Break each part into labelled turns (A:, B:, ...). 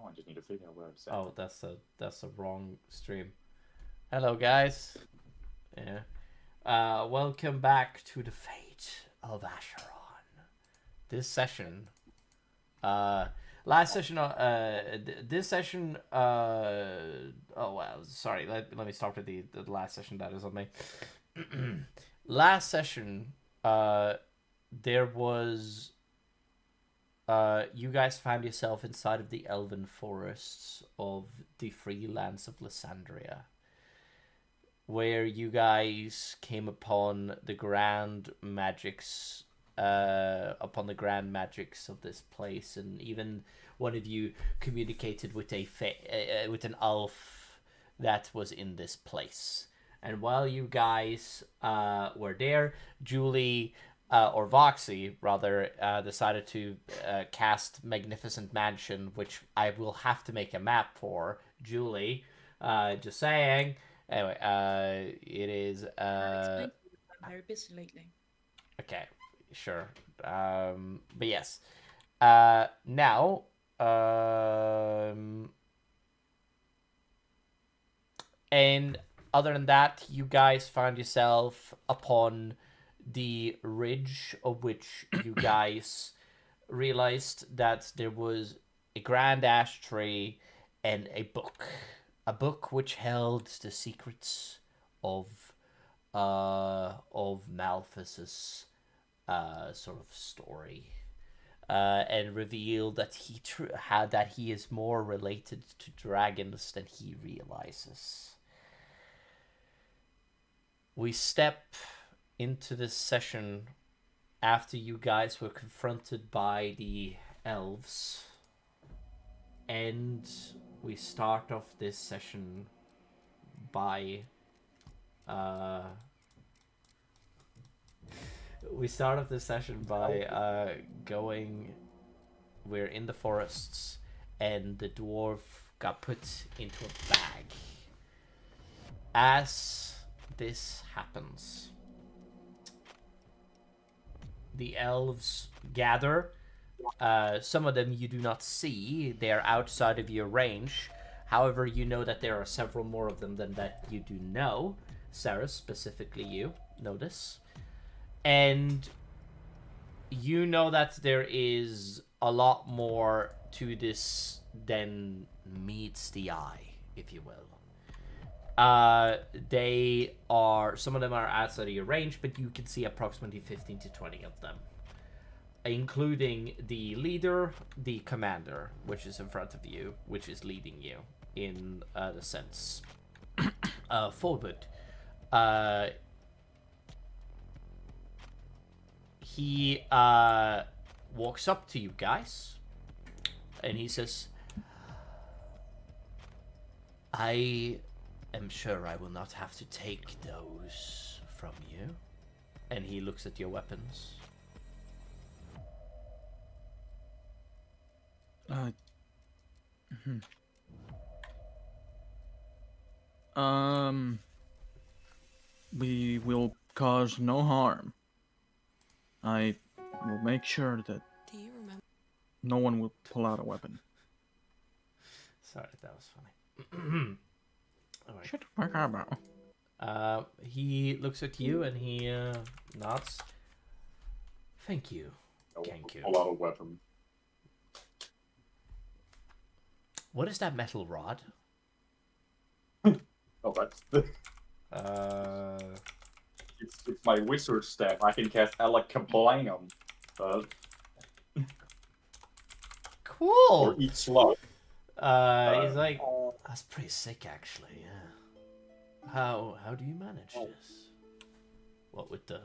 A: I just need to figure out where I'm set.
B: Oh, that's a wrong stream. Hello, guys. Yeah. Welcome back to the Fate of Asharon. This session, last session, this session, oh well, sorry. Let me start with the last session that is on me. Last session, there was you guys found yourself inside of the elven forests of the free lands of Lysandria, where you guys came upon the grand magics, upon the grand magics of this place, and even one of you communicated with with an elf that was in this place. And while you guys were there, Julie, or Voxy, rather, decided to cast Magnificent Mansion, which I will have to make a map for. Julie, just saying. Anyway, it is...
C: I'm very busy lately.
B: Okay, sure. But yes. Now... and other than that, you guys found yourself upon the ridge of which you guys realized that there was a grand ash tree and a book which held the secrets of Malthus's sort of story, and revealed that he is more related to dragons than he realizes. We step into this session after you guys were confronted by the elves, and we start off this session by going... we're in the forests, and the dwarf got put into a bag. As this happens, the elves gather. Some of them you do not see. They are outside of your range. However, you know that there are several more of them than that you do know. Sarah, specifically you, know this. And you know that there is a lot more to this than meets the eye, if you will. They are... some of them are outside of your range, but you can see approximately 15 to 20 of them, including the leader, the commander, which is in front of you, which is leading you in the sense forward. He walks up to you guys, and he says, I am sure I will not have to take those from you. And he looks at your weapons.
D: We will cause no harm. I will make sure that
C: Do you remember?
D: no one will pull out a weapon.
B: Sorry, that was funny. Alright.
D: Shut the fuck up.
B: He looks at you and he nods. Thank you. Thank you.
A: A lot of weapon.
B: What is that metal rod?
A: Oh, that's the... It's my wizard staff. I can cast Alakablam.
B: Cool.
A: Or eat slug.
B: He's like, that's pretty sick, actually. Yeah. How do you manage this? What with the...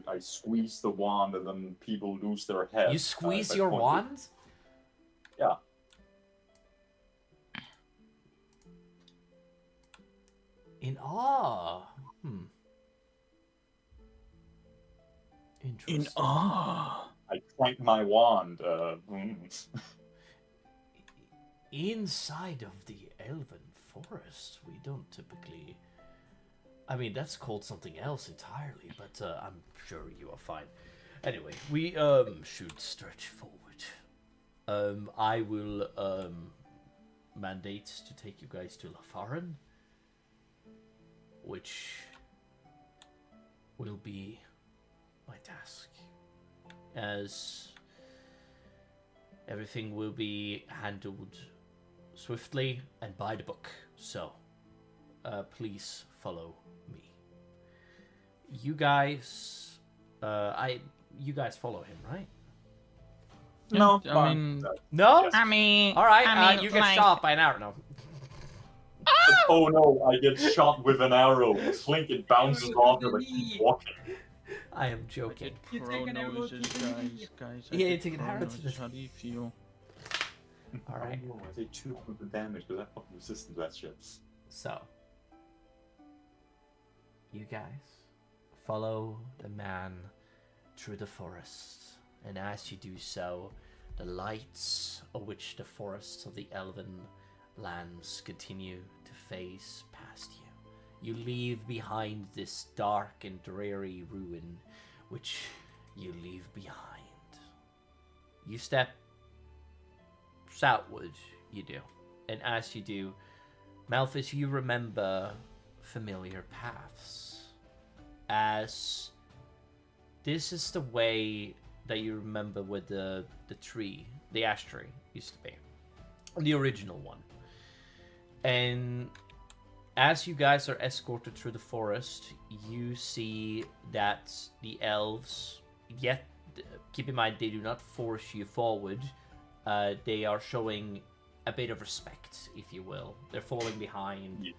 A: I squeeze the wand and then people lose their head.
B: You squeeze your wand?
A: Yeah.
B: In awe. Interesting.
D: In awe.
A: I clank my wand.
B: Inside of the elven forest, we don't typically... I mean, that's called something else entirely, but I'm sure you are fine. Anyway, we should stretch forward. I will mandate to take you guys to Asharon, which will be my task, as everything will be handled swiftly and by the book. So, please follow me. You guys, you guys follow him, right?
A: No,
D: I mean,
B: No.
A: Yes.
B: All right. You get shot by an arrow. No.
A: Oh no, I get shot with an arrow. Slink, it bounces off and I keep walking.
B: I am
D: I
B: joking.
D: did
C: You take an arrow
D: prognosis,
C: to the
D: guys.
B: Yeah, you
D: did
B: take an arrow to the-
D: prognosis. How do you feel?
B: All right.
A: Oh, I take 200 damage, but I'm fucking resistant to that shit.
B: So, you guys follow the man through the forest, and as you do so, the lights of which the forests of the elven lands continue to phase past you. You leave behind this dark and dreary ruin, which you leave behind. You step southward, you do. And as you do, Malthus, you remember familiar paths. As this is the way that you remember where the tree, the ash tree, used to be. The original one. And as you guys are escorted through the forest, you see that the elves, yet, keep in mind, they do not force you forward. They are showing a bit of respect, if you will. They're falling behind,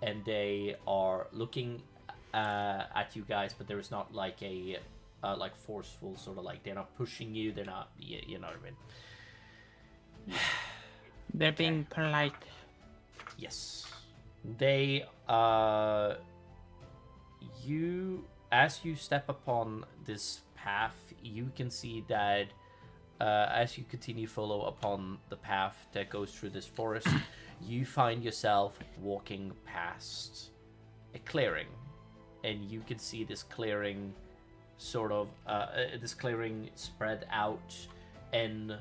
B: and they are looking at you guys, but there is not like a like forceful sort of like, they're not pushing you. They're not, you know what I mean.
D: They're being polite.
B: Yes. They, as you step upon this path, you can see that as you continue follow upon the path that goes through this forest, you find yourself walking past a clearing, and you can see this clearing sort of, this clearing spread out, and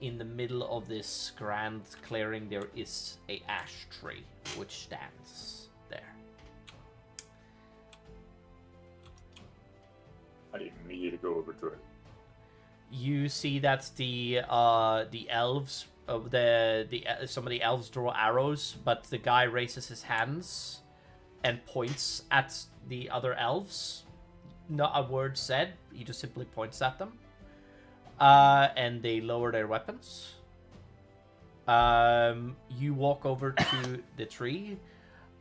B: in the middle of this grand clearing there is a ash tree which stands there.
A: I immediately go over to it.
B: You see that the elves, some of the elves draw arrows, but the guy raises his hands and points at the other elves. Not a word said. He just simply points at them. And they lower their weapons. You walk over to the tree.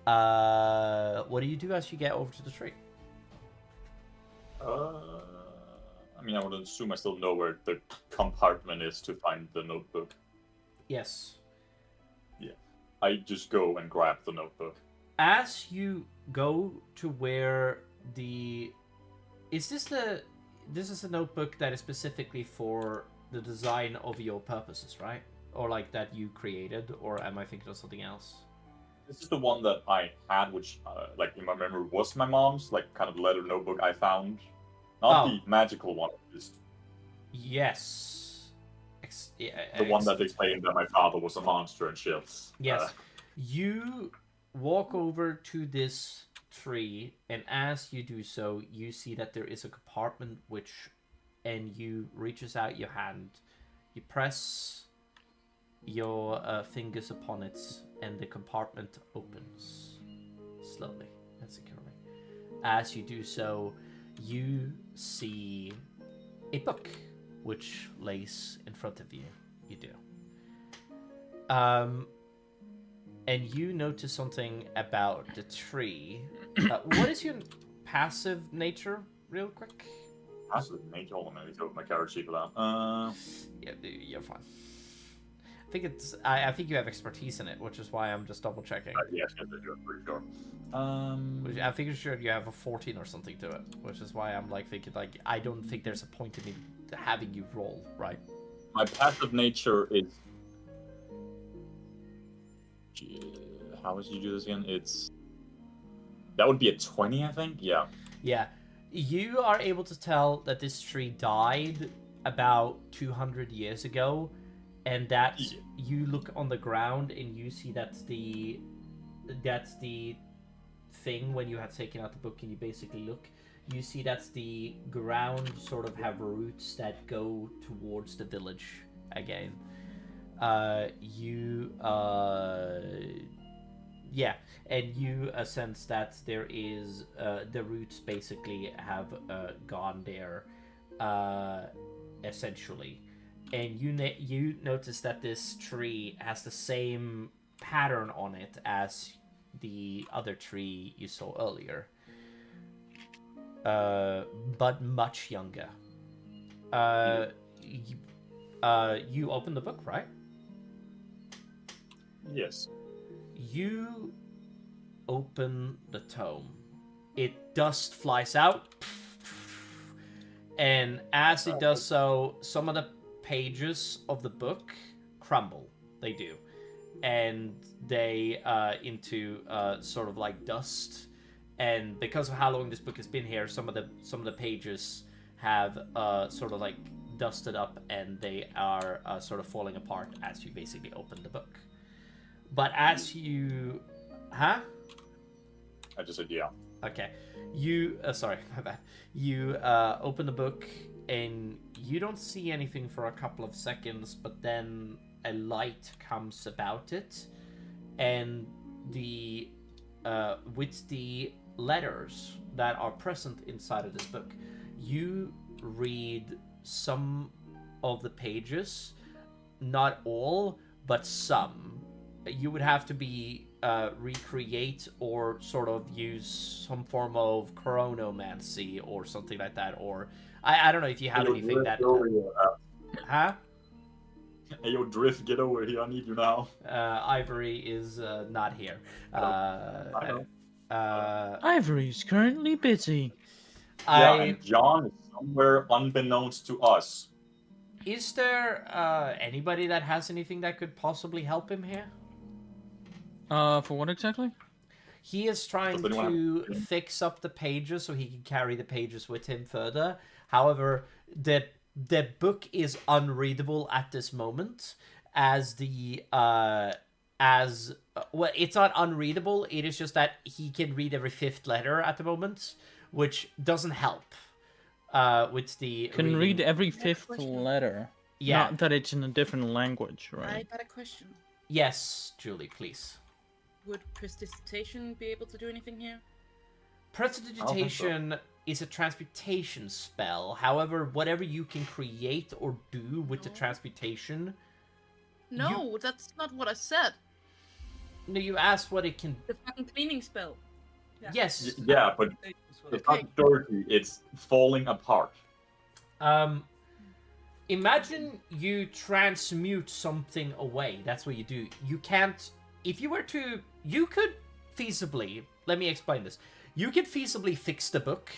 B: What do you do as you get over to the tree?
A: I mean, I would assume I still know where the compartment is to find the notebook.
B: Yes.
A: Yeah. I just go and grab the notebook.
B: As you go to where the... This is a notebook that is specifically for the design of your purposes, right? Or like that you created, or am I thinking of something else?
A: This is the one that I had, which, like, in my memory was my mom's, like, kind of letter notebook I found. Not the magical one, just...
B: Yes.
A: The one that explained that my father was a monster and shit.
B: Yes. You walk over to this tree, and as you do so, you see that there is a compartment and you reaches out your hand, you press your fingers upon it, and the compartment opens slowly and securely. As you do so, you see a book which lays in front of you. You do. And you notice something about the tree. What is your passive nature, real quick?
A: Passive nature? Hold on, let me go with my character sheet for that.
B: Yeah, you're fine. I think you have expertise in it, which is why I'm just double checking.
A: Yes, I do, I'm pretty sure.
B: I think you're sure you have a 14 or something to it, which is why I'm like thinking like I don't think there's a point in me having you roll, right?
A: My passive nature is... How would you do this again? That would be a 20, I think? Yeah.
B: Yeah. You are able to tell that this tree died about 200 years ago, and that's
A: Yeah.
B: you look on the ground and you see that's the thing when you have taken out the book and you basically look. You see that's the ground sort of have roots that go towards the village again. And you sense that there is the roots basically have gone there, essentially, and you notice that this tree has the same pattern on it as the other tree you saw earlier, but much younger. You open the book, right?
A: Yes.
B: You open the tome. Dust flies out, and as it does so, some of the pages of the book crumble. They do, and they into sort of like dust. And because of how long this book has been here, some of the pages have sort of like dusted up, and they are sort of falling apart as you basically open the book. But as you, huh?
A: I just said yeah.
B: Okay, you sorry, my bad. You open the book and you don't see anything for a couple of seconds, but then a light comes about it, and the with the letters that are present inside of this book, you read some of the pages, not all, but some. You would have to be recreate or sort of use some form of chronomancy or something like that, or I don't know if you have anything that huh?
A: Hey, yo, Drift, get over here. I need you now.
B: Ivory is not here.
A: I know.
D: Ivory's currently busy.
A: And John is somewhere unbeknownst to us.
B: Is there anybody that has anything that could possibly help him here?
D: For what exactly?
B: He is trying to fix up the pages so he can carry the pages with him further. However, the book is unreadable at this moment, as well, it's not unreadable. It is just that he can read every fifth letter at the moment, which doesn't help. With the
D: can read every fifth letter.
B: Yeah,
D: not that it's in a different language, right?
C: I got a question.
B: Yes, Julie, please.
C: Would prestidigitation be able to do anything here?
B: Prestidigitation is a transmutation spell. However, whatever you can create or do with the transmutation...
C: No, that's not what I said.
B: No, you asked what it can...
C: The fucking cleaning spell.
B: Yeah. Yes.
A: Yeah, but it's not dirty, it's falling apart.
B: Imagine you transmute something away. That's what you do. You can't... If you were to... You could feasibly... Let me explain this. You could feasibly fix the book.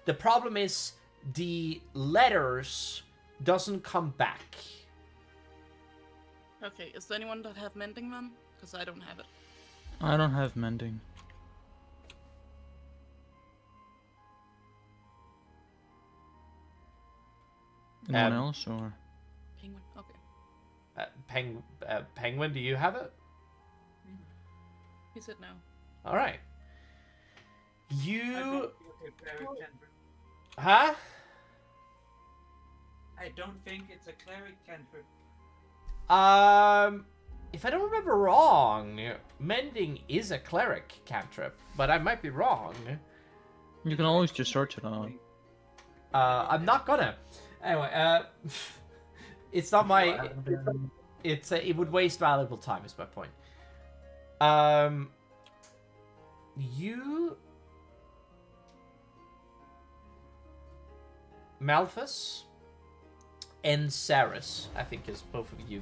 B: The problem is the letters doesn't come back.
C: Okay, is there anyone that have mending then? Because I don't have it.
D: I don't have mending. Anyone else, or?
C: Penguin, okay.
B: Penguin, do you have it?
C: He said no.
B: All right.
E: You...
B: Huh?
E: I don't think it's a cleric cantrip.
B: If I don't remember wrong, mending is a cleric cantrip, but I might be wrong.
D: You can always just search it out.
B: I'm not gonna. Anyway, it's not my. It would waste valuable time. Is my point. You, Malthus and Saris, I think, is both of you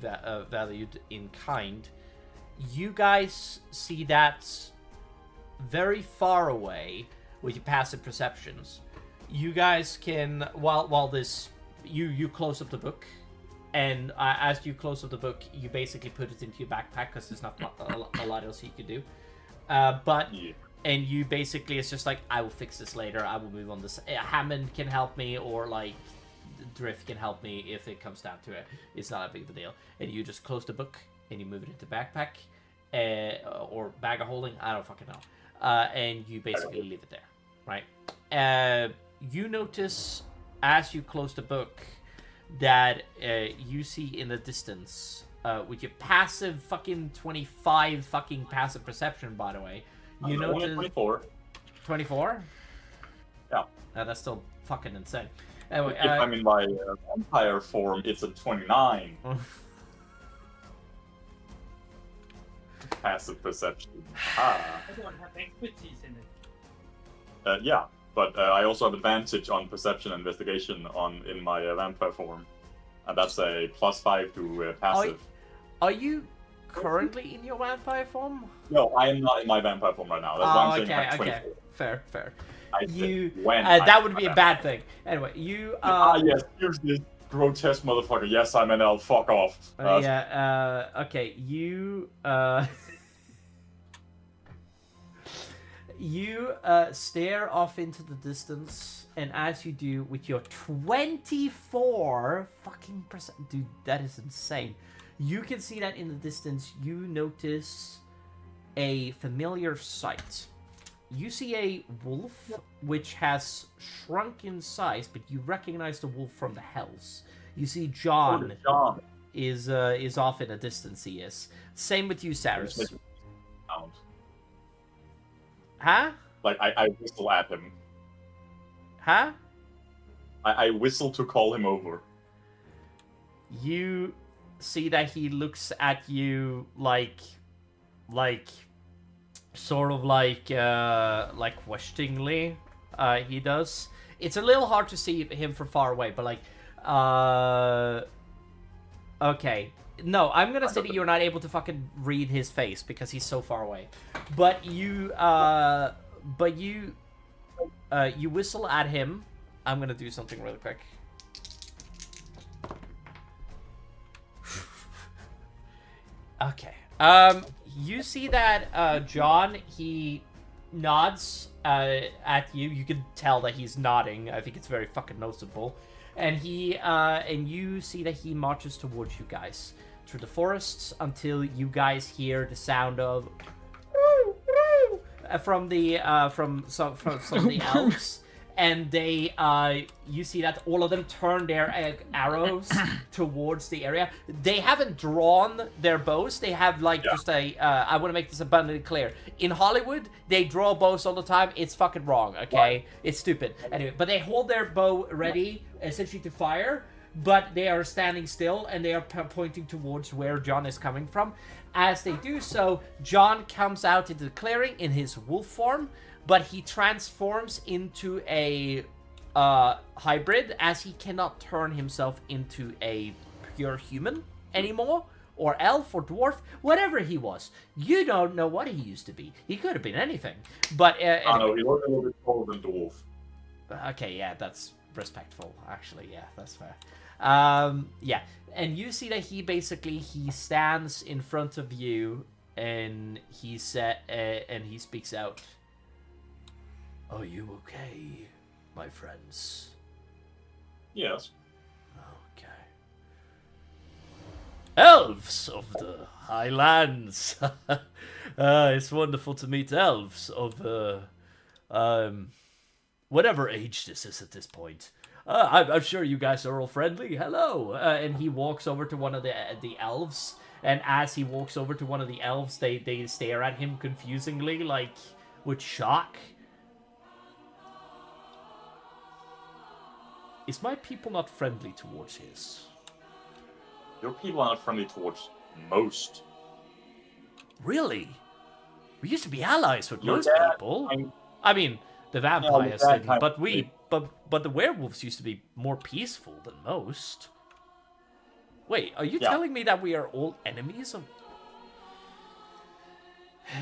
B: valued in kind. You guys see that very far away with your passive perceptions. You guys can, while this, you close up the book, and as you close up the book, you basically put it into your backpack because there's not a lot else you can do. And you basically, it's just like, I will fix this later. I will move on this. Hammond can help me, or like Drift can help me if it comes down to it. It's not a big of a deal. And you just close the book and you move it into backpack or bag of holding. I don't fucking know. And you basically leave it there, right? You notice as you close the book that you see in the distance, with your passive fucking 25 fucking passive perception, by the way, you notice
A: 24.
B: 24.
A: Yeah.
B: That's still fucking insane. Anyway,
A: If I'm in my vampire form, it's a 29. Passive perception.
E: I don't have expertise in it.
A: Yeah, but I also have advantage on perception and investigation in my vampire form. And that's a +5 to passive.
B: Are you currently in your vampire form?
A: No, I am not in my vampire form right now. That's why I'm saying I'm 24.
B: Fair.
A: I
B: You
A: said when
B: that would be a bad thing. Anyway, you
A: yes, here's this grotesque motherfucker. Yes, I'm an elf. Fuck off.
B: okay, you you stare off into the distance, and as you do with your 24 fucking percent, dude, that is insane. You can see that in the distance. You notice a familiar sight. You see a wolf which has shrunk in size, but you recognize the wolf from the Hells. You see John is off in a distance. He is. Same with you, Saris. Huh?
A: Like I whistle at him.
B: Huh?
A: I whistle to call him over.
B: You see that he looks at you like sort of like questioningly. He does. It's a little hard to see him from far away, but like okay. No, I'm gonna say that you're not able to fucking read his face because he's so far away. But you you whistle at him. I'm gonna do something really quick. Okay. You see that John, he nods at you. You can tell that he's nodding. I think it's very fucking noticeable. And you see that he marches towards you guys through the forests until you guys hear the sound of from the elves. And they, you see that all of them turn their arrows towards the area. They haven't drawn their bows. They have just a, I want to make this abundantly clear. In Hollywood, they draw bows all the time. It's fucking wrong, okay? What? It's stupid. Anyway, but they hold their bow ready, essentially to fire, but they are standing still and they are pointing towards where John is coming from. As they do so, John comes out into the clearing in his wolf form, but he transforms into a hybrid, as he cannot turn himself into a pure human anymore, or elf, or dwarf, whatever he was. You don't know what he used to be. He could have been anything. But
A: I know, he was a little bit taller than dwarf.
B: Okay, yeah, that's respectful, actually. Yeah, that's fair. Yeah, and you see that he stands in front of you, and he speaks out. Are you okay, my friends?
A: Yes.
B: Okay. Elves of the Highlands. It's wonderful to meet elves of whatever age this is at this point. I'm sure you guys are all friendly. Hello. And he walks over to one of the elves, and as he walks over to one of the elves, they stare at him confusingly, like with shock. Is my people not friendly towards his?
A: Your people are not friendly towards most.
B: Really? We used to be allies with
A: Your
B: most
A: dad,
B: people. I mean, the vampires
A: Yeah,
B: didn't, but the werewolves used to be more peaceful than most. Wait, are you telling me that we are all enemies of?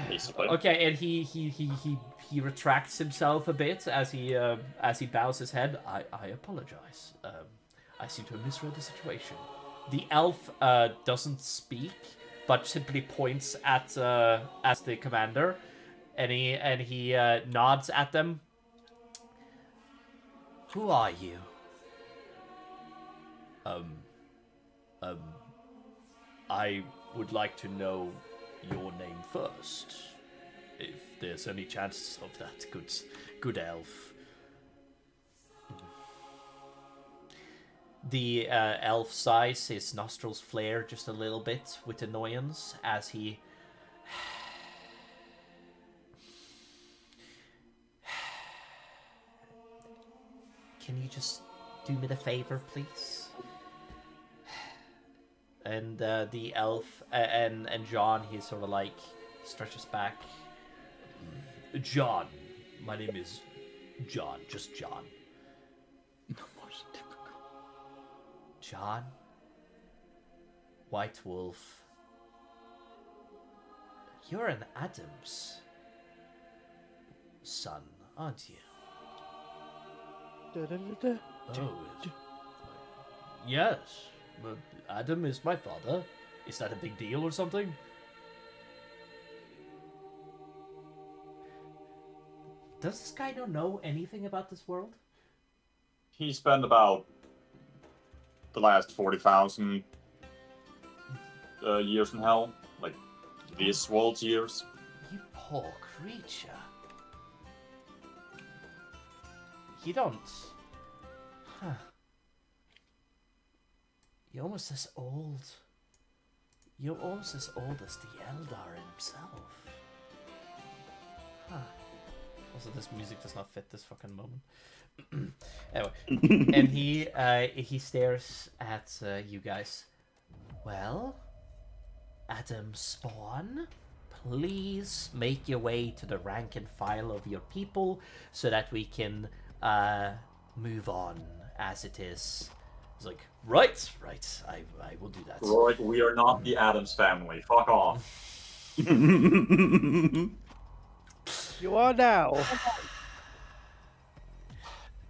A: Basically.
B: Okay, and he retracts himself a bit as he bows his head. I apologize. I seem to have misread the situation. The elf doesn't speak, but simply points at the commander, and he nods at them. Who are you? I would like to know your name first, if there's any chance of that, good elf. The elf sighs, his nostrils flare just a little bit with annoyance as he... Can you just do me the favor, please? And the elf and John, he sort of like stretches back. John, my name is John, just John. John? White Wolf. You're an Adams son, aren't you? Oh, yes. But Adam is my father. Is that a big deal or something? Does this guy not know anything about this world?
A: He spent about the last 40,000 years in hell. Like, this world's years.
B: You poor creature. You don't... Huh. You're almost as old. You're almost as old as the Eldar himself. Huh. Also, this music does not fit this fucking moment. Anyway, and he stares at you guys. Well, Adam Spawn, please make your way to the rank and file of your people so that we can move on as it is. He's like, right, I will do that.
A: Right, we are not the Addams family. Fuck off.
F: You are now.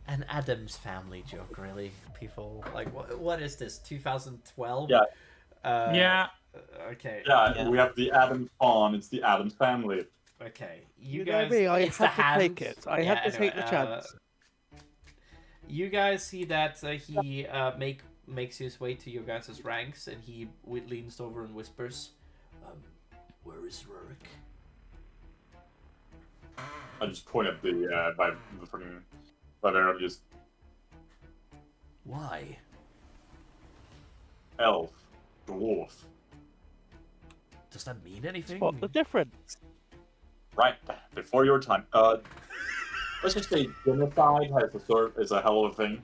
B: An Addams family joke, really? People like, what is this? 2012?
A: Yeah.
D: Yeah.
B: Okay.
A: Yeah, we have the Addams Spawn. It's the Addams family.
B: Okay.
F: You
B: guys.
F: know me, I
B: it's
F: had
B: the
F: to take
B: hand-
F: it. I
B: yeah,
F: had to take the chance.
B: You guys see that he makes his way to your guys' ranks, and he leans over and whispers, "Where is Rurik?"
A: I just point at the fucking letter, just
B: Why?
A: elf, dwarf.
B: Does that mean anything?
F: Spot the difference.
A: Right before your time. Let's just say genocide is a hell of a thing.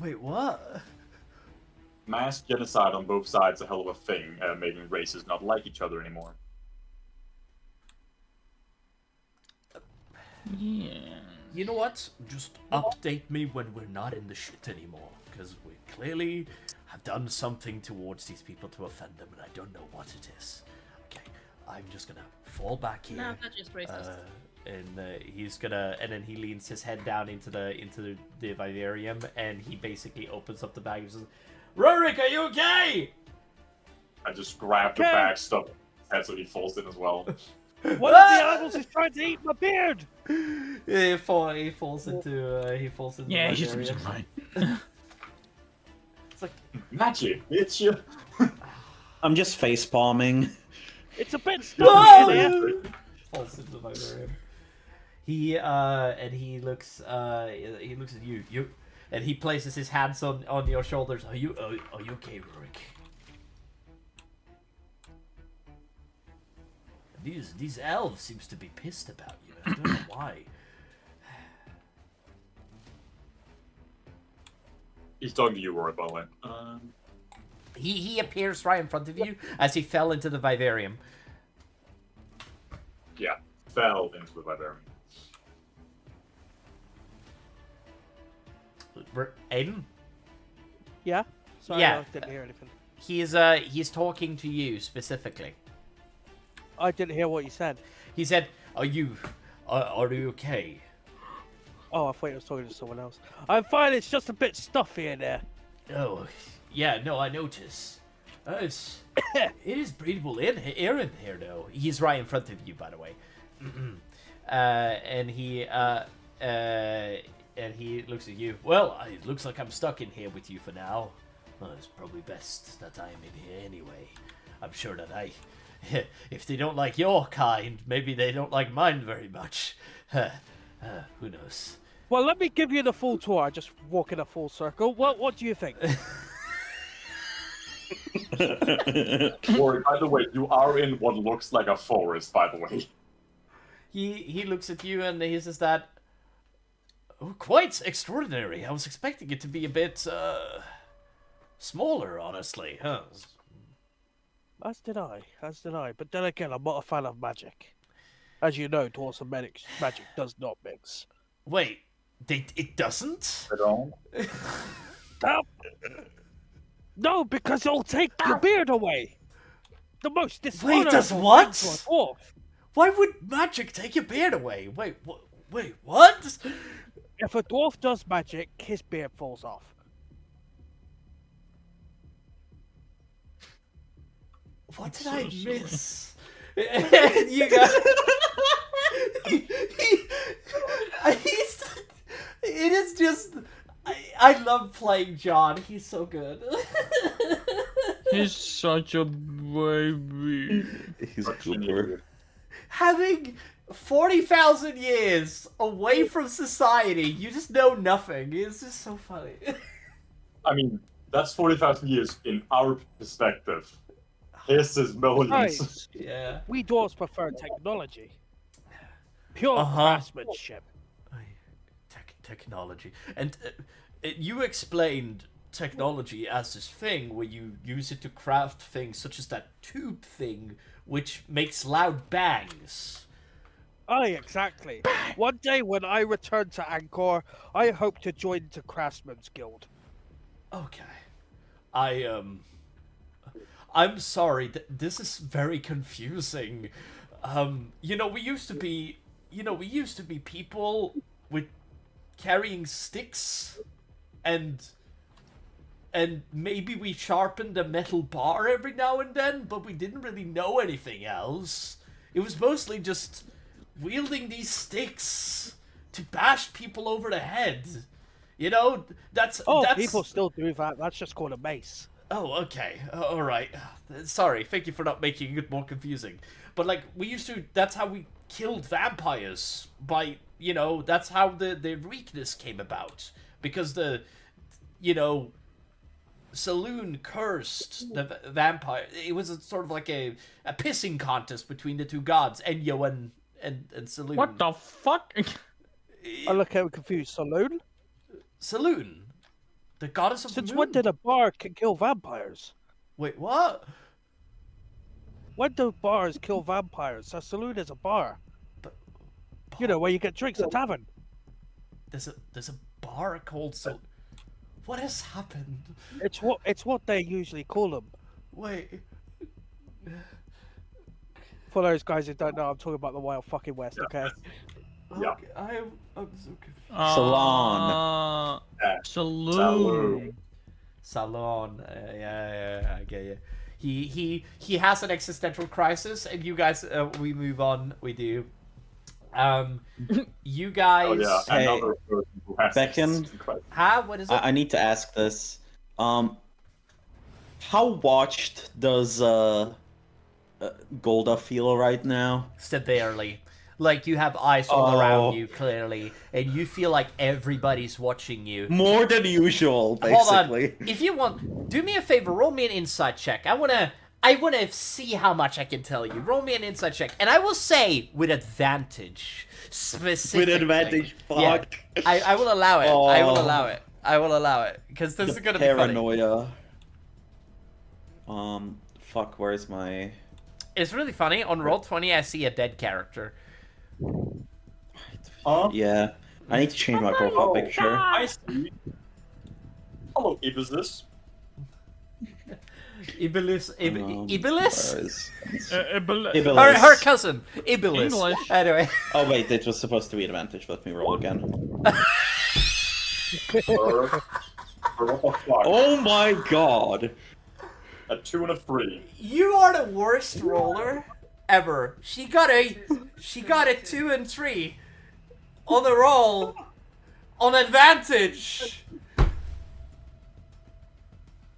B: Wait, what?
A: Mass genocide on both sides is a hell of a thing, making races not like each other anymore.
D: Yeah.
B: You know what? Just update me when we're not in the shit anymore, because we clearly have done something towards these people to offend them, and I don't know what it is. Okay, I'm just gonna fall back here.
C: No, that's just racist.
B: And he's gonna, and then he leans his head down into the vivarium, and he basically opens up the bag and says, "Rurik, are you okay?"
A: I just grab the
F: Okay.
A: bag, stuff his head so he falls in as well.
F: One of the animals is trying to eat my beard.
B: He falls into the
D: Yeah, he's
B: vivarium.
D: fine.
B: It's like,
A: Magic, bitch!
G: I'm just face palming.
F: It's a bit
B: "Whoa!"
F: stuffy in here.
B: Falls into the vivarium. He looks at you, and he places his hands on your shoulders. Are you okay, Rurik? These elves seems to be pissed about you. I don't know why.
A: He's talking to you, Roy, by the way.
B: He appears right in front of you as he fell into the vivarium.
A: Yeah, fell into the vivarium.
B: Aiden?
F: Yeah. Sorry,
B: Yeah.
F: I didn't hear anything.
B: He's talking to you specifically.
F: I didn't hear what you said.
B: He said, are you okay?
F: Oh, I thought you was talking to someone else. I'm fine. It's just a bit stuffy in there.
B: Oh, yeah, no, I notice. It is breathable air in here, though. He's right in front of you, by the way. And and he looks at you. Well, it looks like I'm stuck in here with you for now. Well, it's probably best that I'm in here anyway. I'm sure that if they don't like your kind, maybe they don't like mine very much. Who knows?
F: Well, let me give you the full tour. I just walk in a full circle. What do you think?
A: Or, by the way, you are in what looks like a forest, by the way.
B: He looks at you and he says that, oh, quite extraordinary. I was expecting it to be a bit smaller, honestly. Huh?
F: As did I. But then again, I'm not a fan of magic. As you know, dwarves and magic does not mix.
B: Wait, it doesn't?
A: I don't.
F: No, because it'll take your beard away. The most dishonorable
B: Wait, does
F: thing
B: what?
F: to a dwarf.
B: Why would magic take your beard away? Wait, what?
F: If a dwarf does magic, his beard falls off.
B: What did I miss? And you guys... it is just... I love playing John. He's so good.
D: He's such a baby.
G: He's a Cooper.
B: Having 40,000 years away from society, you just know nothing. It's just so funny.
A: I mean, that's 40,000 years in our perspective. His is millions.
F: Right.
B: Yeah.
F: We dwarves prefer technology. Pure
B: Uh-huh.
F: craftsmanship.
B: Technology. And you explained technology as this thing where you use it to craft things such as that tube thing which makes loud bangs.
F: Aye, exactly. One day when I return to Angkor, I hope to join the Craftsman's Guild.
B: Okay. I'm sorry, this is very confusing. We used to be people with carrying sticks and maybe we sharpened a metal bar every now and then, but we didn't really know anything else. It was mostly just wielding these sticks to bash people over the head. That's
F: People still do that. That's just called a mace.
B: Oh, okay. All right. Sorry. Thank you for not making it more confusing. But that's how we killed vampires that's how the weakness came about. Because Saloon cursed the vampire. It was sort of like a pissing contest between the two gods, Enyo and Saloon.
D: What the fuck?
F: I look out confused. Saloon?
B: Saloon? The goddess of
F: Since
B: the moon?
F: when did a bar kill vampires?
B: Wait, what?
F: When do bars kill vampires? A saloon is a bar. Where you get drinks, a tavern.
B: There's a bar called What has happened?
F: It's what they usually call them.
B: Wait.
F: For those guys who don't know, I'm talking about the Wild fucking West, okay?
A: Yeah.
B: Okay, I'm so confused.
G: Salon.
D: Saloon.
B: Salon. Yeah, I get you. He has an existential crisis, and you guys, we move on. We do. You guys.
A: Oh yeah,
G: Hey,
A: another person who has
G: Beckon?
B: What is it?
G: I need to ask this. How watched does Golda feel right now?
B: Severely. Like, you have eyes all around
G: Oh.
B: you, clearly, and you feel like everybody's watching you.
G: More than usual,
B: Hold on.
G: basically.
B: If you want, do me a favor, roll me an insight check. I wanna see how much I can tell you. Roll me an insight check, and I will say with advantage, specifically.
G: With advantage, fuck.
B: Yeah, I will allow it. I will
G: Oh.
B: allow it. I will allow it because this is gonna be funny.
G: Paranoia. Fuck. Where's my?
B: It's really funny. On Roll20, I see a dead character.
G: Yeah, I need to change my profile picture.
A: I see. Hello, Ibis.
B: Iblis.
G: Where is-
B: Her cousin, Iblis.
D: English.
B: Anyway.
G: Oh wait, it was supposed to be advantage. Let me roll again.
A: What the fuck?
G: Oh my god!
A: A 2 and a 3.
B: You are the worst roller ever. She got a 2 and 3 on the roll. on advantage.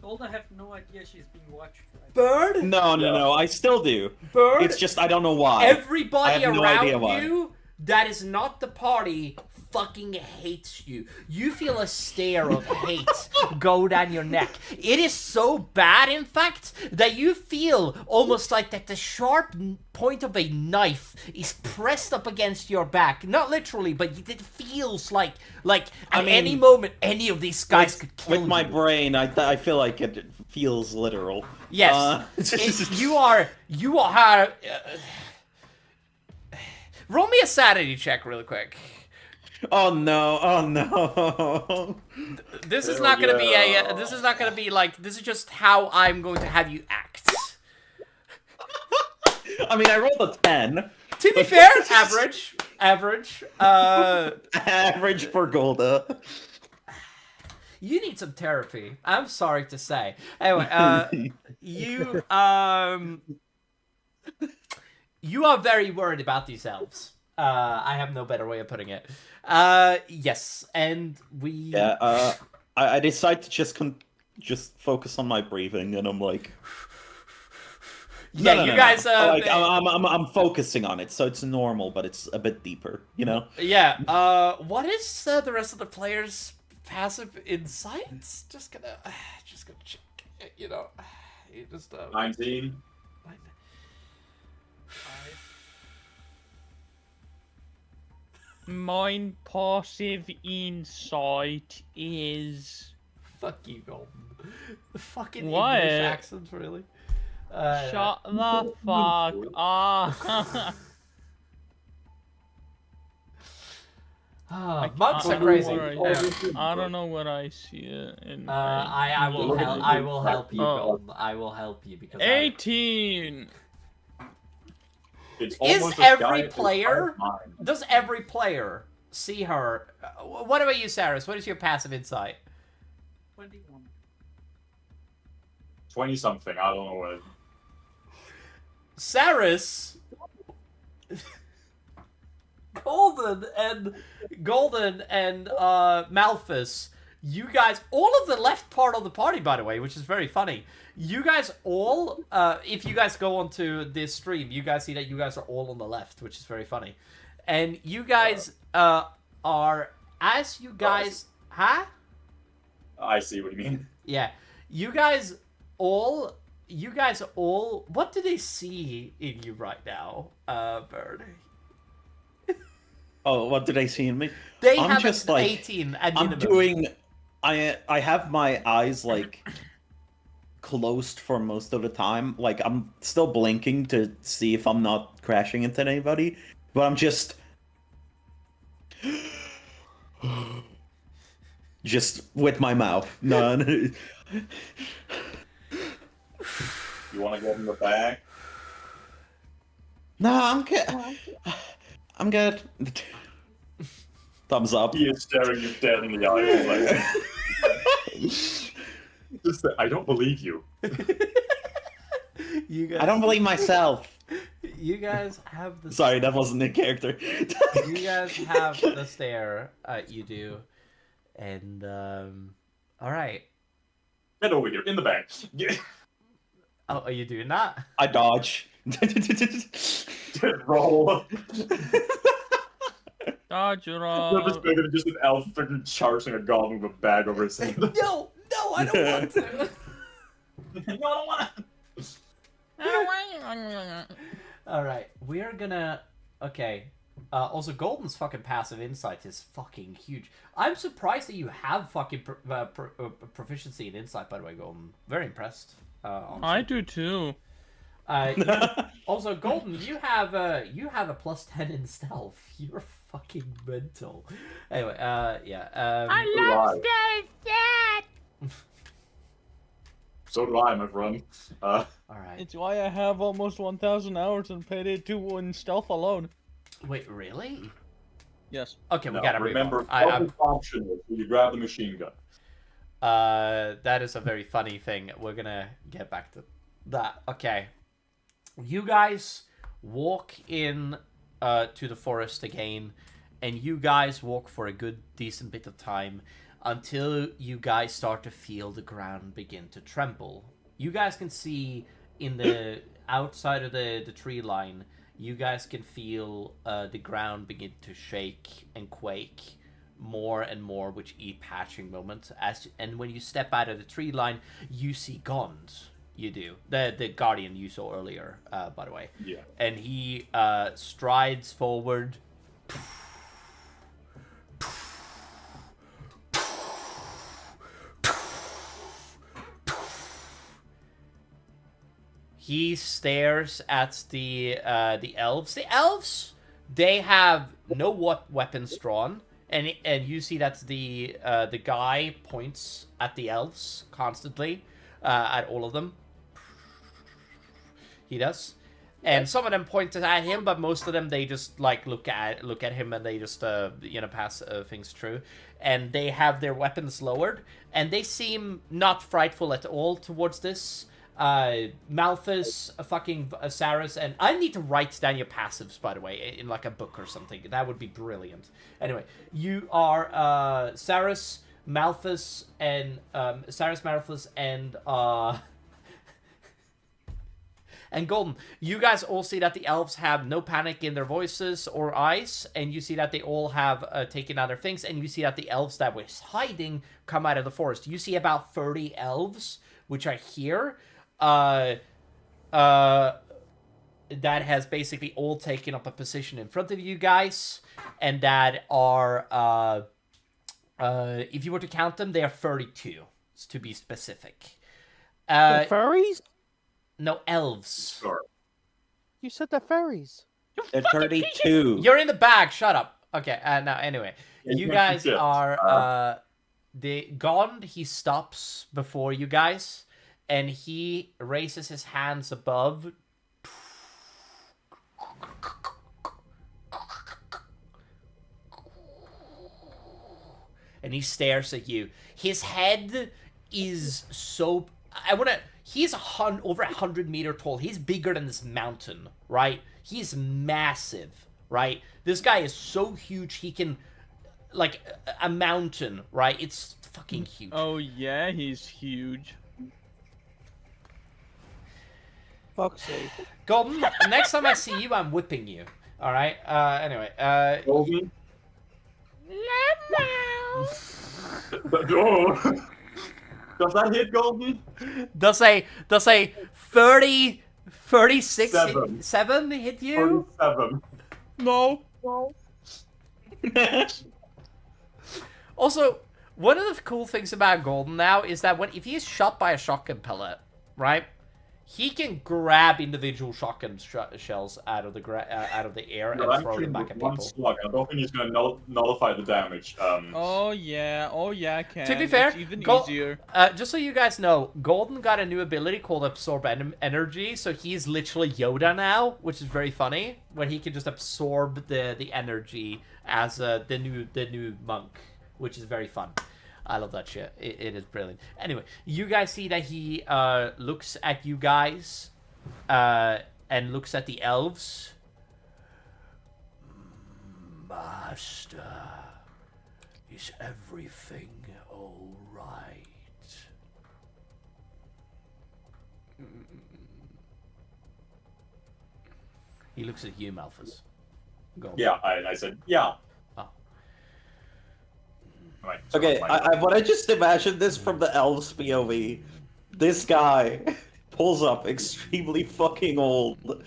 E: Golda have no idea she's being watched. Right?
B: Bird.
G: No, I still do.
B: Bird.
G: It's just I don't know why.
B: Everybody
G: I have no
B: around
G: idea why.
B: you that is not the party fucking hates you. You feel a stare of hate go down your neck. It is so bad, in fact, that you feel almost like that the sharp point of a knife is pressed up against your back. Not literally, but it feels like at any moment any of these guys could kill you.
G: With my brain, I feel like it feels literal.
B: Yes, you are. Roll me a sanity check, really quick.
G: Oh no!
B: This is not gonna be a. This is not gonna be like. This is just how I'm going to have you act.
G: I mean, I rolled a 10.
B: To be fair, average.
G: Average for Golda.
B: You need some therapy. I'm sorry to say. Anyway, you are very worried about these elves. I have no better way of putting it. Yes, and we.
G: Yeah. I decide to just focus on my breathing, and I'm like.
B: Yeah,
G: No,
B: you guys.
G: Like I'm focusing on it, so it's normal, but it's a bit deeper, you know.
B: Yeah. What is the rest of the players' passive insights? Just gonna check. You know, you just
A: 19.
H: Mine passive insight is...
B: Fuck you, Golden. The fucking
H: What?
B: English accents, really.
H: Shut the fuck up.
B: Monks are crazy.
H: I don't know what I see in
B: I will help you, Golden. I will help you because
H: 18.
A: It's
B: Is
A: almost
B: every
A: as
B: player?
A: mine.
B: Does every player see her? What about you, Saris? What is your passive insight?
E: 21.
A: 20 something. I don't know what.
B: Saris, Golden and Malphus, you guys, all of the left part of the party, by the way, which is very funny. You guys all, if you guys go onto this stream, you guys see that you guys are all on the left, which is very funny. And you guys are, as you guys, huh?
A: I see what you mean.
B: Yeah, you guys all, what do they see in you right now, Bird?
G: Oh, what did I see in me?
B: They
G: I'm
B: have
G: just
B: an
G: like
B: 18 at
G: I'm
B: minimum.
G: doing. I have my eyes like closed for most of the time. Like I'm still blinking to see if I'm not crashing into anybody, but I'm just with my mouth. No.
A: You want to get in the bag?
G: No, I'm good. I'm good. Thumbs up.
A: He is staring you dead in the eyes. Like, just I don't believe you.
B: You guys,
G: I don't believe myself.
B: You guys have the.
G: Sorry, that wasn't a character.
B: You guys have the stare. You do, and all right.
A: Get over here in the bag.
B: Oh, are you doing that?
G: I dodge.
A: Roll.
H: Dodge
A: Just an elf freaking charging a goblin with a bag over his head.
B: No, I don't want to.
A: No, I don't want to.
B: All right, we're gonna. Okay. Also, Golden's fucking passive insight is fucking huge. I'm surprised that you have fucking proficiency in insight. By the way, Golden, very impressed.
H: I do too.
B: Also, Golden, you have a +10 in stealth. You're fucking mental. Anyway, yeah.
H: I love stealth.
A: So do I, my friend.
B: All right.
F: It's why I have almost 1,000 hours and Payday 2 in stealth alone.
B: Wait, really?
F: Yes.
B: Okay, we
A: No,
B: gotta
A: remember.
B: I'm
A: Optional. You grab the machine gun.
B: that is a very funny thing. We're gonna get back to that. Okay. You guys walk in to the forest again, and you guys walk for a good, decent bit of time until you guys start to feel the ground begin to tremble. You guys can see in the outside of the tree line, you guys can feel the ground begin to shake and quake more and more with each patching moment. And when you step out of the tree line, you see Gond. You do. The guardian you saw earlier, by the way.
A: Yeah.
B: And he strides forward. He stares at the elves. The elves, they have no weapons drawn, and you see that the guy points at the elves constantly, at all of them. He does, and some of them point at him, but most of them they just like look at him and they just pass things through, and they have their weapons lowered, and they seem not frightful at all towards this. Malthus, fucking Saris, and I need to write down your passives, by the way, in like a book or something. That would be brilliant. Anyway, you are Saris, Malthus, and and Golden. You guys all see that the elves have no panic in their voices or eyes, and you see that they all have taken out their things, and you see that the elves that was hiding come out of the forest. You see about 30 elves, which are here. That has basically all taken up a position in front of you guys, and that are, if you were to count them, they are 32, to be specific.
F: The furries?
B: No, elves.
A: Sure.
F: You said they're furries.
G: They're 32.
B: You're in the bag, shut up. Okay, now, anyway.
A: Yeah,
B: you
A: you
B: guys
A: shit.
B: are, the Gond, he stops before you guys, and he raises his hands above. And he stares at you. His head is so... He's over 100 meter tall. He's bigger than this mountain, right? He's massive, right? This guy is so huge he can... Like, a mountain, right? It's fucking huge.
H: Oh yeah, he's huge.
F: Fuck's sake.
B: Golden, next time I see you, I'm whipping you. Alright? Anyway,
A: Golden? Does that hit Golden?
B: Does a 36
A: Seven.
B: hit you?
A: 47.
H: No.
B: Also, one of the cool things about Golden now is that if he is shot by a shotgun pellet, right? He can grab individual shotgun shells out of the air and
A: I'm
B: throw them back at
A: one
B: people.
A: slug. I don't think he's gonna nullify the damage.
H: Oh yeah, I can.
B: To be fair,
H: it's even easier.
B: Just so you guys know, Golden got a new ability called Absorb Energy, so he's literally Yoda now, which is very funny, when he can just absorb the energy as the new monk, which is very fun. I love that shit. It is brilliant. Anyway, you guys see that he looks at you guys and looks at the elves. Master, is everything all right? He looks at you, Malthus. Go.
A: yeah, I said, yeah.
B: Oh.
A: Right,
G: Okay, I want to just imagine this from the elves POV. This guy pulls up extremely fucking old,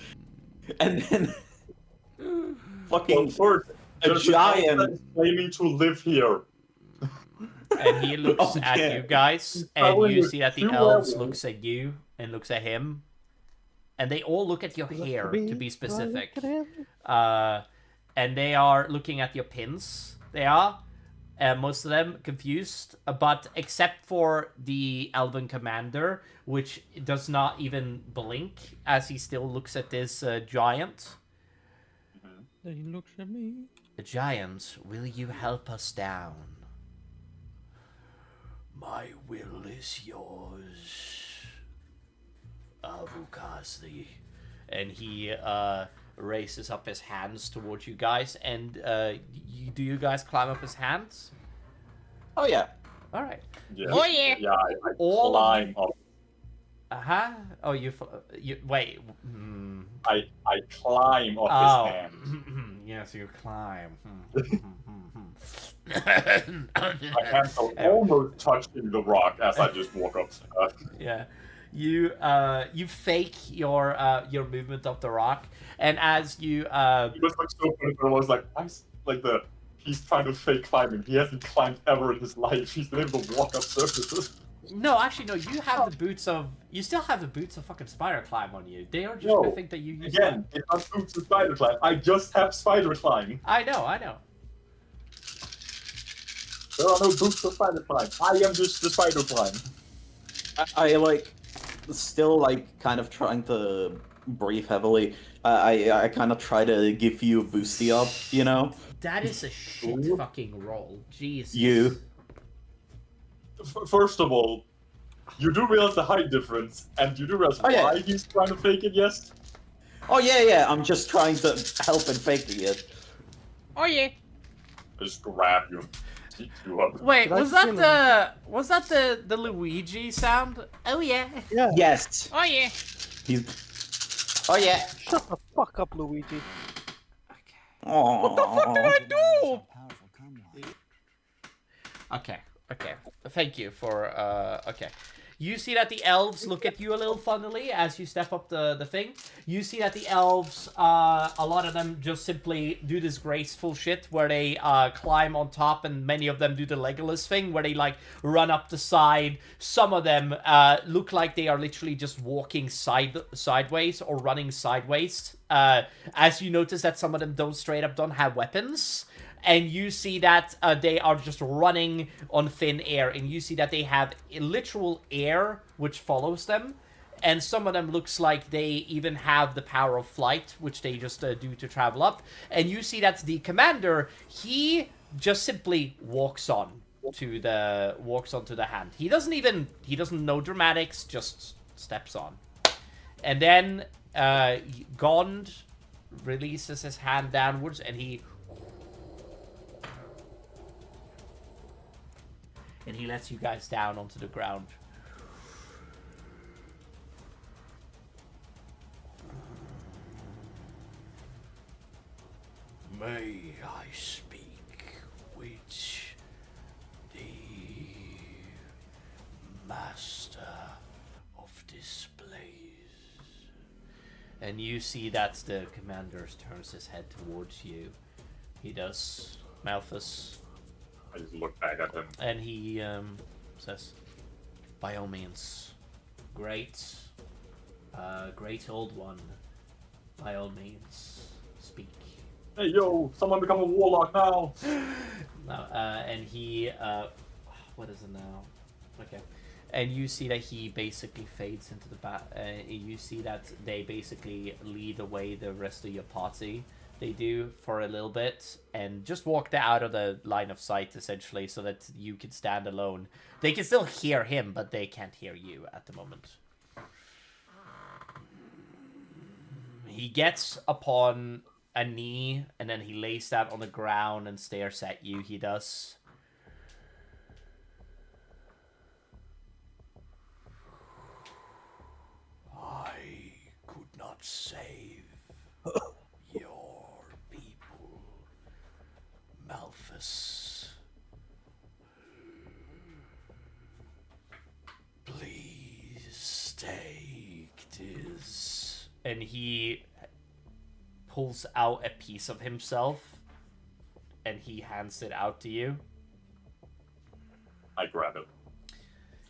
G: and then fucking
A: first,
G: a giant.
A: claiming to live here.
B: And he looks at
G: Okay.
B: you guys, and
A: Probably
B: you
A: with
B: see that the
A: two
B: elves
A: werewolves.
B: looks at you and looks at him, and they all look at your hair, to be specific. And they are looking at your pins. They are, most of them confused, but except for the Elven Commander, which does not even blink as he still looks at this giant.
H: He looks at me.
B: Giant, will you help us down? My will is yours, Avukasli. And he raises up his hands towards you guys, and do you guys climb up his hands?
G: Oh yeah.
B: All right.
A: Yeah.
C: Oh, yeah.
A: Yeah, I
B: All of
A: climb up.
B: Oh, you wait.
A: I climb up
B: Oh,
A: his hand.
B: yes, you climb.
A: My hands are almost touching the rock as I just walk up.
B: Yeah, you fake your movement up the rock, and as you
A: It was like so funny. I was like, he's trying to fake climbing. He hasn't climbed ever in his life. He's been able to walk up surfaces.
B: No, actually, no. You have the boots of. You still have the boots of fucking spider climb on you. They are just
A: No,
B: gonna think that you use
A: Again, it's not boots of spider climb. I just have spider climb.
B: I know.
A: There are no boots of spider climb. I am just the spider climb.
G: I like still like kind of trying to breathe heavily. I kind of try to give you a boosty up, you know.
B: That is a shit fucking roll. Jesus.
G: You.
A: First of all, you do realize the height difference, and you do realize why he's trying to fake it, yes?
G: Oh yeah. I'm just trying to help in faking it.
C: Oh yeah.
A: I just grab you, teach you up.
B: Wait,
F: Did I
B: was that the Luigi sound? Oh yeah.
F: Yeah.
G: Yes.
C: Oh yeah.
G: He's. Oh yeah.
F: Shut the fuck up, Luigi.
G: Aww.
H: What the fuck did I do?
B: Okay. Thank you for okay. You see that the elves look at you a little funnily as you step up the thing. You see that the elves, a lot of them just simply do this graceful shit where they climb on top, and many of them do the Legolas thing where they like run up the side. Some of them look like they are literally just walking sideways or running sideways. As you notice that some of them don't have weapons. And you see that they are just running on thin air, and you see that they have literal air which follows them, and some of them looks like they even have the power of flight, which they just do to travel up. And you see that the commander, he just simply walks onto the hand. He doesn't know dramatics, just steps on, and then Gond releases his hand downwards, and he lets you guys down onto the ground. May I speak with the master of this place? And you see that the commander turns his head towards you. He does. Malthus.
A: I just look back at him.
B: And he says, by all means, great old one, by all means, speak.
A: Hey yo, someone become a warlock now!
B: No, and he, what is it now? Okay. And you see that he basically fades into the you see that they basically lead away the rest of your party. They do for a little bit and just walk out of the line of sight essentially so that you can stand alone. They can still hear him, but they can't hear you at the moment. He gets upon a knee and then he lays that on the ground and stares at you. He does. I could not save your people, Malthus. Please take this. And he pulls out a piece of himself and he hands it out to you.
A: I grab it.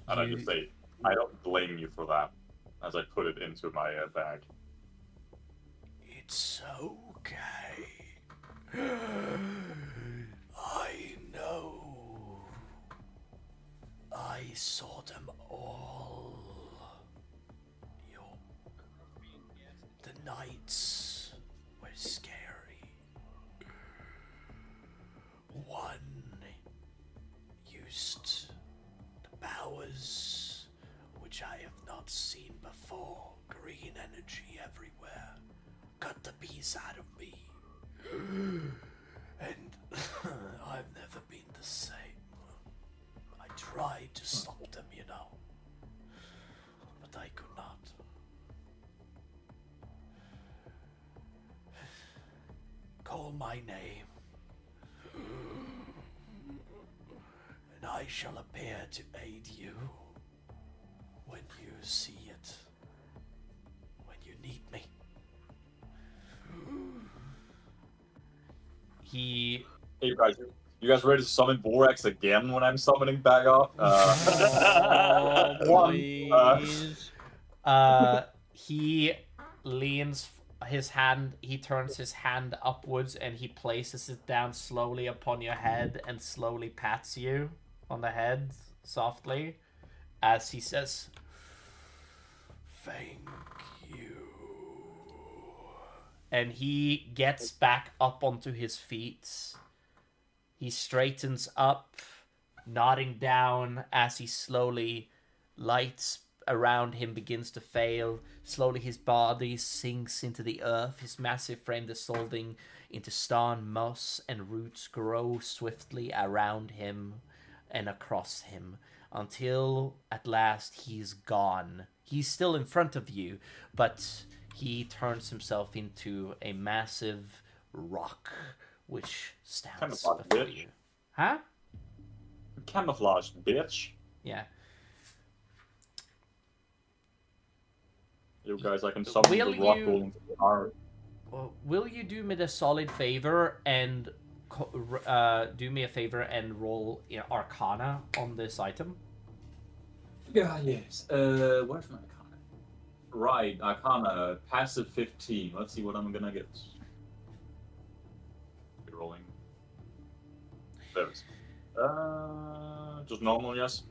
A: And I just say, I don't blame you for that, as I put it into my bag.
B: It's okay. I know. I saw them all. The nights were scary. One used the powers which I have not seen before. Green energy everywhere. cut the piece out of me. And I've never been the same. I tried to stop them, you know. But I could not. Call my name. And I shall appear to aid you when you see it. When you need me. He...
A: Hey guys, you guys ready to summon Borax again when I'm summoning back up?
F: Please.
B: He leans his hand, he turns his hand upwards and he places it down slowly upon your head and slowly pats you on the head softly as he says, "Thank you." And he gets back up onto his feet. He straightens up, nodding down as he slowly lights around him begins to fail. Slowly his body sinks into the earth, his massive frame dissolving into stone, moss, and roots grow swiftly around him and across him until at last he's gone. He's still in front of you, but he turns himself into a massive rock which stands
A: Camouflage,
B: before
A: bitch.
B: you. Huh?
A: Camouflage, bitch.
B: Yeah.
A: You guys, I can summon
B: Will
A: the rock
B: you-
A: rolling through the arm.
B: Well, will you do me the solid favor and do me a favor and roll Arcana on this item?
A: Yeah, yes. Where's my Arcana? Right, Arcana, passive 15. Let's see what I'm gonna get. Be rolling. There it is. Just normal, yes?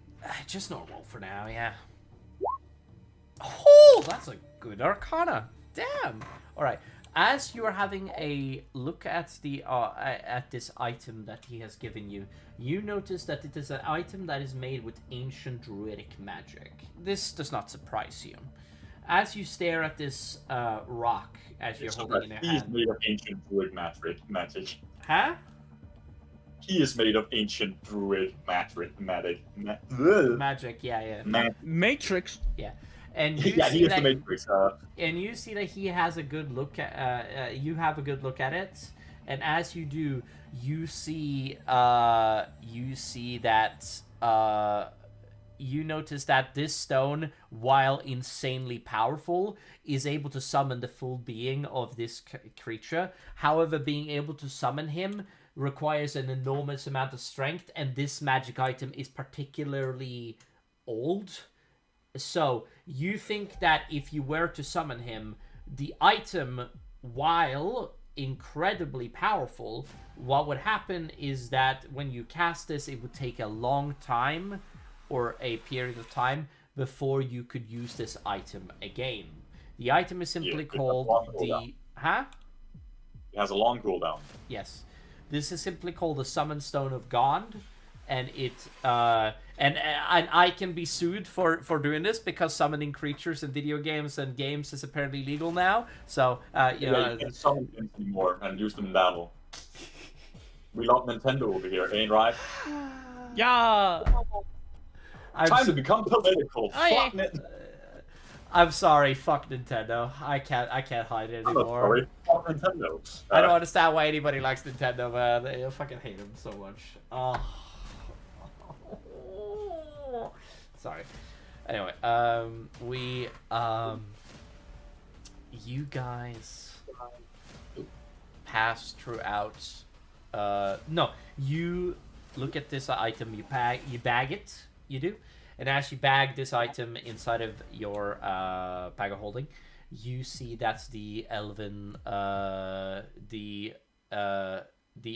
B: Just normal for now, yeah. Oh, that's a good Arcana. Damn. All right. As you are having a look at the at this item that he has given you, you notice that it is an item that is made with ancient druidic magic. This does not surprise you. As you stare at this rock, as you're holding in your
A: He is
B: hand,
A: made of ancient druid magic.
B: huh?
A: He is made of ancient druid magic.
B: Magic, yeah.
D: Matrix.
B: And you
A: Yeah,
B: see
A: he is
B: that,
A: the Matrix.
B: and you see that he has a good look at. You have a good look at it, and as you do, you see that. You notice that this stone, while insanely powerful, is able to summon the full being of this creature. However, being able to summon him requires an enormous amount of strength, and this magic item is particularly old. So, you think that if you were to summon him, the item, while incredibly powerful, what would happen is that when you cast this, it would take a long time, or a period of time, before you could use this item again. The item is simply
A: Yeah,
B: called
A: it's a long
B: the...
A: cooldown.
B: Huh?
A: It has a long cooldown.
B: Yes. This is simply called the Summon Stone of Gond, and it and I can be sued for doing this because summoning creatures in video games and games is apparently legal now. So you know,
A: You can't summon things anymore and use them in battle. We love Nintendo over here, ain't right?
F: Yeah.
A: Time to become political.
B: I-
A: Fuck it.
B: I'm sorry, fuck Nintendo. I can't hide it
A: I'm not
B: anymore.
A: sorry. Fuck Nintendo.
B: I don't understand why anybody likes Nintendo, man. I fucking hate them so much. Oh. Sorry. Anyway, you guys pass throughout. No, you look at this item. You bag it. You do, and as you bag this item inside of your bag of holding, you see that's the elven, the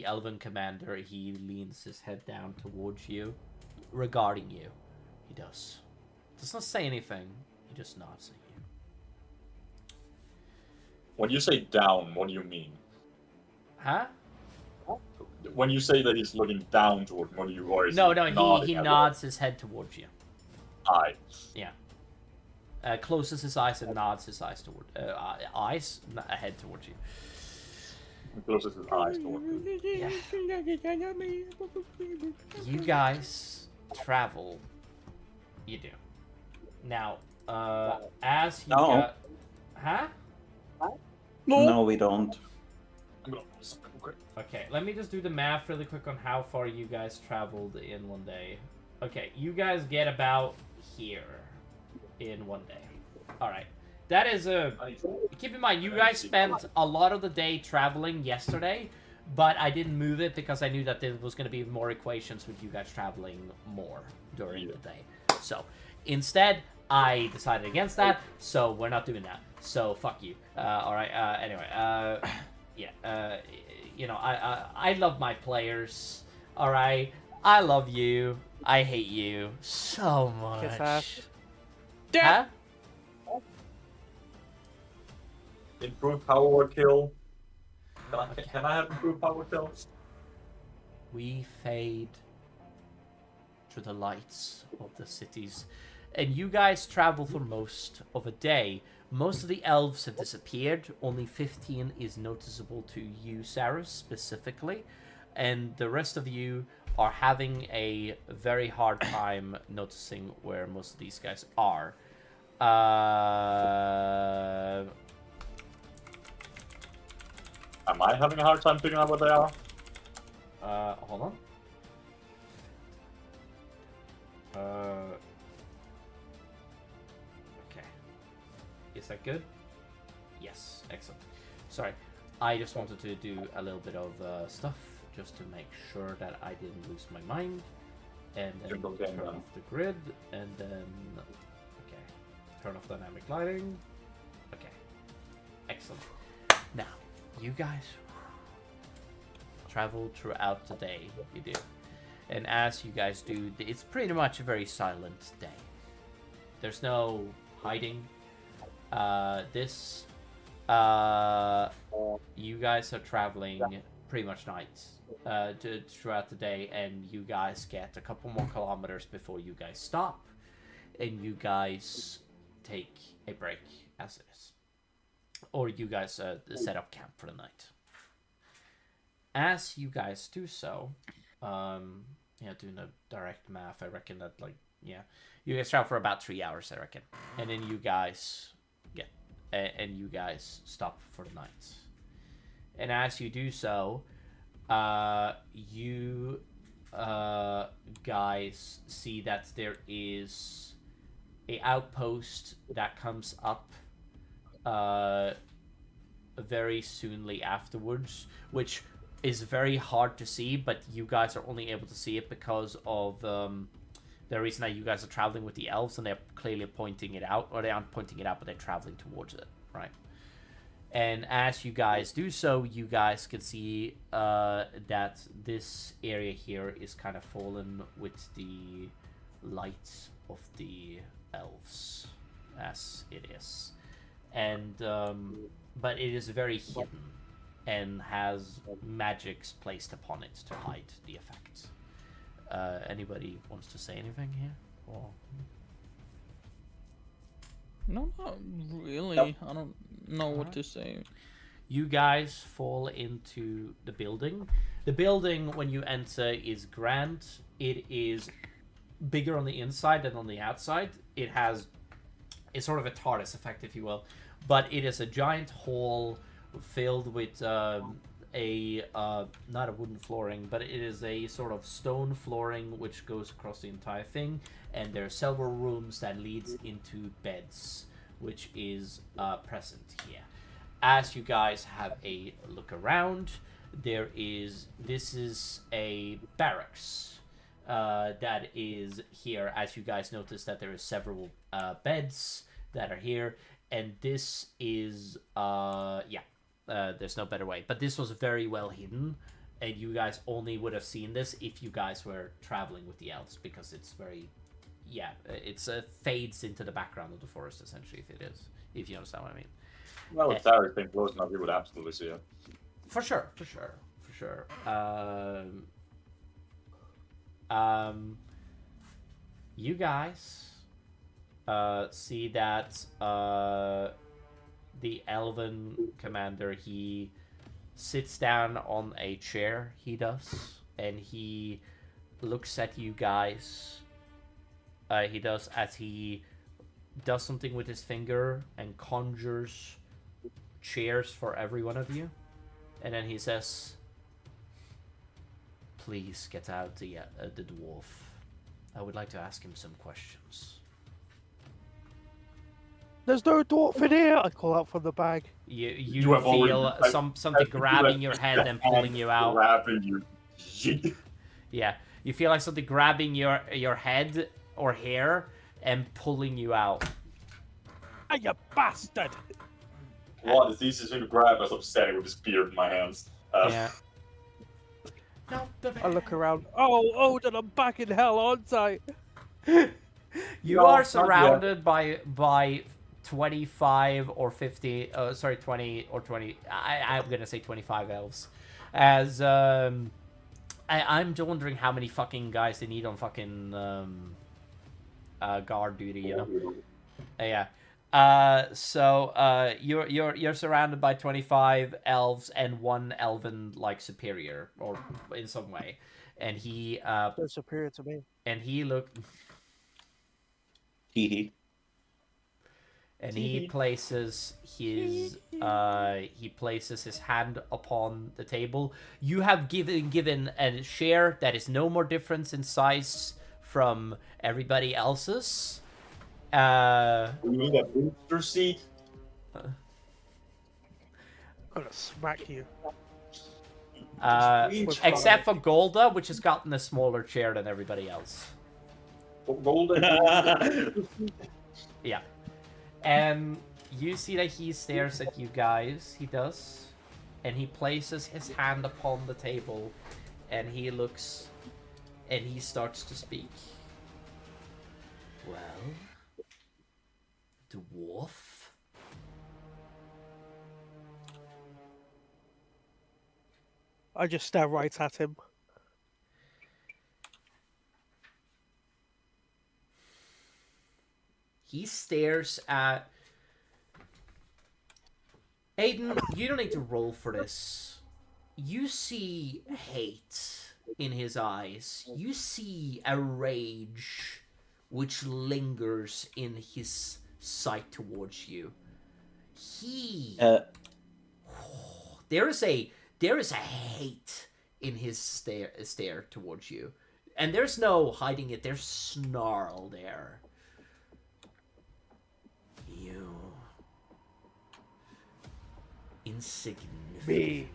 B: elven commander. He leans his head down towards you, regarding you. He does not say anything. He just nods at you.
A: When you say down, what do you mean?
B: Huh?
A: When you say that he's looking down toward what do you or is
B: No,
A: he
B: he
A: nodding at
B: nods his head towards you.
A: Aye.
B: Yeah. closes his eyes and nods his eyes toward ahead towards you.
A: He closes his eyes toward you.
B: Yeah. You guys travel. You do. Now, as you
G: No.
B: got... Huh?
G: No, we don't.
A: I'm gonna pull something quick.
B: Okay, let me just do the math really quick on how far you guys traveled in one day. Okay, you guys get about here in one day. Alright. That is a... Keep in mind, you guys spent a lot of the day traveling yesterday, but I didn't move it because I knew that there was going to be more equations with you guys traveling more during the day. So, instead, I decided against that, so we're not doing that. So, fuck you. Alright, anyway, you know, I love my players, alright? I love you. I hate you so much.
F: Kiss ass.
B: Huh?
A: Improved power kill. Can I have improved power kill?
B: We fade to the lights of the cities, and you guys travel for most of a day. Most of the elves have disappeared. Only 15 is noticeable to you, Sarah, specifically, and the rest of you are having a very hard time noticing where most of these guys are.
A: Am I having a hard time figuring out what they are?
B: Hold on. Okay. Is that good? Yes, excellent. Sorry, I just wanted to do a little bit of stuff just to make sure that I didn't lose my mind. And then turn off the grid, and then... Okay. Turn off dynamic lighting. Okay. Excellent. Now, you guys travel throughout the day. You do. And as you guys do, it's pretty much a very silent day. There's no hiding. You guys are traveling pretty much nights throughout the day, and you guys get a couple more kilometers before you guys stop, and you guys take a break as it is. Or you guys set up camp for the night. As you guys do so, doing the direct math, I reckon that, you guys travel for about 3 hours, I reckon. And then you guys stop for the night. And as you do so, you guys see that there is a outpost that comes up very soonly afterwards, which is very hard to see, but you guys are only able to see it because of the reason that you guys are traveling with the elves, and they're clearly pointing it out, or they aren't pointing it out, but they're traveling towards it, right? And as you guys do so, you guys can see that this area here is kind of fallen with the light of the elves, as it is. And but it is very hidden and has magics placed upon it to hide the effect. Anybody wants to say anything here? Or...
D: No, not really.
A: Yep.
D: I don't know what to say.
B: You guys fall into the building. The building, when you enter, is grand. It is bigger on the inside than on the outside. It's sort of a TARDIS effect, if you will. But it is a giant hall filled with not a wooden flooring, but it is a sort of stone flooring which goes across the entire thing. And there are several rooms that leads into beds, which is present here. As you guys have a look around, this is a barracks that is here. As you guys notice that there are several beds that are here, and this is there's no better way, but this was very well hidden, and you guys only would have seen this if you guys were traveling with the elves, because it's very it's fades into the background of the forest, essentially, if you understand what I mean.
A: Well, if Sarah's been close enough, you would absolutely see it.
B: For sure. You guys see that the elven commander, he sits down on a chair, he does, and he looks at you guys. He does as he does something with his finger and conjures chairs for every one of you, and then he says, "Please get out the dwarf. I would like to ask him some questions."
F: There's no dwarf in here! I call out from the bag.
B: You
A: have already,
B: feel
A: like,
B: something grabbing your head and pulling you out.
A: Grabbing you.
B: Yeah, you feel like something grabbing your head or hair and pulling you out.
F: Hey, you bastard!
A: What is the easiest thing to grab as I'm standing with his beard in my hands?
B: Yeah.
F: I look around. Oh, Odin, I'm back in hell, aren't I?
B: You
A: No,
B: are
A: not
B: surrounded by 25 or 50, 20 or 20, I'm gonna say 25 elves. As, I'm wondering how many fucking guys they need on fucking, guard duty, you know? Yeah. So you're surrounded by 25 elves and one elven, like, superior, or in some way. And he,
F: They're superior to me.
B: and he looked...
G: Hee
B: And he places his hand upon the table. You have given a share that is no more difference in size from everybody else's.
A: You need a booster seat?
F: I'm gonna smack you.
B: Except for Golda, which has gotten a smaller chair than everybody else.
A: Golden.
B: Yeah. And you see that he stares at you guys. He does. And he places his hand upon the table. And he looks. And he starts to speak. Well, dwarf?
F: I just stare right at him.
B: He stares at... Aiden, you don't need to roll for this. You see hate in his eyes. You see a rage which lingers in his sight towards you. He... There is a hate in his stare towards you. And there's no hiding it. There's snarl there. You insignificant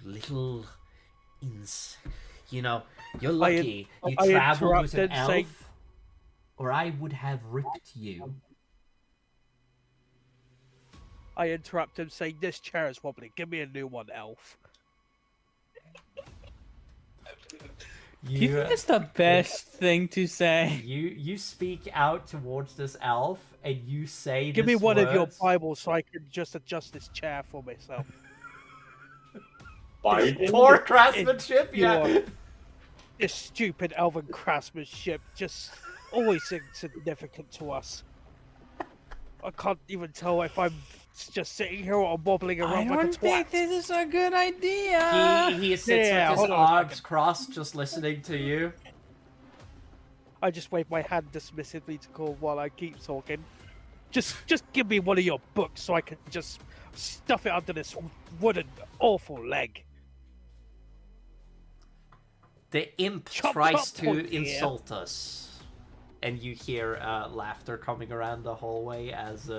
B: little you know, you're lucky you traveled with an elf, or I would have ripped you.
F: I interrupt him saying, "This chair is wobbly. Give me a new one, elf."
D: Do you think it's the best thing to say?
B: You speak out towards this elf and you say,
F: Give me one of your
B: words.
F: Bibles so I can just adjust this chair for myself.
B: Poor craftsmanship, yeah.
F: Your- This stupid elven craftsmanship just always insignificant to us. I can't even tell if I'm just sitting here or wobbling
D: I
F: around like a
D: don't think
F: twat.
D: this is a good idea.
B: He sits
F: Yeah,
B: with his
F: hold on a
B: arms
F: second.
B: crossed, just listening to you.
F: I just wave my hand dismissively to call while I keep talking. Just give me one of your books so I can just stuff it under this wooden awful leg.
B: The imp
F: Chop,
B: tries
F: chop,
B: to
F: oh dear.
B: insult us, and you hear laughter coming around the hallway as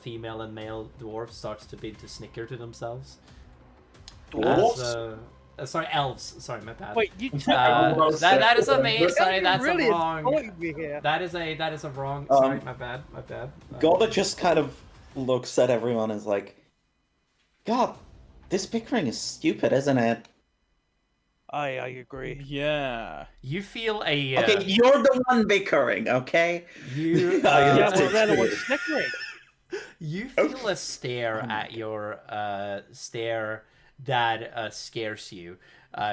B: female and male dwarves starts to begin to snicker to themselves.
A: Dwarves?
B: Sorry, elves. Sorry, my bad.
F: Wait, you
B: that is a me. Sorry, that's
F: really
B: a wrong.
F: annoying me here.
B: That is a wrong. Sorry, my bad. My bad.
G: Golda just kind of looks at everyone and is like, God, this bickering is stupid, isn't it?
F: I agree.
D: Yeah.
B: You feel a.
G: Okay, you're the one bickering, okay?
B: You.
G: Yeah,
F: Yeah, well, they're the ones snickering.
B: You feel a stare at your stare that scares you.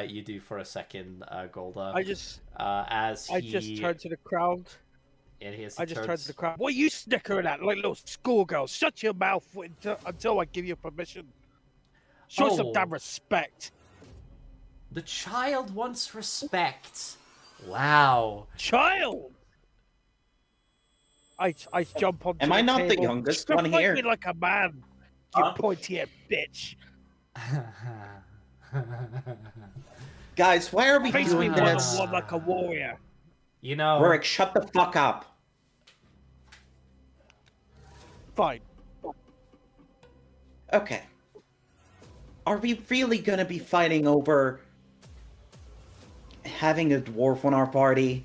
B: You do for a second, Golda.
F: I just
B: As
F: turned to the crowd.
B: And he
F: I just turned to the crowd. What are you snickering at like little schoolgirls? Shut your mouth until I give you permission. Show some
B: Oh.
F: damn respect.
B: The child wants respect. Wow.
F: Child! I jump onto
G: Am I not the
F: table.
G: youngest one
F: Fight
G: here?
F: me like a man, you
A: Huh?
F: pointy-head bitch.
G: Guys, why are we
F: Face me
G: doing
F: one on
G: this?
F: one like a warrior.
B: You know,
G: Rurik, shut the fuck up.
F: Fine.
G: Okay. Are we really gonna be fighting over having a dwarf on our party?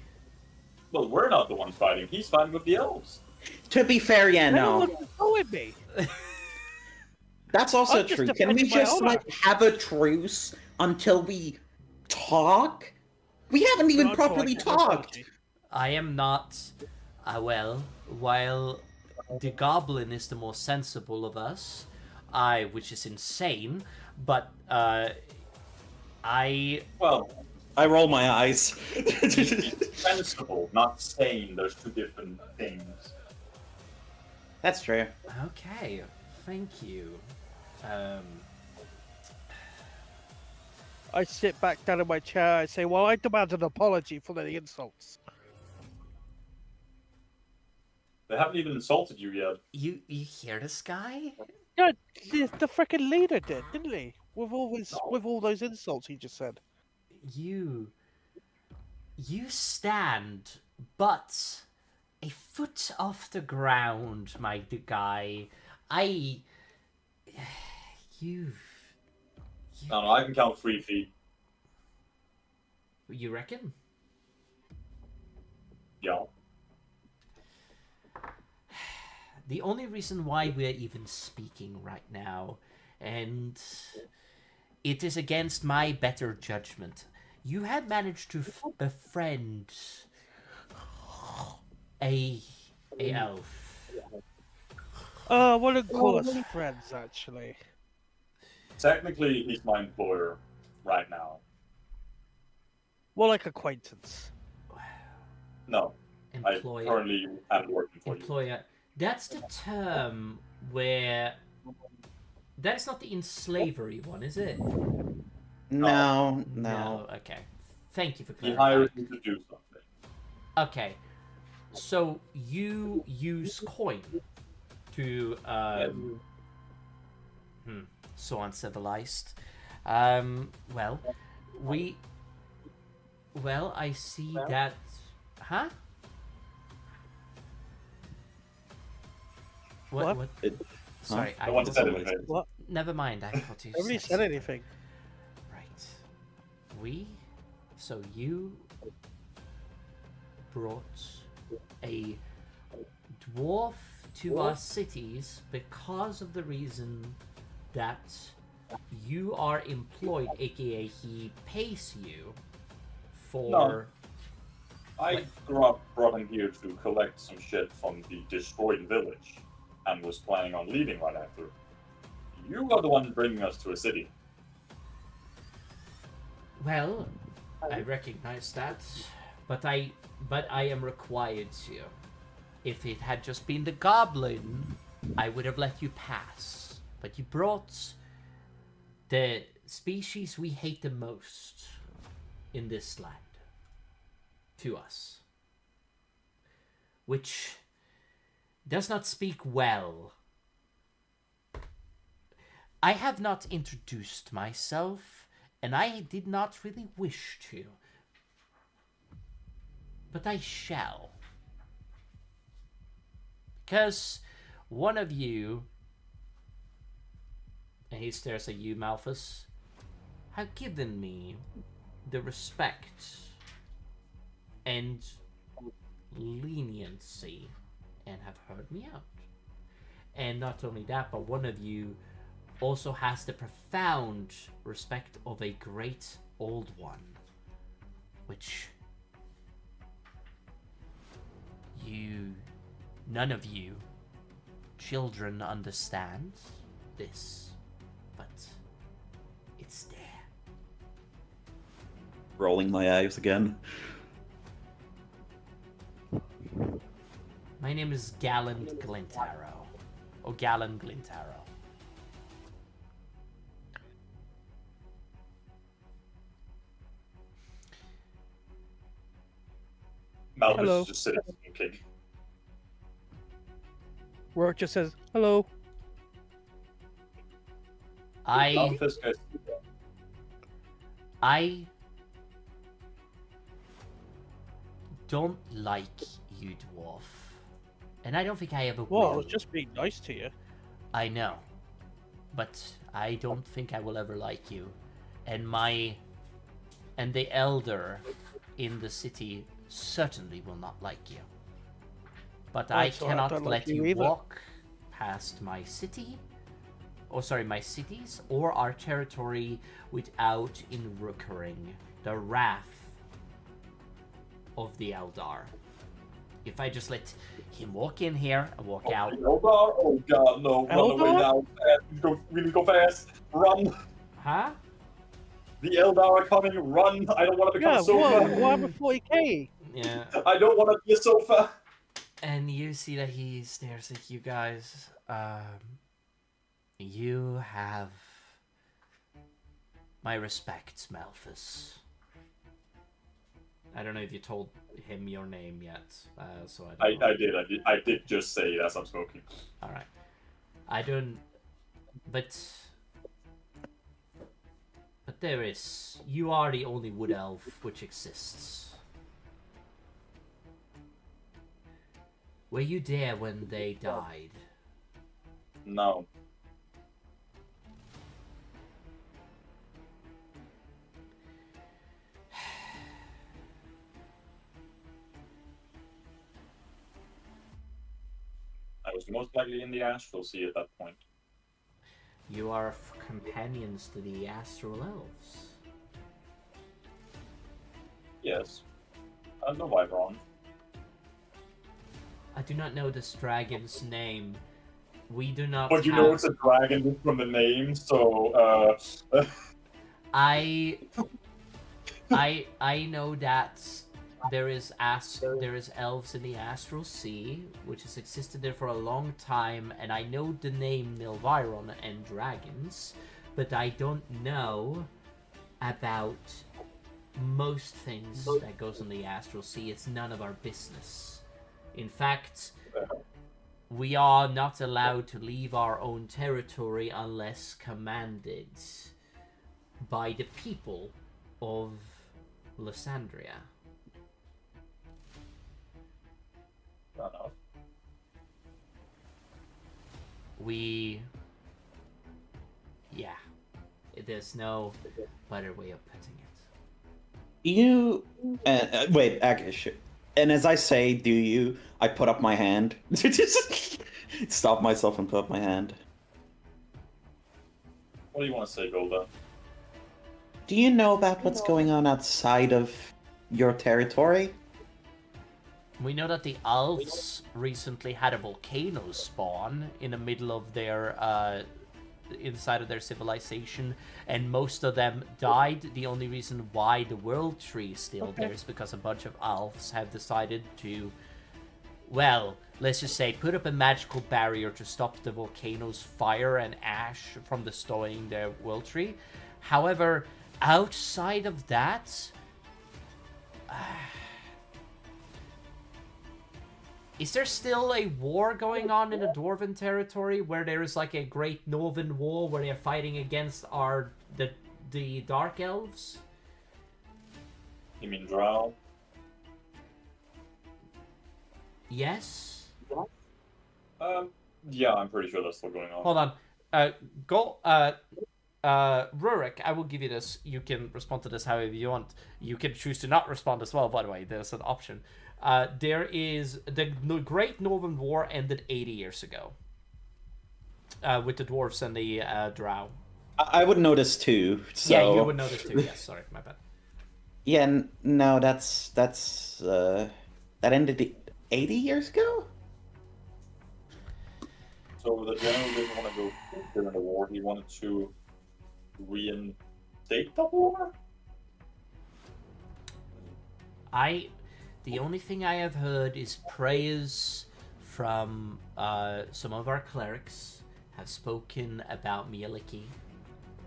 A: Well, we're not the ones fighting. He's fighting with the elves.
G: To be fair, yeah,
F: They don't
G: no.
F: want to go with me.
G: That's also
F: I'm just
G: true. Can we
F: defending my
G: just
F: honor.
G: have a truce until we talk? We haven't even
F: Not
G: properly
F: like
G: talked.
F: apology.
B: I am not. Well, while the goblin is the more sensible of us, which is insane, but I
A: Well,
G: I roll my eyes.
A: sensible, not sane. There's two different things.
G: That's true.
B: okay. Thank you.
F: I sit back down in my chair. I say, "Well, I demand an apology for the insults."
A: They haven't even insulted you yet.
B: You hear this guy?
F: Yeah, the freaking leader did, didn't he? With all those insults he just said.
B: You stand, but a foot off the ground, my guy.
A: No, I can count 3 feet.
B: You reckon?
A: Yeah.
B: The only reason why we're even speaking right now, and it is against my better judgment. You have managed to befriend a elf.
F: I wouldn't call us friends, actually.
A: Technically, he's my employer right now.
F: More like acquaintance.
A: No, I
B: Employer.
A: currently am working for you.
B: Employer. That's the term where. That's not the in slavery one, is it?
G: No.
B: Okay. Thank you for
A: He
B: clarifying.
A: hires you to do something.
B: Okay. So you use coin to so uncivilized. Well, I see that. Huh? What? Sorry,
A: No one said anything.
F: What?
B: Never mind. I thought you
F: Nobody said anything.
B: Right. So you brought a dwarf to our cities because of the reason that you are employed, aka he pays you for.
A: No. I brought him here to collect some shit from the destroyed village and was planning on leaving right after. You are the one bringing us to a city.
B: Well, I recognize that, but I am required to. If it had just been the goblin, I would have let you pass. But you brought the species we hate the most in this land to us, which does not speak well. I have not introduced myself, and I did not really wish to. But I shall. Because one of you, and he stares at you, Malthus, have given me the respect and leniency and have heard me out. And not only that, but one of you also has the profound respect of a great old one, which none of you children understand this, but it's there.
G: rolling my eyes again.
B: My name is Gallant Glintaro. Or Gallan Glintaro.
A: Malbus
F: Hello.
A: is just sitting thinking.
F: Rourke just says, hello.
A: Malthus goes,
B: I don't like you, dwarf. And I don't think I ever
F: Well, I
B: will.
F: was just being nice to you.
B: I know. But I don't think I will ever like you. And the elder in the city certainly will not like you. But I
F: sorry, I
B: cannot
F: don't
B: let
F: like you
B: you
F: either.
B: walk past my city, my cities, or our territory without incurring the wrath of the Eldar. If I just let him walk in here and walk out,
A: Eldar? Oh god, no, run away
F: Eldar?
A: now. Fast. We need to go fast. Run.
B: huh?
A: The Eldar are coming. Run. I don't want to become
F: Yeah,
A: a sofa.
F: what happened 40k?
B: Yeah.
A: I don't want to be a sofa.
B: And you see that he stares at you guys. You have my respects, Malthus. I don't know if you told him your name yet, so I don't know.
A: I did just say it as I'm smoking.
B: Alright. I don't... But there is... You are the only wood elf which exists. Were you there when they died?
A: No. I was most likely in the Astral Sea at that point.
B: You are companions to the Astral Elves.
A: Yes. No Vibron.
B: I do not know this dragon's name. We do not
A: But you
B: have...
A: know it's a dragon from the name, so
B: I know that there is elves in the Astral Sea, which has existed there for a long time, and I know the name Nilviron and dragons, but I don't know about most things that goes in the Astral Sea. It's none of our business. In fact, we are not allowed to leave our own territory unless commanded by the people of Lysandria.
A: fair enough.
B: Yeah. There's no better way of putting it.
G: You wait, Akish. And as I say, do you? I put up my hand. Stop myself and put up my hand.
A: What do you want to say, Golda?
G: Do you know about what's going on outside of your territory?
B: We know that the elves recently had a volcano spawn in the middle of their inside of their civilization, and most of them died. The only reason why the world tree is still there is because a bunch of elves have decided to, well, let's just say, put up a magical barrier to stop the volcano's fire and ash from destroying their world tree. However, outside of that, is there still a war going on in the Dwarven territory where there is like a great Northern war where they're fighting against the Dark Elves?
A: You mean Drow?
B: Yes?
A: Yeah, I'm pretty sure that's still going on.
B: Hold on. Rurik, I will give you this. You can respond to this however you want. You can choose to not respond as well, by the way. There's an option. There is... The Great Northern War ended 80 years ago. With the dwarves and the drow.
G: I would notice too. So...
B: Yeah, you would know this too. Yes, sorry, my bad.
G: Yeah, no, that's that ended 80 years ago?
A: So the general didn't want to go during the war. He wanted to reinstate the war?
B: The only thing I have heard is prayers from some of our clerics have spoken about Mieliki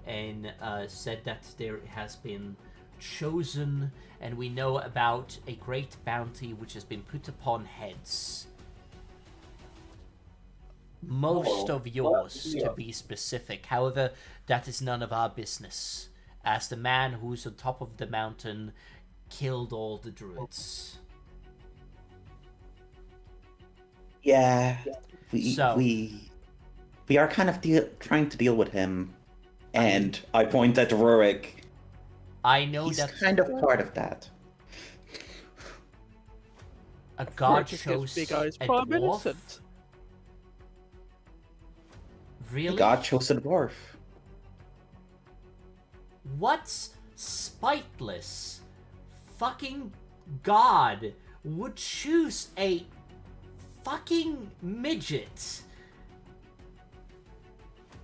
B: and said that there has been chosen, and we know about a great bounty which has been put upon heads. Most of yours, to be specific. However, that is none of our business, as the man who's on top of the mountain killed all the druids.
G: Yeah,
B: So-
G: we are kind of trying to deal with him, and I point at Rurik.
B: I know
G: He's
B: that
G: kind of part of that.
B: a god
F: Just
B: chose
F: gives big eyes,
B: a
F: but I'm
B: dwarf.
F: innocent.
B: Really?
G: God chose a dwarf.
B: What spiteless fucking god would choose a fucking midget?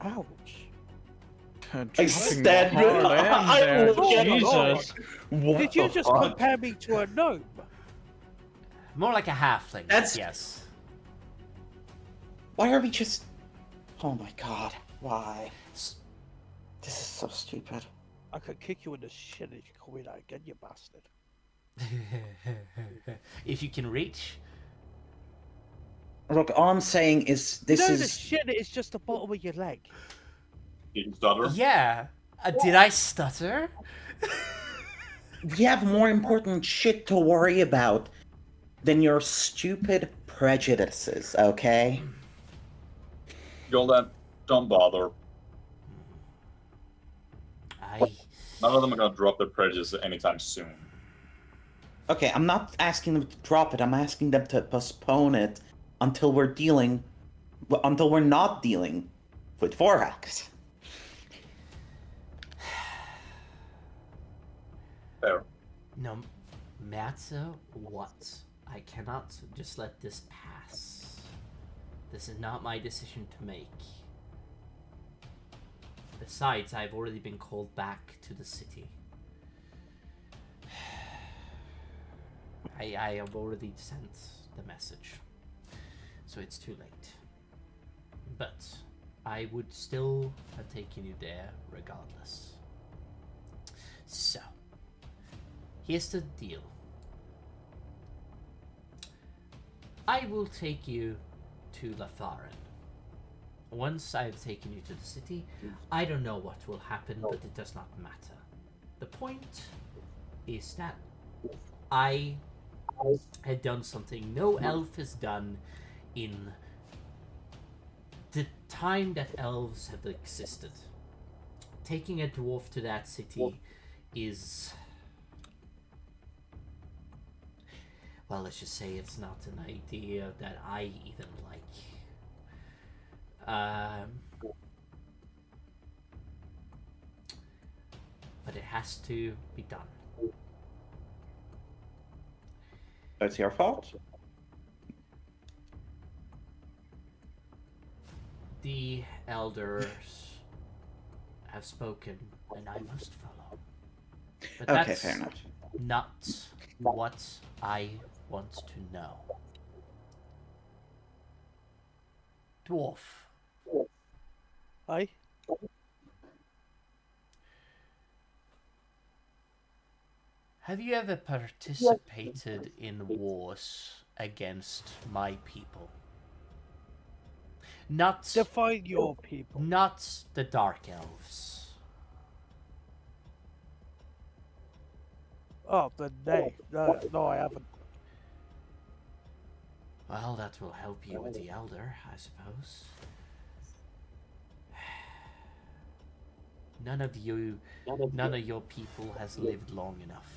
F: Ouch.
G: I stand with I look at him.
D: Jesus.
G: What
F: Did you
G: the
F: just
G: fuck?
F: compare me to a gnome?
B: More like a halfling.
G: That's-
B: Yes.
G: Why are we just... Oh my god, why?
B: S-
G: This is so stupid.
F: I could kick you in the shin if you call me that again, you bastard.
B: If you can reach.
G: Look, all I'm saying is this
F: You know the
G: is...
F: shin is just the bottom of your leg.
A: Eating stutter.
B: Yeah. Did I stutter?
G: We have more important shit to worry about than your stupid prejudices, okay?
A: Gul'dan, don't bother. None of them are gonna drop their prejudice anytime soon.
G: Okay, I'm not asking them to drop it, I'm asking them to postpone it until we're not dealing with Vorax.
A: Fair.
B: No matter what, I cannot just let this pass. This is not my decision to make. Besides, I've already been called back to the city. I have already sent the message, so it's too late. But I would still have taken you there regardless. So, here's the deal. I will take you to Latharan. Once I've taken you to the city, I don't know what will happen, but it does not matter. The point is that I had done something no elf has done in the time that elves have existed. Taking a dwarf to that city is... well, let's just say it's not an idea that I even like. But it has to be done.
G: That's your fault?
B: The elders have spoken, and I must follow. But
G: Okay,
B: that's
G: fair enough.
B: not what I want to know. Dwarf.
F: Aye?
B: Have you ever participated in wars against my people? Not
F: Define your people.
B: not the Dark Elves.
F: Oh, the nay. No, I haven't.
B: Well, that will help you with the Elder, I suppose. None of your people has lived long enough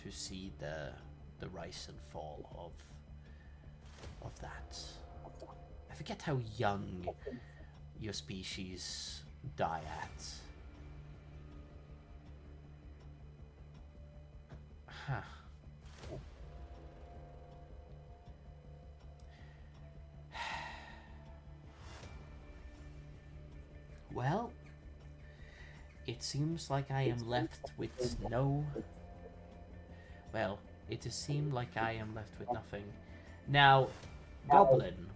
B: to see the rise and fall of that. I forget how young your species die at. Huh. Well, it seems like I am left with no... well, It does seem like I am left with nothing. Now, Goblin,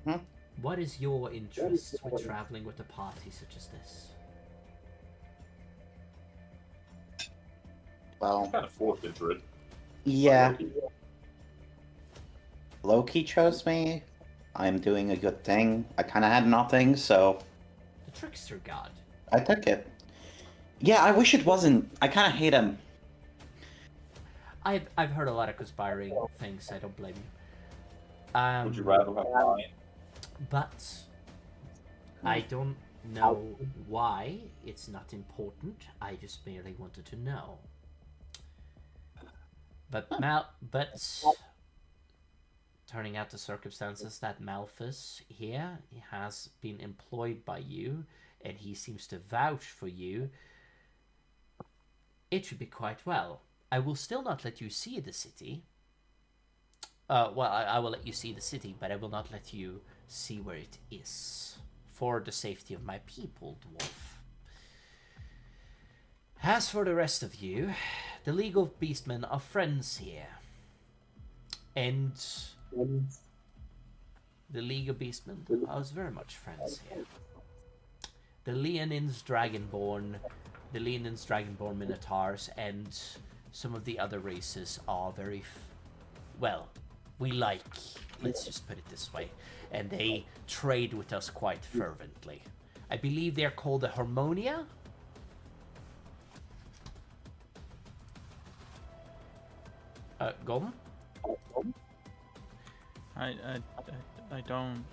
G: Mhm.
B: what is your interest with traveling with a party such as this?
G: Well,
A: Kind of forced into it.
G: yeah. Loki chose me. I'm doing a good thing. I kind of had nothing, so
B: The Trickster God.
G: I took it. Yeah, I wish it wasn't. I kind of hate him.
B: I've heard a lot of conspiring things. I don't blame you.
A: Would you rather have mine?
B: But I don't know why. It's not important. I just merely wanted to know. But turning out the circumstances that Malthus here has been employed by you, and he seems to vouch for you, it should be quite well. I will still not let you see the city. Well, I will let you see the city, but I will not let you see where it is. For the safety of my people, dwarf. As for the rest of you, the League of Beastmen are friends here. And the League of Beastmen are very much friends here. The Leonins Dragonborn, Minotaurs, and some of the other races are very, well, we like, let's just put it this way, and they trade with us quite fervently. I believe they're called the Harmonia. Golden?
D: I don't.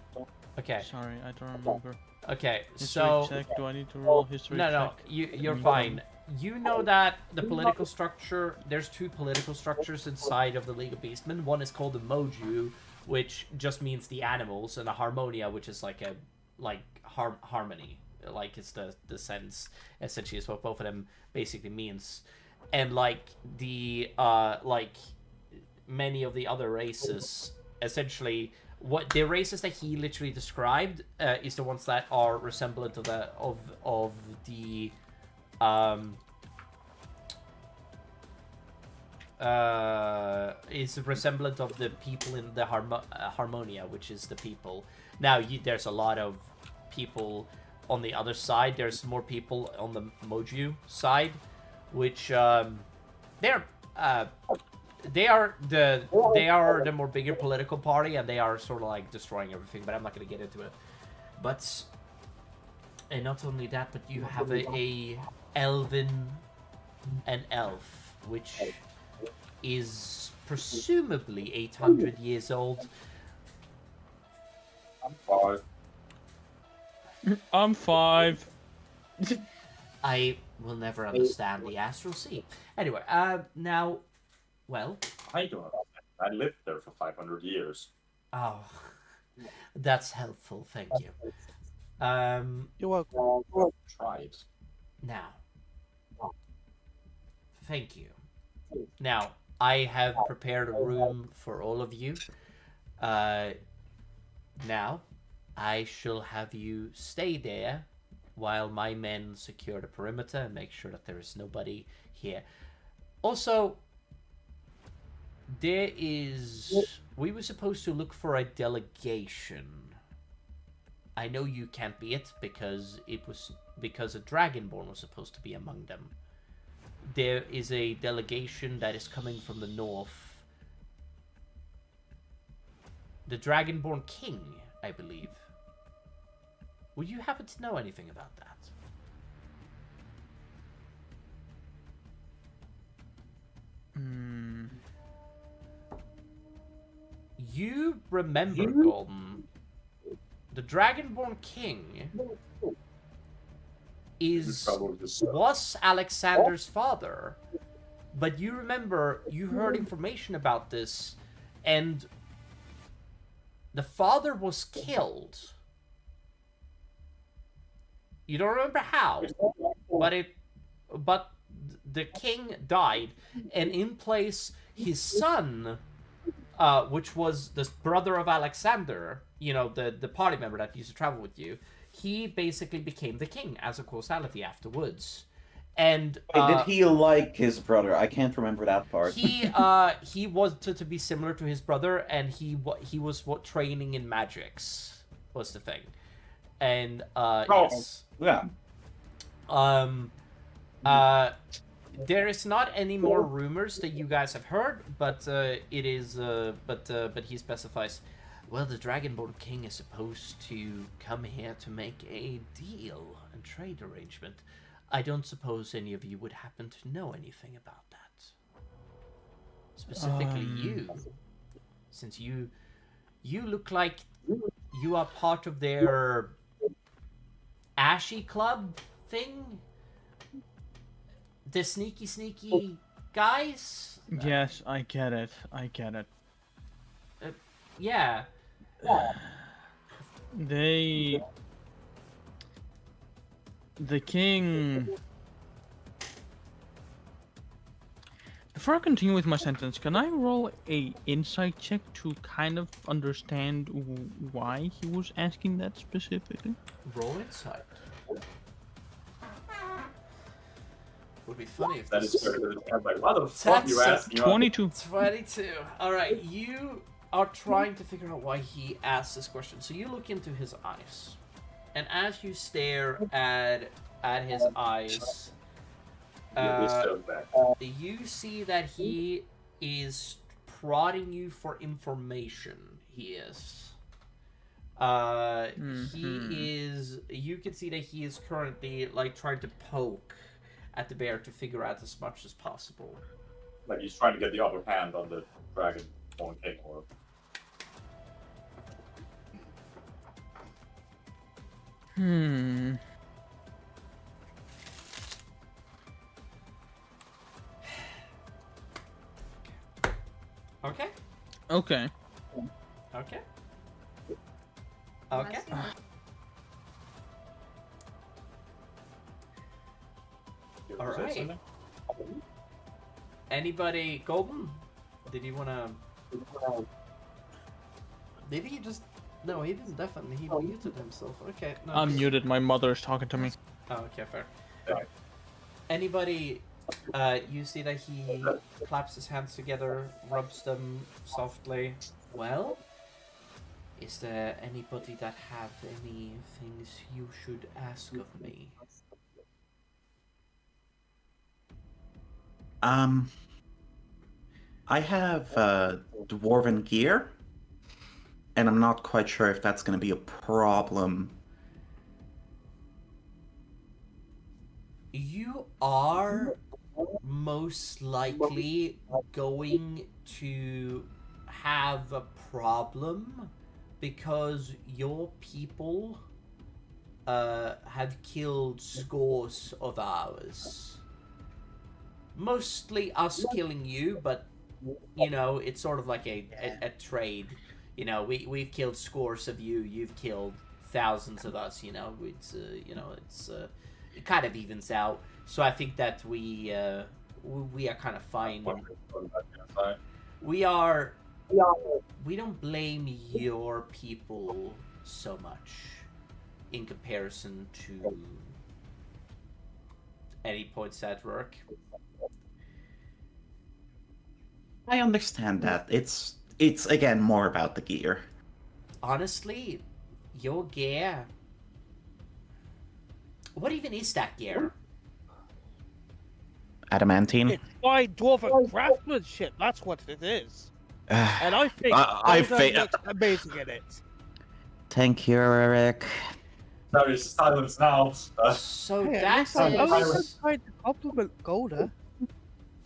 B: Okay.
D: Sorry, I don't remember.
B: Okay,
D: History
B: so
D: check. Do I need to roll history
B: no,
D: check?
B: you're fine. You know that the political structure, there's two political structures inside of the League of Beastmen. One is called the Moju, which just means the animals, and the Harmonia, which is like harmony. Like it's the sense, essentially, is what both of them basically means. And like the like many of the other races, essentially what the races that he literally described is the ones that are resemblant of the is resemblant of the people in the Harmonia, which is the people. Now there's a lot of people on the other side. There's more people on the Moju side, which they are the more bigger political party, and they are sort of like destroying everything. But I'm not going to get into it. But and not only that, but you have an elf, which is presumably 800 years old.
A: I'm 5.
D: I'm 5.
B: I will never understand the Astral Sea. Anyway, now, well...
A: I don't know. I lived there for 500 years.
B: Oh, that's helpful, thank you.
F: You're welcome.
A: Tried.
B: Now, thank you. Now, I have prepared a room for all of you. Now, I shall have you stay there while my men secure the perimeter and make sure that there is nobody here. Also, we were supposed to look for a delegation. I know you can't be it because a Dragonborn was supposed to be among them. There is a delegation that is coming from the north. The Dragonborn King, I believe. Would you happen to know anything about that? You remember, Golden, the Dragonborn King was Alexander's father, but you remember you heard information about this, and the father was killed. You don't remember how, but the king died, and in place his son, which was the brother of Alexander, you know, the party member that used to travel with you, he basically became the king as a causality afterwards. And
G: Wait, did he like his brother? I can't remember that part.
B: he wanted to be similar to his brother, and he was training in magics was the thing. And yes.
G: Yeah.
B: There is not any more rumors that you guys have heard, but it is but he specifies, well, the Dragonborn King is supposed to come here to make a deal and trade arrangement. I don't suppose any of you would happen to know anything about that. Specifically you, since you look like you are part of their Ashy Club thing. The sneaky guys.
D: Yes, I get it.
B: Yeah.
D: The king... Before I continue with my sentence, can I roll a insight check to kind of understand why he was asking that specifically?
B: Roll insight. Would be funny if
A: That
B: this
A: is very good. I'm like, why the fuck you
B: That's
A: asking?
D: 22.
B: 22. Alright, you are trying to figure out why he asked this question. So you look into his eyes. And as you stare at his eyes, you see that he is prodding you for information. He is. He is. You can see that he is currently like trying to poke at the bear to figure out as much as possible.
A: Like he's trying to get the upper hand on the Dragonborn King, or
B: Okay.
D: Okay.
B: Okay. Okay. All right. Anybody, Golden? Did you wanna? Did he just? No, he didn't. Definitely, he muted himself. Okay. No.
D: I'm muted. My mother's talking to me.
B: Oh, okay, fair. Anybody? You see that he claps his hands together, rubs them softly. Well, is there anybody that have any things you should ask of me?
G: I have dwarven gear, and I'm not quite sure if that's going to be a problem.
B: You are most likely going to have a problem because your people have killed scores of ours. Mostly us killing you, but you know, it's sort of like a trade. You know, we've killed scores of you, you've killed thousands of us, you know, it's it kind of evens out. So I think that we are kind of fine. We don't blame your people so much in comparison to any points at work.
G: I understand that. It's again more about the gear.
B: Honestly, your gear. What even is that gear?
G: Adamantine.
F: It's fine dwarven craftsmanship. That's what it is. And I think Rosa looks amazing in it.
G: Thank you, Eric.
A: There is silence now.
B: So
F: Hey,
B: that's
F: I was trying to compliment Golda.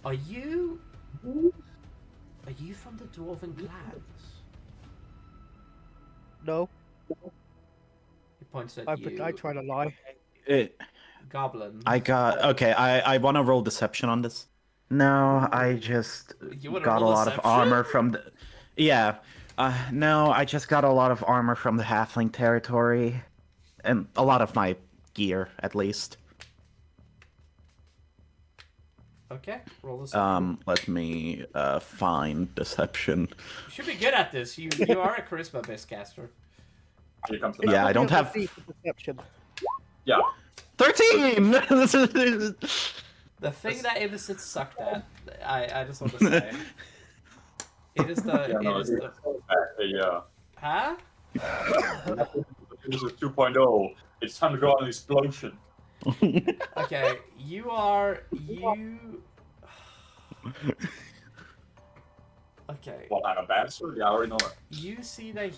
B: Are you from the dwarven clans?
F: No,
B: He points at you.
F: I try to lie.
B: Goblin.
G: I want to roll deception on this. No, I just
B: You wanna
G: got a
B: roll
G: lot of
B: deception?
G: armor from the... Yeah. No, I just got a lot of armor from the halfling territory. And a lot of my gear, at least.
B: Okay, roll this.
G: Let me find deception.
B: You should be good at this. You are a charisma-based caster.
A: Here comes the
G: Yeah, I don't have...
F: Perception.
A: Yeah.
G: 13!
B: The thing that Innocent sucked at, I just want to say, it is the huh?
A: This is 2.0. It's time to go on an explosion.
B: Okay, you. Okay.
A: What, I'm a bastard? Yeah, I already know it.
B: You see that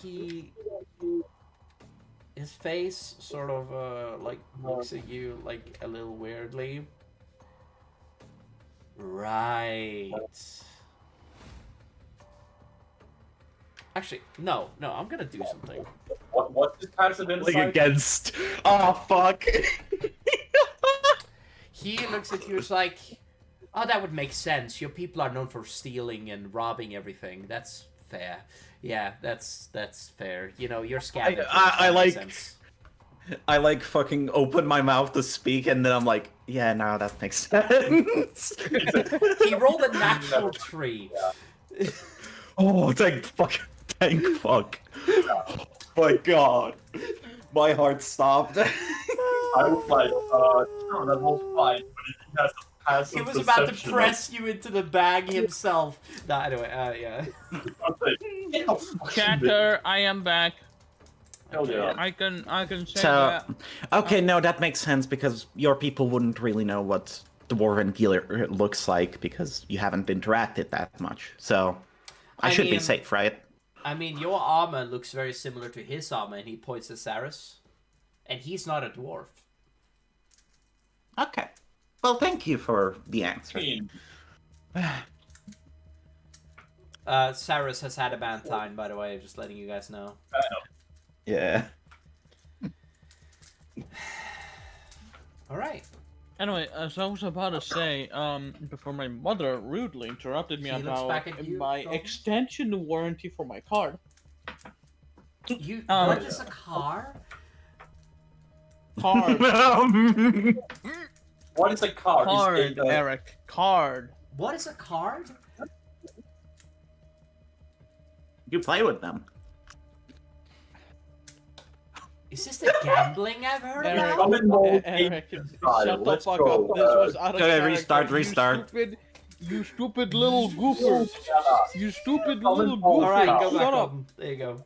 B: his face sort of like looks at you like a little weirdly. Right. Actually, no, I'm gonna do something.
A: What's his passive insight?
G: Like against. Oh, fuck.
B: He looks at you as like, oh, that would make sense. Your people are known for stealing and robbing everything. That's fair. Yeah, that's fair. You know, you're scavengers.
G: I
B: That makes
G: like-
B: sense.
G: I like fucking open my mouth to speak, and then I'm like, yeah, no, that makes sense.
B: He rolled a natural 3.
G: Oh, thank fuck. Oh my god. My heart stopped.
A: I was like, sure, that was fine, but if he has a passive
B: He was about to
A: perception
B: press you into the bag himself. No, anyway, yeah.
D: Chatter, I am back.
A: Hell yeah.
D: I can say
G: So,
D: that.
G: okay, no, that makes sense because your people wouldn't really know what Dwarven Gear looks like because you haven't interacted that much. So, I should be
B: mean-
G: safe, right?
B: I mean, your armor looks very similar to his armor, and he points at Saris. And he's not a dwarf.
G: Okay. Well, thank you for the answer.
B: Saris has had a bad time, by the way, just letting you guys know.
G: Yeah.
B: Alright.
D: Anyway, as I was about to say, before my mother rudely interrupted me
B: He looks
D: about
B: back at you,
D: my
B: Dalton.
D: extension warranty for my card.
B: You,
D: Um,
B: what is a car?
D: Card.
A: What is a card?
D: Card, Eric. Card.
B: What is a card?
G: You play with them.
B: Is this the gambling I've heard
D: Eric,
B: about?
D: Eric,
A: Style,
D: shut the
A: let's
D: fuck
A: go.
D: up. This was out of
G: Okay,
D: character.
G: restart.
D: You stupid little goofer. You stupid little goofer.
B: Alright, go
D: Shut
B: back
D: up.
B: on. There you go.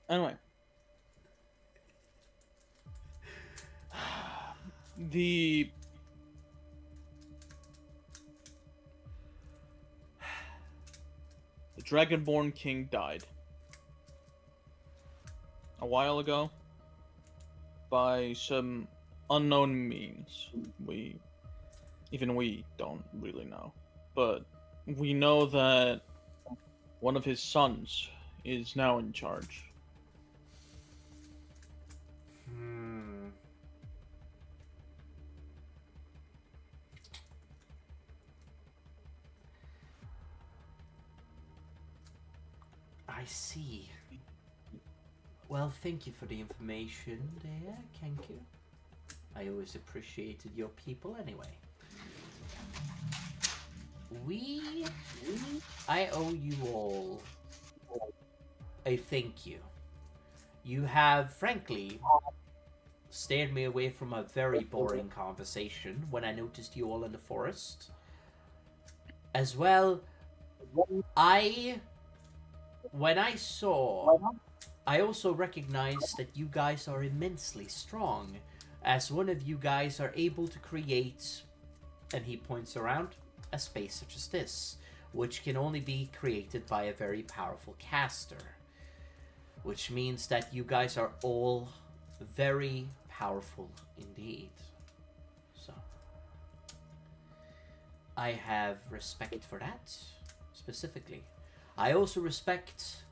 D: Anyway. The Dragonborn King died a while ago by some unknown means. We don't really know, but we know that one of his sons is now in charge.
B: I see. Well, thank you for the information there, thank you. I always appreciated your people anyway. I owe you all a thank you. You have, frankly, steered me away from a very boring conversation when I noticed you all in the forest. As well, when I saw, I also recognized that you guys are immensely strong, as one of you guys are able to create, and he points around, a space such as this, which can only be created by a very powerful caster. Which means that you guys are all very powerful indeed. So, I have respect for that, specifically. I also respect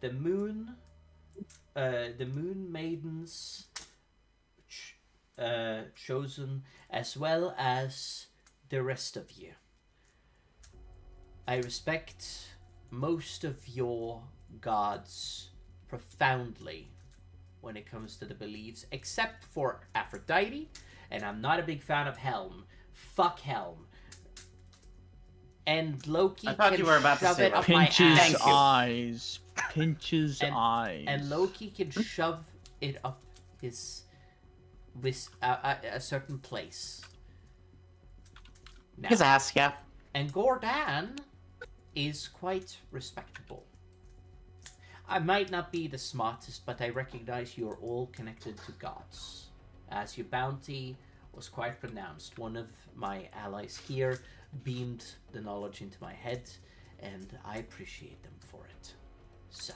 B: the moon maidens chosen, as well as the rest of you. I respect most of your gods profoundly when it comes to the beliefs, except for Aphrodite, and I'm not a big fan of Helm. Fuck Helm. And Loki
G: I thought
B: can
G: you were about to
B: shove
G: say
B: it up
G: Loki.
B: my
D: Pinch his
B: ass.
G: Thank you.
D: eyes. Pinch his eyes.
B: And Loki can shove it up his this a certain place. Now,
G: His ass, yeah.
B: and Gordon is quite respectable. I might not be the smartest, but I recognize you're all connected to gods, as your bounty was quite pronounced. One of my allies here beamed the knowledge into my head, and I appreciate them for it. So,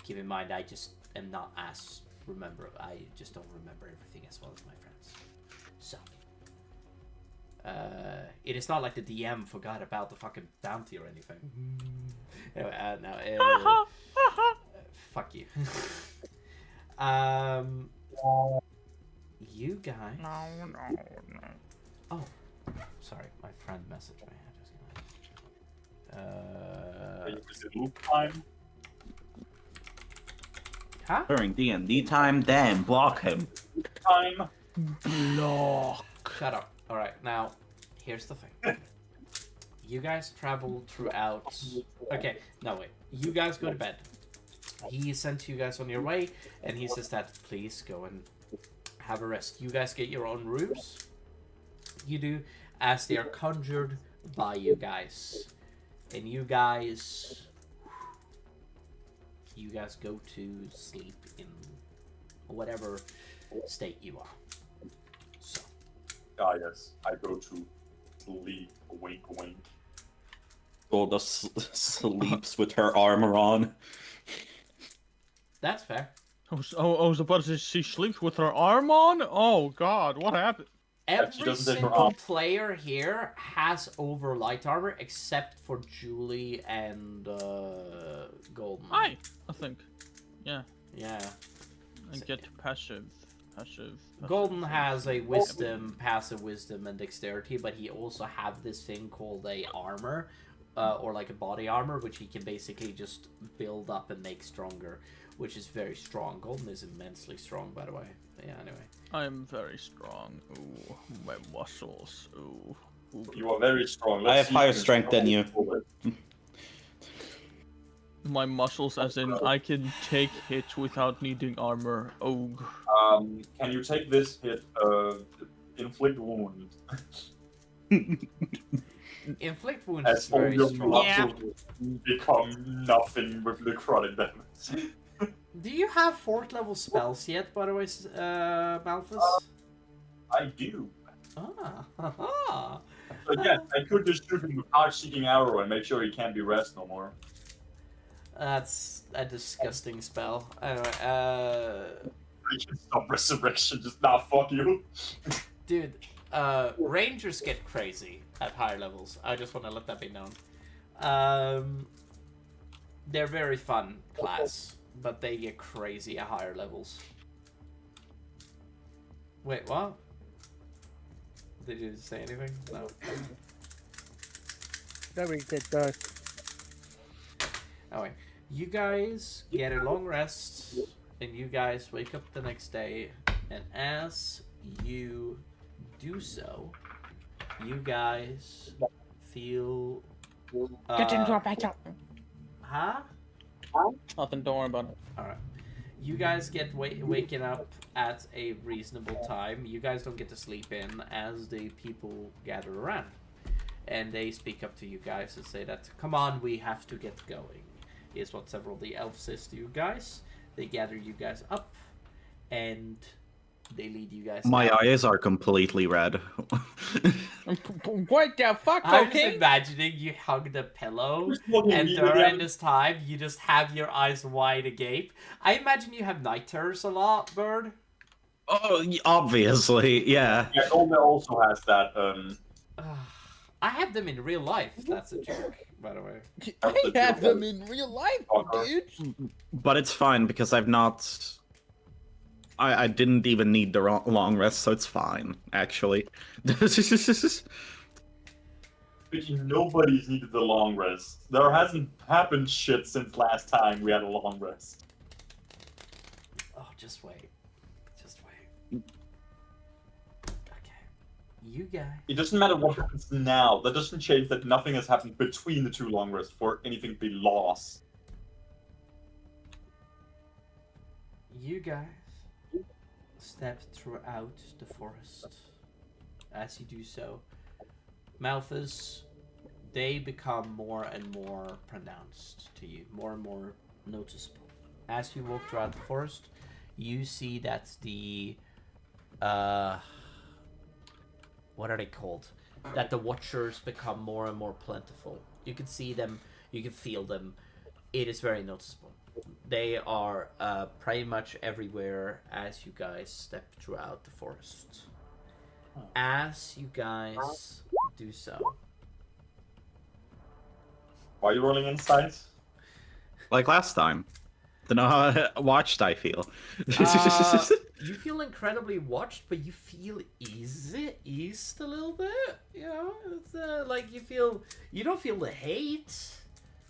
B: keep in mind, I just am not as I just don't remember everything as well as my friends. So, it is not like the DM forgot about the fucking bounty or anything. Anyway, fuck you. You guys.
D: No.
B: Oh, sorry, my friend messaged me.
A: Is it loop time?
B: Huh?
G: During D&D time, damn, block him.
A: Time.
D: Block.
B: Shut up. All right, now here's the thing. You guys travel throughout. Okay, no wait. You guys go to bed. He sent you guys on your way, and he says that please go and have a rest. You guys get your own rooms. You do as they are conjured by you guys, and you guys go to sleep in whatever state you are. So.
A: Ah, yes. I go to sleep. Wink, wink.
G: Golda sleeps with her armor on.
B: That's fair.
D: I was about to say she sleeps with her arm on? Oh god, what happened?
B: Every
A: doesn't take her
B: single
A: arm.
B: player here has over light armor except for Julie and Golden.
D: I think. Yeah.
B: Yeah.
D: And get passive.
B: Golden has a wisdom, passive wisdom, and dexterity, but he also have this thing called a armor, or like a body armor, which he can basically just build up and make stronger, which is very strong. Golden is immensely strong, by the way. But yeah, anyway.
D: I'm very strong. Ooh, my muscles. Ooh.
A: You are very strong.
G: I have
A: see
G: higher
A: if you can
G: strength than you.
A: forward.
D: My muscles, as in I can take hits without needing armor. Oh.
A: Can you take this hit? Inflict wound.
B: Inflict wounds
A: As
B: is
A: all
B: very
A: your
B: strong.
A: muscles become nothing with necrotic damage.
B: Do you have 4th level spells yet, by the way, Malthus?
A: I do.
B: Ah.
A: So yes, I could just shoot him with heart-seeking arrow and make sure he can't be rest no more.
B: That's a disgusting spell. Anyway,
A: I can stop resurrection, just fuck you.
B: dude, rangers get crazy at higher levels. I just want to let that be known. They're very fun class, but they get crazy at higher levels. Wait, what? Did you say anything? No.
F: Very good though.
B: Anyway, you guys get a long rest, and you guys wake up the next day, and as you do so, you guys feel...
D: Get into our backyard.
B: Huh?
D: Nothing, don't worry about it.
B: Alright. You guys get waken up at a reasonable time. You guys don't get to sleep in as the people gather around. And they speak up to you guys and say that, come on, we have to get going. Is what several of the elves says to you guys. They gather you guys up, and they lead you guys
G: My
B: out.
G: eyes are completely red.
D: What the fuck,
B: I'm just
D: okay?
B: imagining you hug the pillow,
A: Just looking
B: and
A: me
B: during
A: again.
B: this time, you just have your eyes wide agape. I imagine you have night terrors a lot, Bird.
G: Oh, obviously, yeah.
A: Yeah, Golda also has that.
B: I have them in real life. That's a joke, by the way.
D: I have them in real life, dude.
G: But it's fine because I've not... I didn't even need the long rest, so it's fine, actually.
A: Nobody's needed the long rest. There hasn't happened shit since last time we had a long rest.
B: Oh, just wait. Just wait. Okay. You guys.
A: It doesn't matter what happens now. That doesn't change that nothing has happened between the two long rests for anything to be lost.
B: You guys step throughout the forest. As you do so, Malthus, they become more and more pronounced to you, more and more noticeable. As you walk throughout the forest, you see that the what are they called? That the watchers become more and more plentiful. You can see them, you can feel them. It is very noticeable. They are pretty much everywhere as you guys step throughout the forest. As you guys do so.
A: Why are you rolling insight?
G: Like last time. Don't know how watched I feel.
B: You feel incredibly watched, but you feel eased a little bit. You know, it's like you don't feel the hate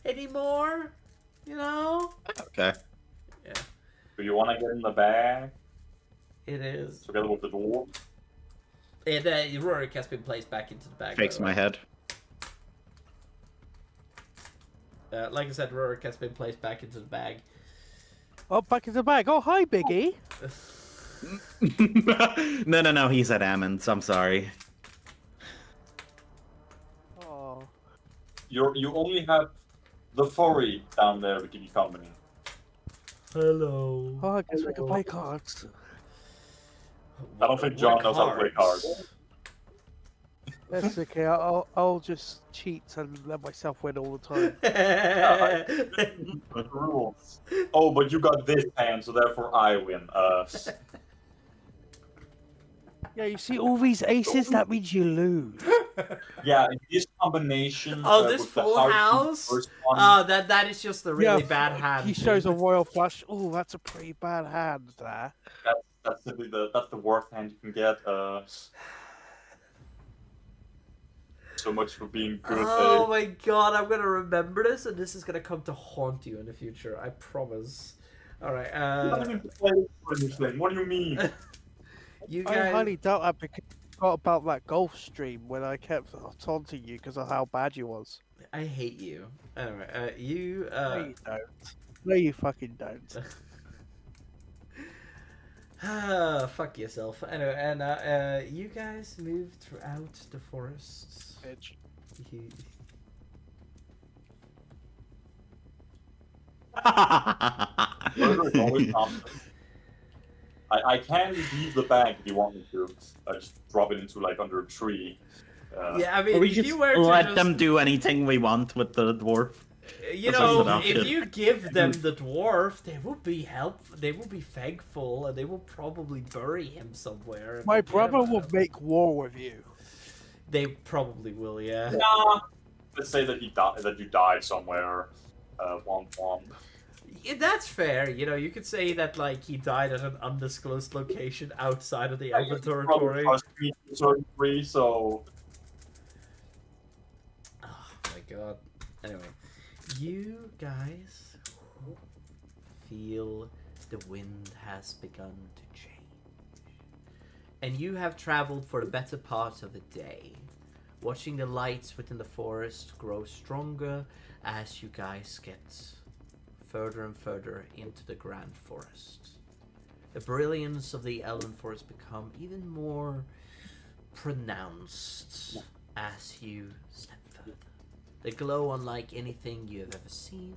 B: anymore. You know.
G: Okay.
B: Yeah.
A: Do you want to get in the bag
B: It is.
A: together with the dwarf?
B: And Rurik has been placed back into the bag.
G: Shakes my head.
B: Like I said, Rurik has been placed back into the bag.
F: Oh, back in the bag. Oh, hi, Biggie.
G: No. He said Ammons. I'm sorry.
F: Oh.
A: You only have the furry down there to keep you company.
B: Hello.
F: Oh, I guess we can play cards.
A: I don't think John knows how to play cards.
F: That's okay. I'll just cheat and let myself win all the time.
A: Rules. Oh, but you got this hand, so therefore I win.
F: Yeah, you see all these aces, that means you lose.
A: Yeah, this combination.
B: This
A: with the
B: full
A: hard
B: house.
A: first one,
B: Oh, that is just a really
F: Yeah,
B: bad hand.
F: He shows a royal flush. Oh, that's a pretty bad hand there.
A: that's simply that's the worst hand you can get. So much for being good.
B: Oh my god, I'm gonna remember this, and this is gonna come to haunt you in the future. I promise. All right.
A: You don't even play for anything. What do you mean?
B: You
F: I
B: guys.
F: highly doubt that because I forgot about that golf stream when I kept taunting you because of how bad you was.
B: I hate you. Anyway, you.
F: No, you don't. No, you fucking don't.
B: Fuck yourself. Anyway, and you guys move throughout the forests.
F: Bitch.
A: Murder is always confident. I can leave the bag if you want me to. I just drop it into like under a tree.
B: Yeah, I mean,
G: Or we
B: if
G: just
B: you were to
G: let
B: just,
G: them do anything we want with the dwarf.
B: you
G: That's
B: know,
G: an option.
B: if you give them the dwarf, they will be helpful. They will be thankful, and they will probably bury him somewhere. and
F: My
B: forget
F: brother
B: about
F: will
B: him.
F: make war with you.
B: They probably will, yeah.
A: Nah. Let's say that you died somewhere. Womp womp.
B: Yeah, that's fair. You know, you could say that like he died at an undisclosed location outside of the Elven
A: Probably
B: territory.
A: trust me to a certain degree, so
B: Oh my god. Anyway, you guys feel the wind has begun to change. And you have traveled for the better part of the day, watching the lights within the forest grow stronger as you guys get further and further into the Grand Forest. The brilliance of the Elven Forest become even more pronounced as you step further. The glow unlike anything you have ever seen.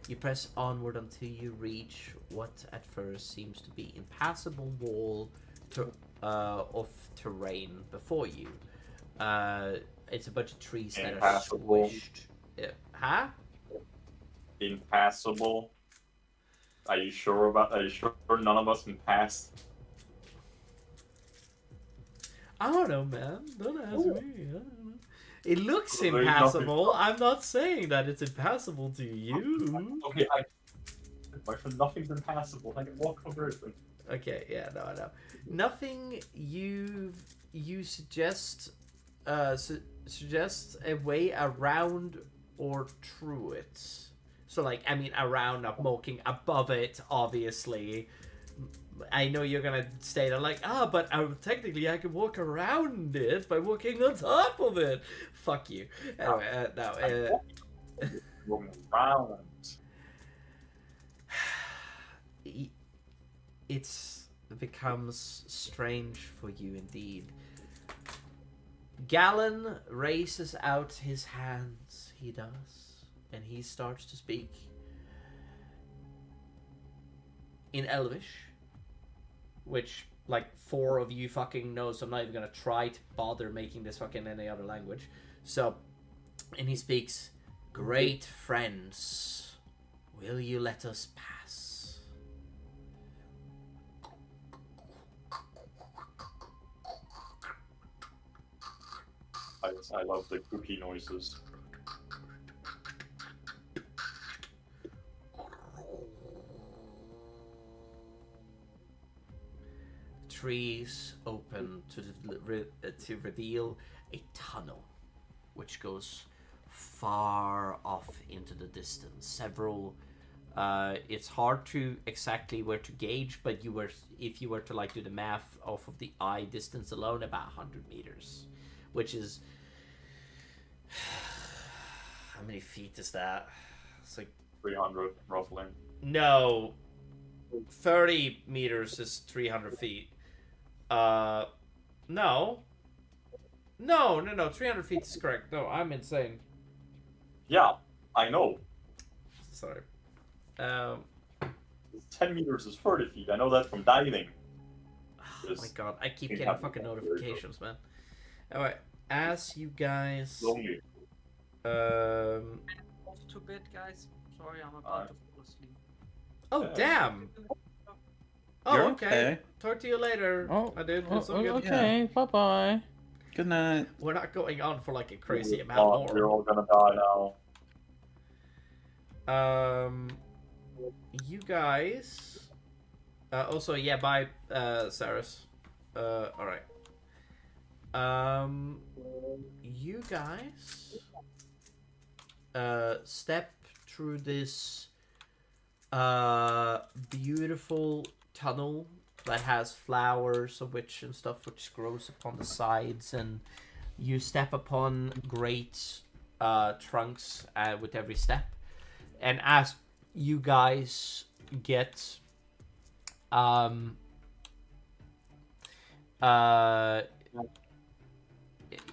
B: You press onward until you reach what at first seems to be impassable wall of terrain before you. It's a bunch of trees that are
A: Impassable.
B: squished. Huh?
A: impassable. Are you sure none of us can pass?
B: I don't know, man. Don't ask me. I don't know. It looks
A: Well, there's
B: impassable. I'm not saying that it's impassable to you.
A: Okay, my friend, nothing's impassable. I can walk over it.
B: Okay, yeah, no, I know. Nothing you suggest suggest a way around or through it. So like, I mean, around, not walking above it, obviously. I know you're gonna stay there like, but technically I can walk around it by walking on top of it. Fuck you. Anyway,
A: Walking around.
B: it's becomes strange for you indeed. Galen raises out his hands, he does, and he starts to speak in Elvish, which, like, 4 of you fucking know, so I'm not even gonna try to bother making this fucking any other language. So, and he speaks, "Great friends, will you let us pass?"
A: I love the cookie noises.
B: Trees open to reveal a tunnel which goes far off into the distance. Several it's hard to exactly where to gauge, but if you were to like do the math off of the eye distance alone, about 100 meters, which is how many feet is that? It's like
A: 300 roughly.
B: no, 30 meters is 300 feet. No, 300 feet is correct. No, I'm insane.
A: Yeah, I know.
B: Sorry.
A: 10 meters is 30 feet. I know that from diving.
B: Oh my god, I keep getting fucking notifications, man. Alright, as you guys...
A: Lonely.
E: Off to bed, guys. Sorry, I'm about to fall asleep.
B: Oh, damn! Oh,
G: You're
B: okay.
G: okay.
B: Talk to you later.
D: Oh,
B: I did. It's all good.
D: okay. Bye bye.
G: Good night.
B: We're not going on for like a crazy
A: We're
B: amount
A: We're
B: more.
A: all gonna die now.
B: You guys... also, yeah, bye, Saris. Alright. You guys... step through this beautiful tunnel that has flowers of which and stuff which grows upon the sides, and you step upon great trunks with every step. And as you guys get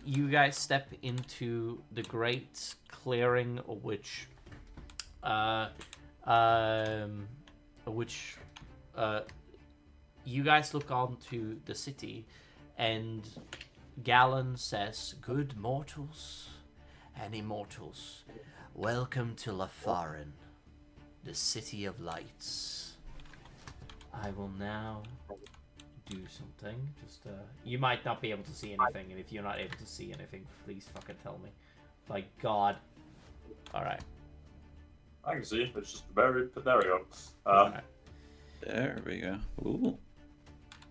B: you guys step into the great clearing of which you guys look onto the city, and Galen says, "Good mortals and immortals, welcome to Lafarin, the city of lights." I will now do something. Just you might not be able to see anything, and if you're not able to see anything, please fucking tell me. Like God. All right.
A: I can see. It's just very there we go.
B: Alright.
G: There we go. Ooh.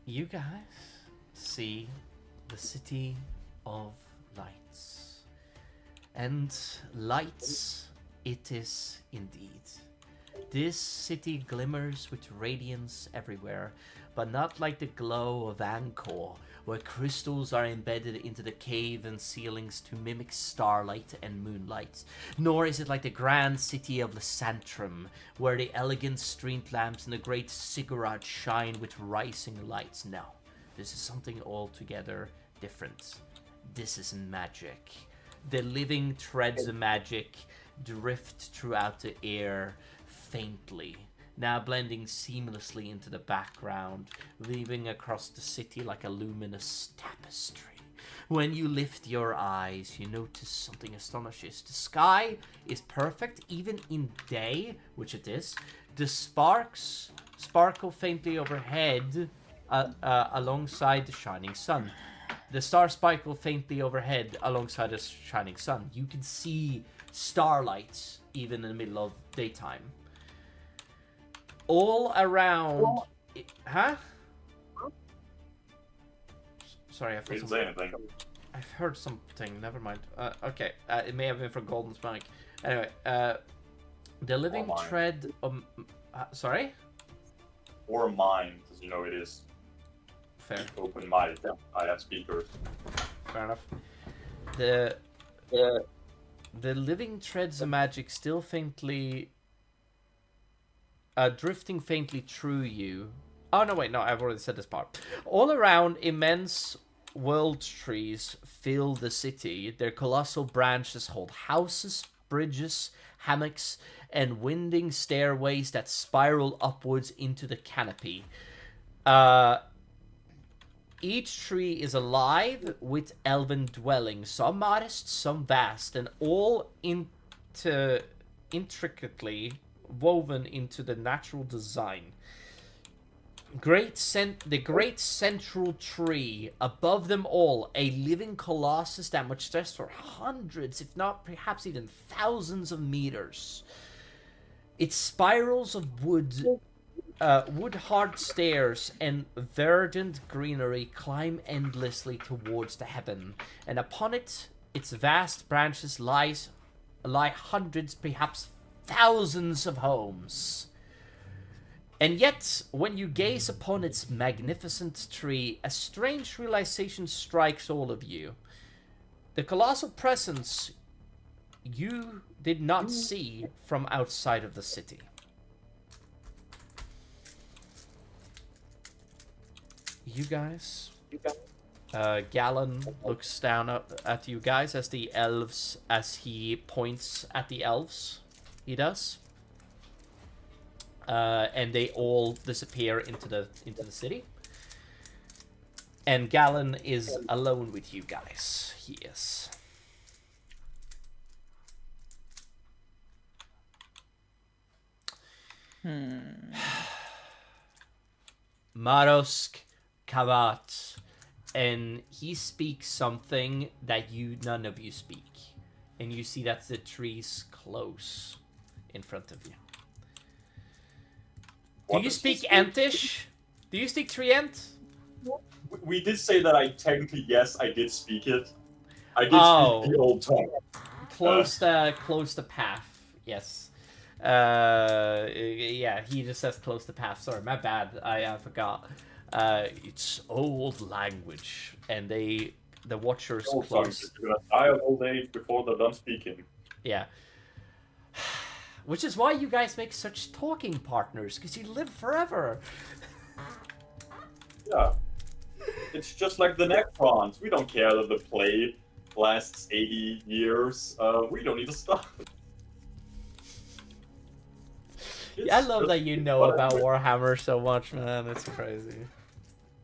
B: You guys see the city of lights. And lights it is indeed. This city glimmers with radiance everywhere, but not like the glow of Angkor, where crystals are embedded into the cave and ceilings to mimic starlight and moonlight. Nor is it like the grand city of Lysantrum, where the elegant street lamps and the great ziggurats shine with rising lights. No, this is something altogether different. This is magic. The living threads of magic drift throughout the air faintly, now blending seamlessly into the background, weaving across the city like a luminous tapestry. When you lift your eyes, you notice something astonishing. The sky is perfect, even in day, which it is. The sparks sparkle faintly overhead alongside the shining sun. The stars sparkle faintly overhead alongside the shining sun. You can see starlight even in the middle of daytime. All around... Huh? Sorry, I've heard
A: Didn't say
B: something.
A: anything.
B: I've heard something. Never mind. Okay, it may have been from Golden's mic. Anyway, the living
A: Or mine.
B: thread of... sorry?
A: Or mine, because you know it is
B: Fair.
A: open mic. I have speakers.
B: Fair enough. The living threads of magic still faintly... drifting faintly through you, Oh, no, wait, no, I've already said this part. All around, immense world trees fill the city. Their colossal branches hold houses, bridges, hammocks, and winding stairways that spiral upwards into the canopy. Each tree is alive with elven dwellings, some modest, some vast, and all intricately woven into the natural design. The great central tree, above them all, a living colossus that must stretch for hundreds, if not perhaps even thousands of meters. Its spirals of wood-hard stairs and verdant greenery climb endlessly towards the heaven, and upon its vast branches lie hundreds, perhaps thousands of homes. And yet, when you gaze upon its magnificent tree, a strange realization strikes all of you. The colossal presence you did not see from outside of the city. You guys... Galen looks down at you guys as he points at the elves. He does. And they all disappear into the city. And Galen is alone with you guys. He is. Marosk Kavat. And he speaks something that none of you speak. And you see that the tree's close in front of you. Do you speak Entish? Do you speak Trient?
A: We did say that yes, I did speak it. I did speak the old tongue.
B: Close to path, yes. Yeah, he just says close to path. Sorry, my bad. I forgot. It's old language, and the Watchers close.
A: You're gonna die of old age before they're done speaking.
B: Yeah. Which is why you guys make such talking partners, because you live forever.
A: Yeah. It's just like the Necrons. We don't care that the play lasts 80 years. We don't need to stop.
B: Yeah, I love that you know about Warhammer so much, man. It's crazy.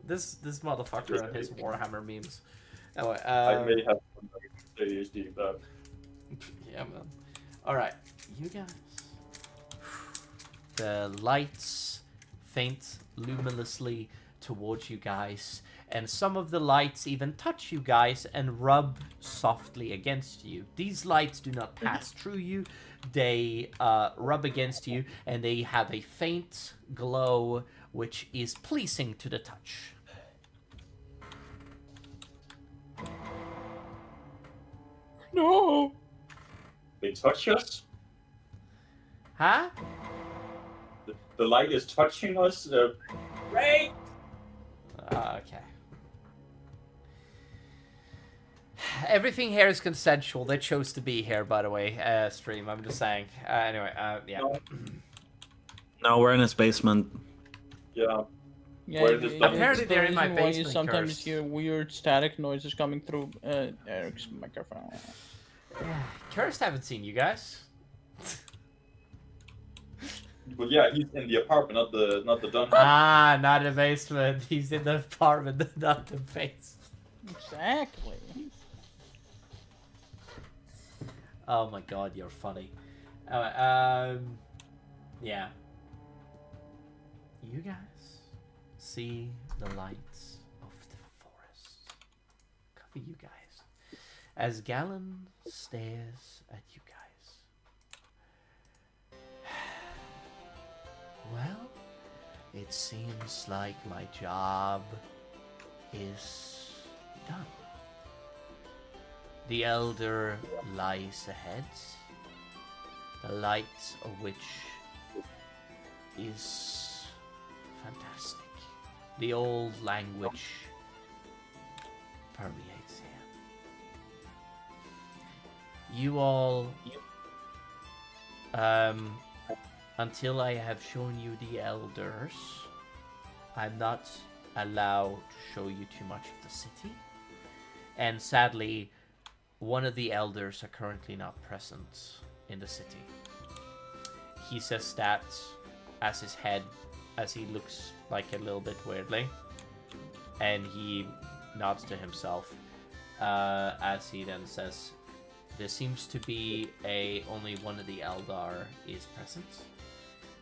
B: This motherfucker and his Warhammer memes. Anyway,
A: I may have some ADHD, but...
B: Yeah, man. Alright, you guys. The lights faint luminously towards you guys, and some of the lights even touch you guys and rub softly against you. These lights do not pass through you. They rub against you, and they have a faint glow which is pleasing to the touch.
D: No!
A: They touch us?
B: Huh?
A: The light is touching us? Great!
B: Okay. Everything here is consensual. They chose to be here, by the way, stream. I'm just saying. Anyway, yeah.
G: No, we're in his basement.
A: Yeah.
B: Apparently they're in my basement.
D: You sometimes
B: Cursed.
D: hear weird static noises coming through Eric's microphone.
B: Cursed haven't seen you guys.
A: Well, yeah, he's in the apartment, not the dungeon.
B: Ah, not the basement. He's in the apartment, not the basement.
D: Exactly.
B: Oh my god, you're funny. Yeah. You guys see the lights of the forest cover you guys as Galen stares at you guys. Well, it seems like my job is done. The Elder lies ahead, the light of which is fantastic. The old language permeates here. You all, until I have shown you the elders, I'm not allowed to show you too much of the city. And sadly, one of the elders are currently not present in the city. He says that as he looks like a little bit weirdly, and he nods to himself as he then says, there seems to be only one of the Eldar is present,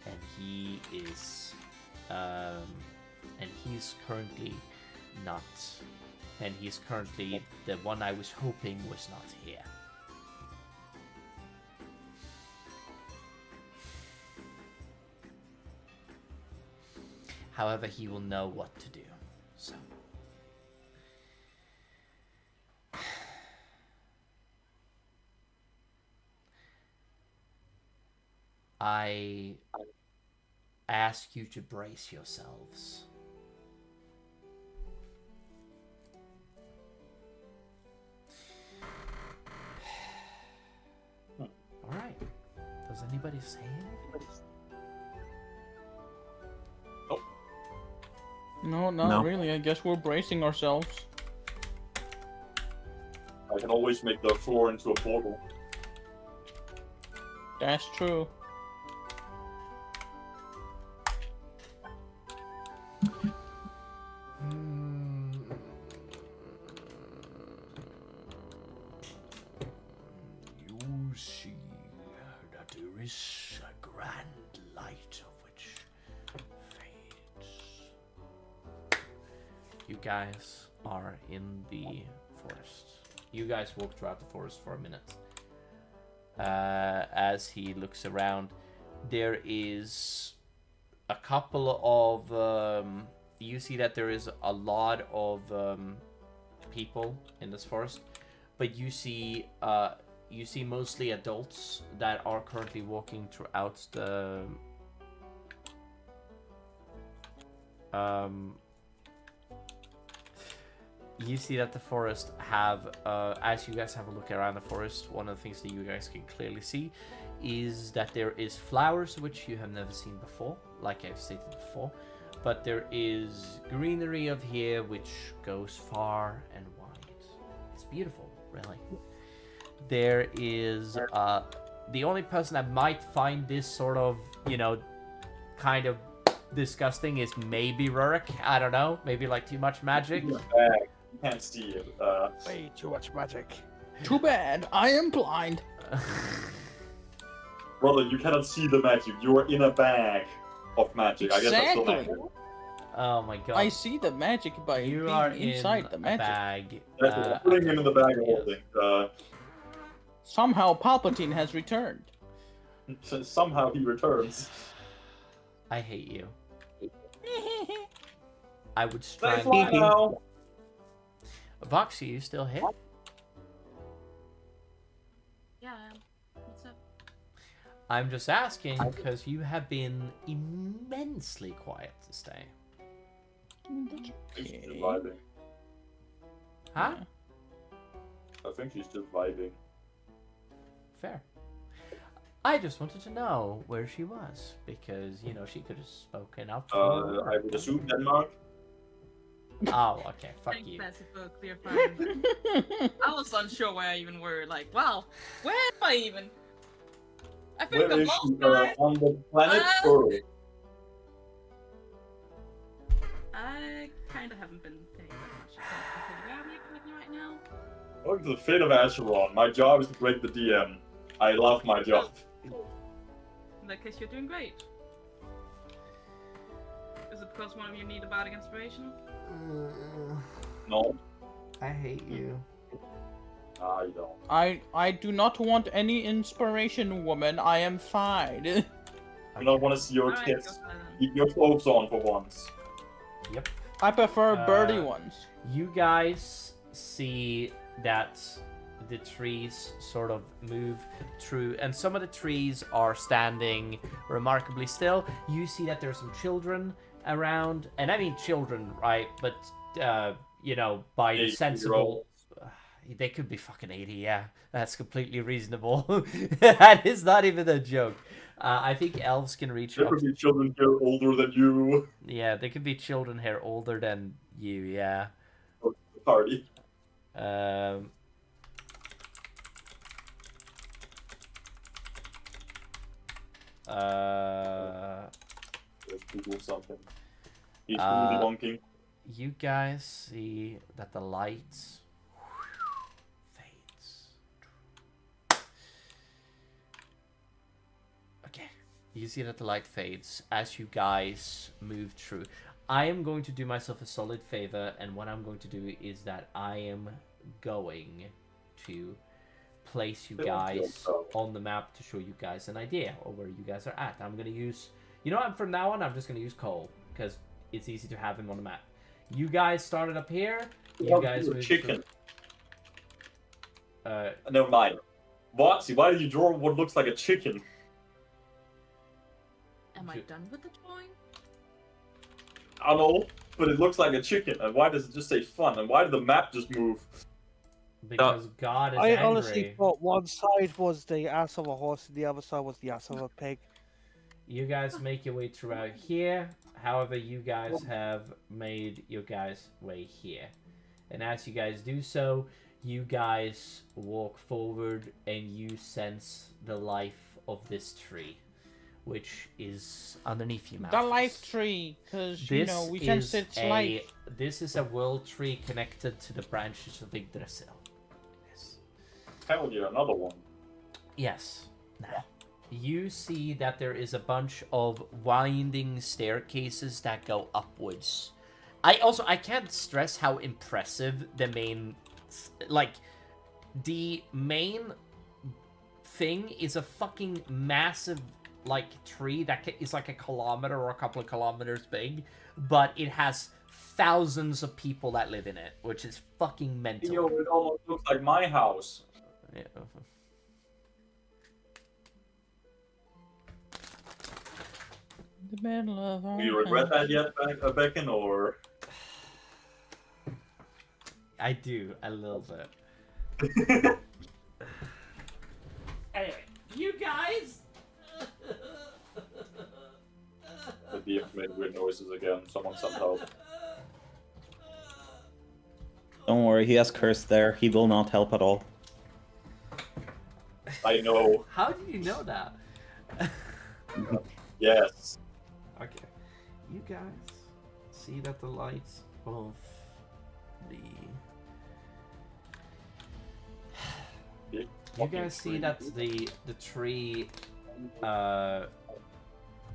B: and he's currently not, and he's currently the one I was hoping was not here. However, he will know what to do. So I ask you to brace yourselves. All right. Does anybody say anything?
D: No, not really. I guess we're bracing ourselves.
A: I can always make the floor into a portal.
D: That's true.
B: You see that there is a grand light of which fades. You guys are in the forest. You guys walk throughout the forest for a minute. As he looks around, there is a couple of you see that there is a lot of people in this forest, but you see mostly adults that are currently walking throughout the you see that the forest have, as you guys have a look around the forest, one of the things that you guys can clearly see is that there is flowers which you have never seen before, like I've stated before, but there is greenery of here which goes far and wide. It's beautiful, really. There is, the only person that might find this sort of, kind of disgusting is maybe Rurik. I don't know, maybe like too much magic.
A: You can't see it.
F: Way too much magic.
D: Too bad. I am blind.
A: Brother, you cannot see the magic. You are in a bag of magic. I guess that's still
D: Exactly.
A: magic.
B: Oh my god.
D: I see the magic by
B: You
D: being
B: are
D: inside the
B: in a
D: magic.
B: bag.
A: That's putting him in the bag of holding.
D: Somehow Palpatine has returned.
A: Somehow he returns.
B: I hate you. I would
A: That's
B: strangle
A: why
B: you.
A: now.
B: Vox, are you still here?
C: Yeah. What's up?
B: I'm just asking because you have been immensely quiet this day.
A: She's just vibing.
B: Huh?
A: I think she's just vibing.
B: Fair. I just wanted to know where she was because, she could have spoken up. For
A: I would assume Denmark.
B: Oh, okay. Fuck
C: Thanks,
B: you.
C: Passive, for clarifying. I was unsure where I even were. Like, wow, where am I even? I think
A: Where
C: I'm
A: is
C: lost,
A: she?
C: guys.
A: On the planet
C: Uh,
A: Earth.
C: I kind of haven't been paying that much attention. Where are we currently right now?
A: Welcome to the fate of Asharon. My job is to break the DM. I love my job.
C: In that case, you're doing great. Is it because one of you need a bardic inspiration?
A: No,
B: I hate you.
A: I don't.
D: I do not want any inspiration, woman. I am fine.
A: I don't want to see your
C: Alright,
A: tits.
C: go for it then.
A: Keep your clothes on for once.
B: Yep.
D: I prefer birdie
B: Uh,
D: ones.
B: You guys see that the trees sort of move through, and some of the trees are standing remarkably still. You see that there's some children around, and I mean children, right? But by the
A: 80-year-olds.
B: sensible, they could be fucking 80. Yeah, that's completely reasonable. That is not even a joke. I think elves can reach
A: There
B: up.
A: could be children here older than you.
B: Yeah, there could be children here older than you. Yeah.
A: The party.
B: Um.
A: Let's Google something. He's
B: Uh,
A: bonking.
B: You guys see that the lights fades. Okay. You see that the light fades as you guys move through. I am going to do myself a solid favor, and what I'm going to do is that I am going to place you guys on the map to show you guys an idea of where you guys are at. I'm going to use... You know what? From now on, I'm just going to use Cole, because it's easy to have him on the map. You guys started up here. You guys moved
A: chicken.
B: through.
A: Never mind. Watsy, why did you draw what looks like a chicken?
C: Am I done with the drawing?
A: I don't know, but it looks like a chicken. And why does it just say fun? And why did the map just move?
B: Because God is
F: I
B: angry.
F: honestly thought one side was the ass of a horse and the other side was the ass of a pig.
B: You guys make your way throughout here. However, you guys have made your guys' way here. And as you guys do so, you guys walk forward and you sense the life of this tree, which is underneath you,
D: The
B: Malthus.
D: life tree, because, you know, we can
B: is
D: its life.
B: This is a world tree connected to the branches of Yggdrasil. Yes.
A: Hell yeah, another one.
B: Yes. Now, you see that there is a bunch of winding staircases that go upwards. I can't stress how impressive the main... Like, the main thing is a fucking massive, like, tree that is like a kilometer or a couple of kilometers big, but it has thousands of people that live in it, which is fucking mental.
A: Yo, it almost looks like my house.
B: Yeah.
D: The middle of our
A: Do you regret that yet, Beacon, or...?
B: I do, a little bit. Anyway, you guys...
A: The DM made weird noises again. Someone sent help.
G: Don't worry, he has cursed there. He will not help at all.
A: I know.
B: How did you know that?
A: Yes.
B: Okay. You guys see that the lights of the...
A: Big
B: You guys see
A: tree.
B: that the tree,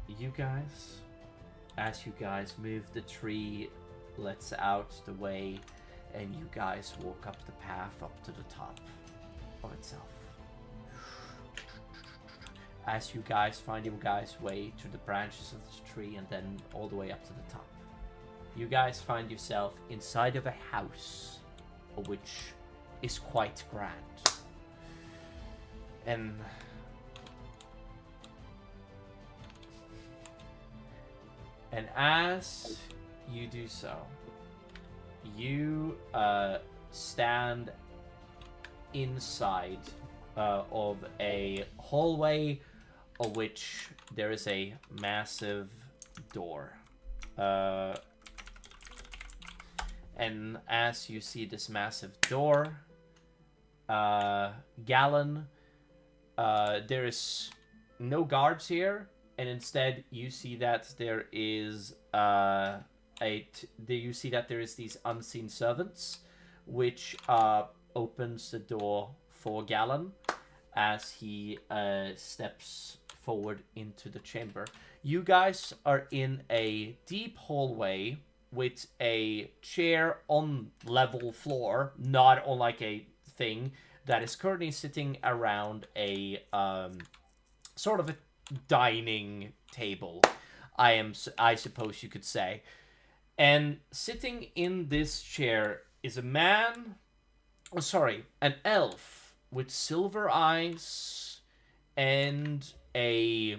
B: you guys, as you guys move, the tree lets out the way, and you guys walk up the path up to the top of itself. As you guys find your guys' way to the branches of this tree and then all the way up to the top. You guys find yourself inside of a house, which is quite grand. And as you do so, you stand inside of a hallway of which there is a massive door. And as you see this massive door, Gallon, there is no guards here, and instead you see that there is you see that there is these unseen servants, which opens the door for Gallon as he steps forward into the chamber. You guys are in a deep hallway with a chair on level floor, not on like a thing, that is currently sitting around a sort of a dining table, I suppose you could say. And sitting in this chair is an elf with silver eyes and a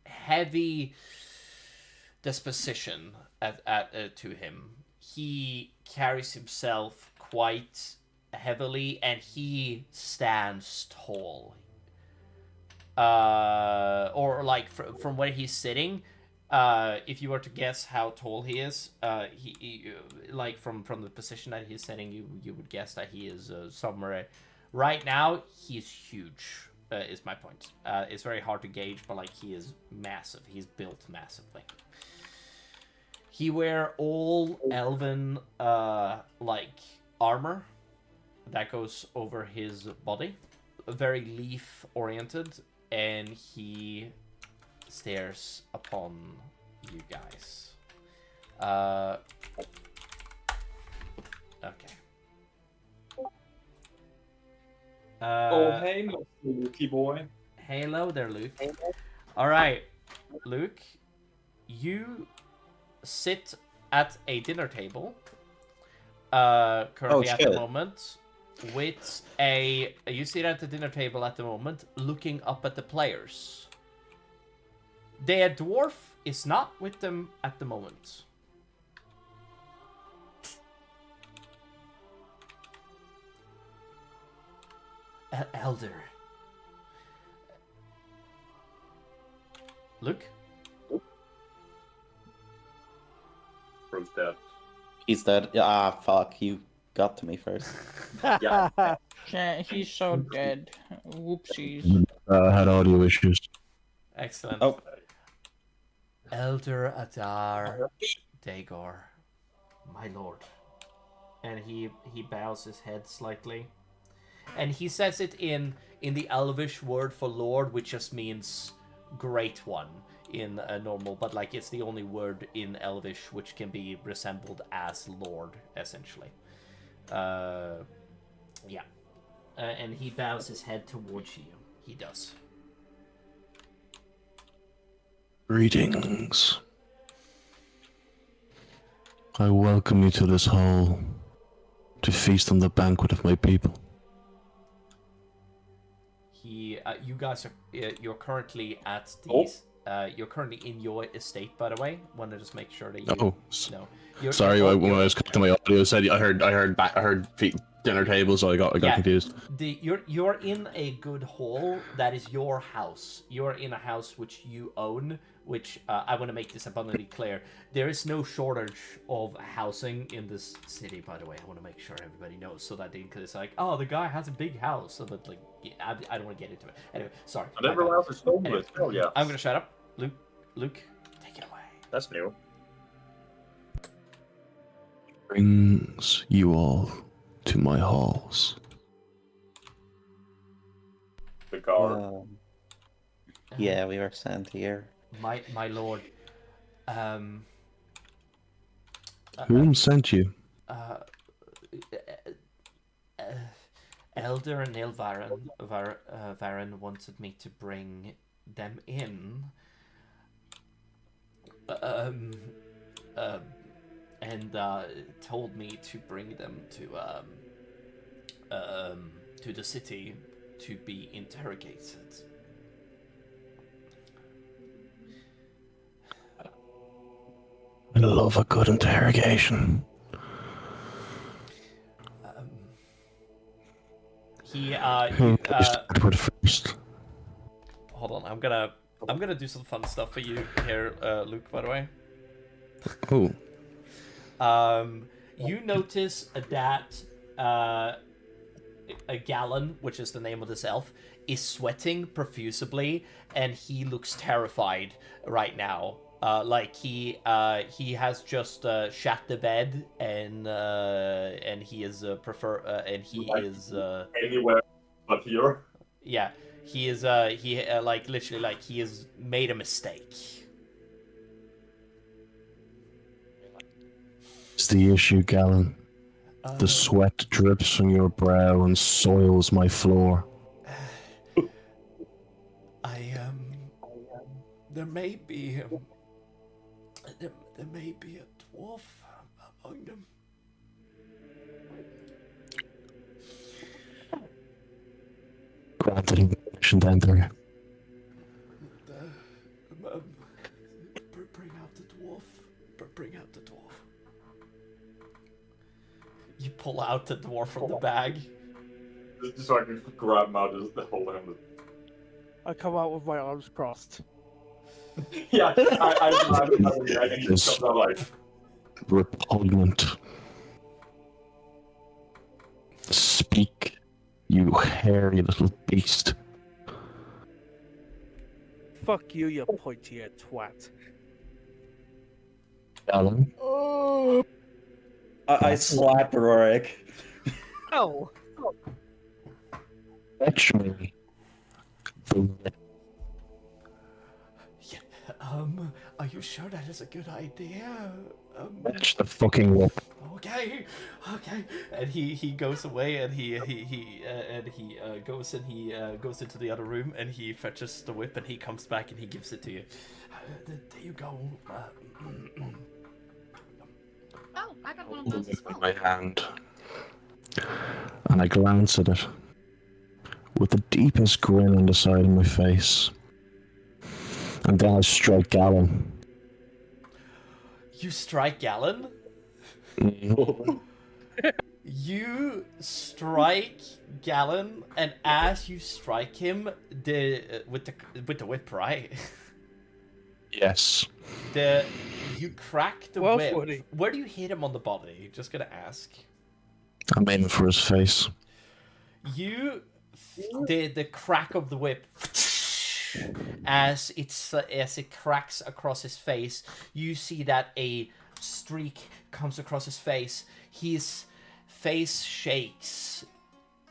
B: heavy disposition to him. He carries himself quite heavily and he stands tall. Or like from where he's sitting, if you were to guess how tall he is, he like from the position that he's sitting, you would guess that he is somewhere. Right now, he's huge. Is my point. It's very hard to gauge, but like he is massive. He's built massively. He wear all elven like armor that goes over his body, very leaf oriented, and he stares upon you guys. Okay.
A: Oh, hey, Mr. Lucky boy.
B: Hello there, Luke. All right, Luke, you sit at a dinner table currently at the
G: shit.
B: moment with you sit at the dinner table at the moment looking up at the players. Their dwarf is not with them at the moment. Elder. Luke?
A: Bro's dead.
G: He's dead. Ah, fuck. You got to me first.
A: Yeah.
D: Yeah, he's so dead. Whoopsies.
I: Had audio issues.
B: Excellent.
G: Oh.
B: Elder Adar Dagor, my lord. And he bows his head slightly. And he says it in the Elvish word for lord, which just means great one in a normal, but like it's the only word in Elvish which can be resembled as lord, essentially. Yeah. And he bows his head towards you. He does.
I: Greetings. I welcome you to this hall to feast on the banquet of my people.
B: You guys are you're currently at the you're currently in your estate, by the way. Want to just make sure that you know.
I: Sorry, when I was connecting my audio, said I heard dinner table, so I got confused.
B: You're in a good hall that is your house. You're in a house which you own, which I want to make this abundantly clear. There is no shortage of housing in this city, by the way. I want to make sure everybody knows, so that it's like, oh, the guy has a big house, so that like I don't want to get into it. Anyway, sorry.
A: And everyone else is homeless.
B: Anyway,
A: Oh yeah.
B: I'm gonna shut up. Luke, take it away.
A: That's new.
I: Brings you all to my halls.
A: The guard.
G: Yeah, we were sent here.
B: My lord.
I: Whom sent you?
B: Elder and Varen wanted me to bring them in. And told me to bring them to the city to be interrogated.
I: I love a good interrogation. Edward first.
B: Hold on, I'm gonna do some fun stuff for you here, Luke. By the way.
I: Oh.
B: You notice that a Gallon, which is the name of this elf, is sweating profusely, and he looks terrified right now. Like he has just shat the bed, and he is
A: anywhere but here.
B: Yeah, he is like literally like he has made a mistake.
I: It's the issue, Gallon. The sweat drips from your brow and soils my floor.
B: There may be there may be a dwarf among them.
I: Granted permission to enter.
B: Bring out the dwarf. Bring out the dwarf. You pull out the dwarf from the bag.
A: Just so I can grab him out and hold him.
F: I come out with my arms crossed.
A: Yeah, I think
I: This-
A: it's like,
I: Repugnant. Speak, you hairy little beast.
F: Fuck you, you pointy-eared twat.
I: Galen,
G: I slap Rorik.
F: Oh,
I: fetch me the whip.
B: Are you sure that is a good idea?
I: Fetch the fucking whip.
B: Okay. And he goes away, and he goes into the other room, and he fetches the whip, and he comes back, and he gives it to you. There you go.
C: Oh, I got one of those as
I: In
C: well.
I: my hand, and I glance at it with the deepest grin on the side of my face, and then I strike Galen.
B: You strike Galen? You strike Galen, and as you strike him, with the whip, right?
I: Yes.
B: You crack the
F: Well,
B: whip.
F: funny.
B: Where do you hit him on the body? Just gonna ask.
I: I'm aiming for his face.
B: The crack of the whip, as it cracks across his face, you see that a streak comes across his face. His face shakes.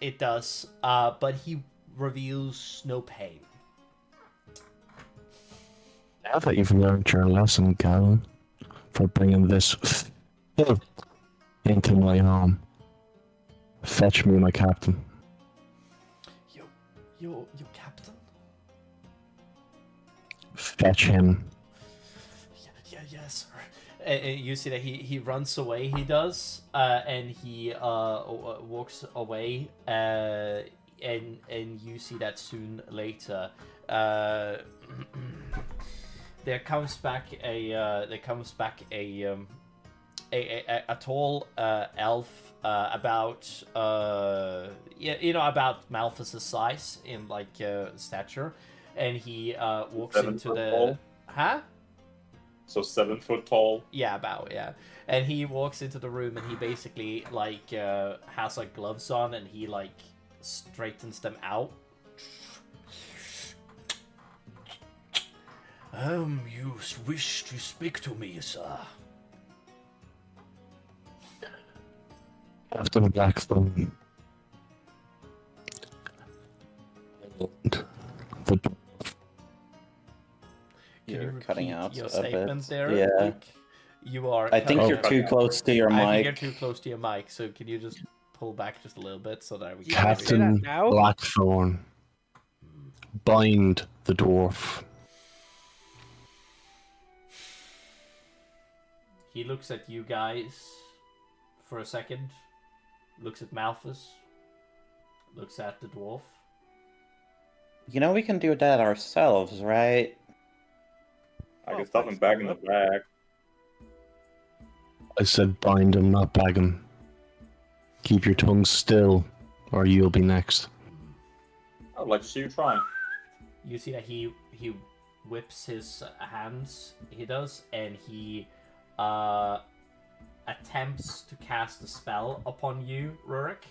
B: It does, but he reveals no pain.
I: Now that you've learned your lesson, Galen, for bringing this filth into my home, fetch me my captain.
B: Your captain?
I: Fetch him.
B: Yes, sir. And you see that he runs away. He does, and he walks away. And you see that soon later. There comes back a tall elf about about Malthus's size in stature, and he walks
A: 7
B: into
A: foot
B: the
A: tall?
B: huh.
A: So 7 foot tall.
B: Yeah, about, yeah. And he walks into the room, and he basically has gloves on, and he straightens them out. You wish to speak to me, sir?
I: Captain Blackstone.
B: Can you
G: You're
B: repeat
G: cutting out
B: your
G: a
B: statement
G: bit.
B: there?
G: Yeah.
B: You are.
G: I think
B: cutting
G: you're
B: out.
G: too close to your
B: I think you're
G: mic.
B: too close to your mic. So can you just pull back just a little bit so that we
F: You
B: can
F: can't say that
I: Captain
F: now?
I: Blackthorn. Bind the dwarf.
B: He looks at you guys for a second. Looks at Malthus. Looks at the dwarf.
G: You know we can do that ourselves, right?
A: I
F: Oh,
A: can stuff him
F: thanks,
A: back in the
F: Barbara.
A: back.
I: I said bind him, not bag him. Keep your tongue still, or you'll be next.
A: I'd like to see you try.
B: You see that he whips his hands. He does, and he attempts to cast a spell upon you, Rurik.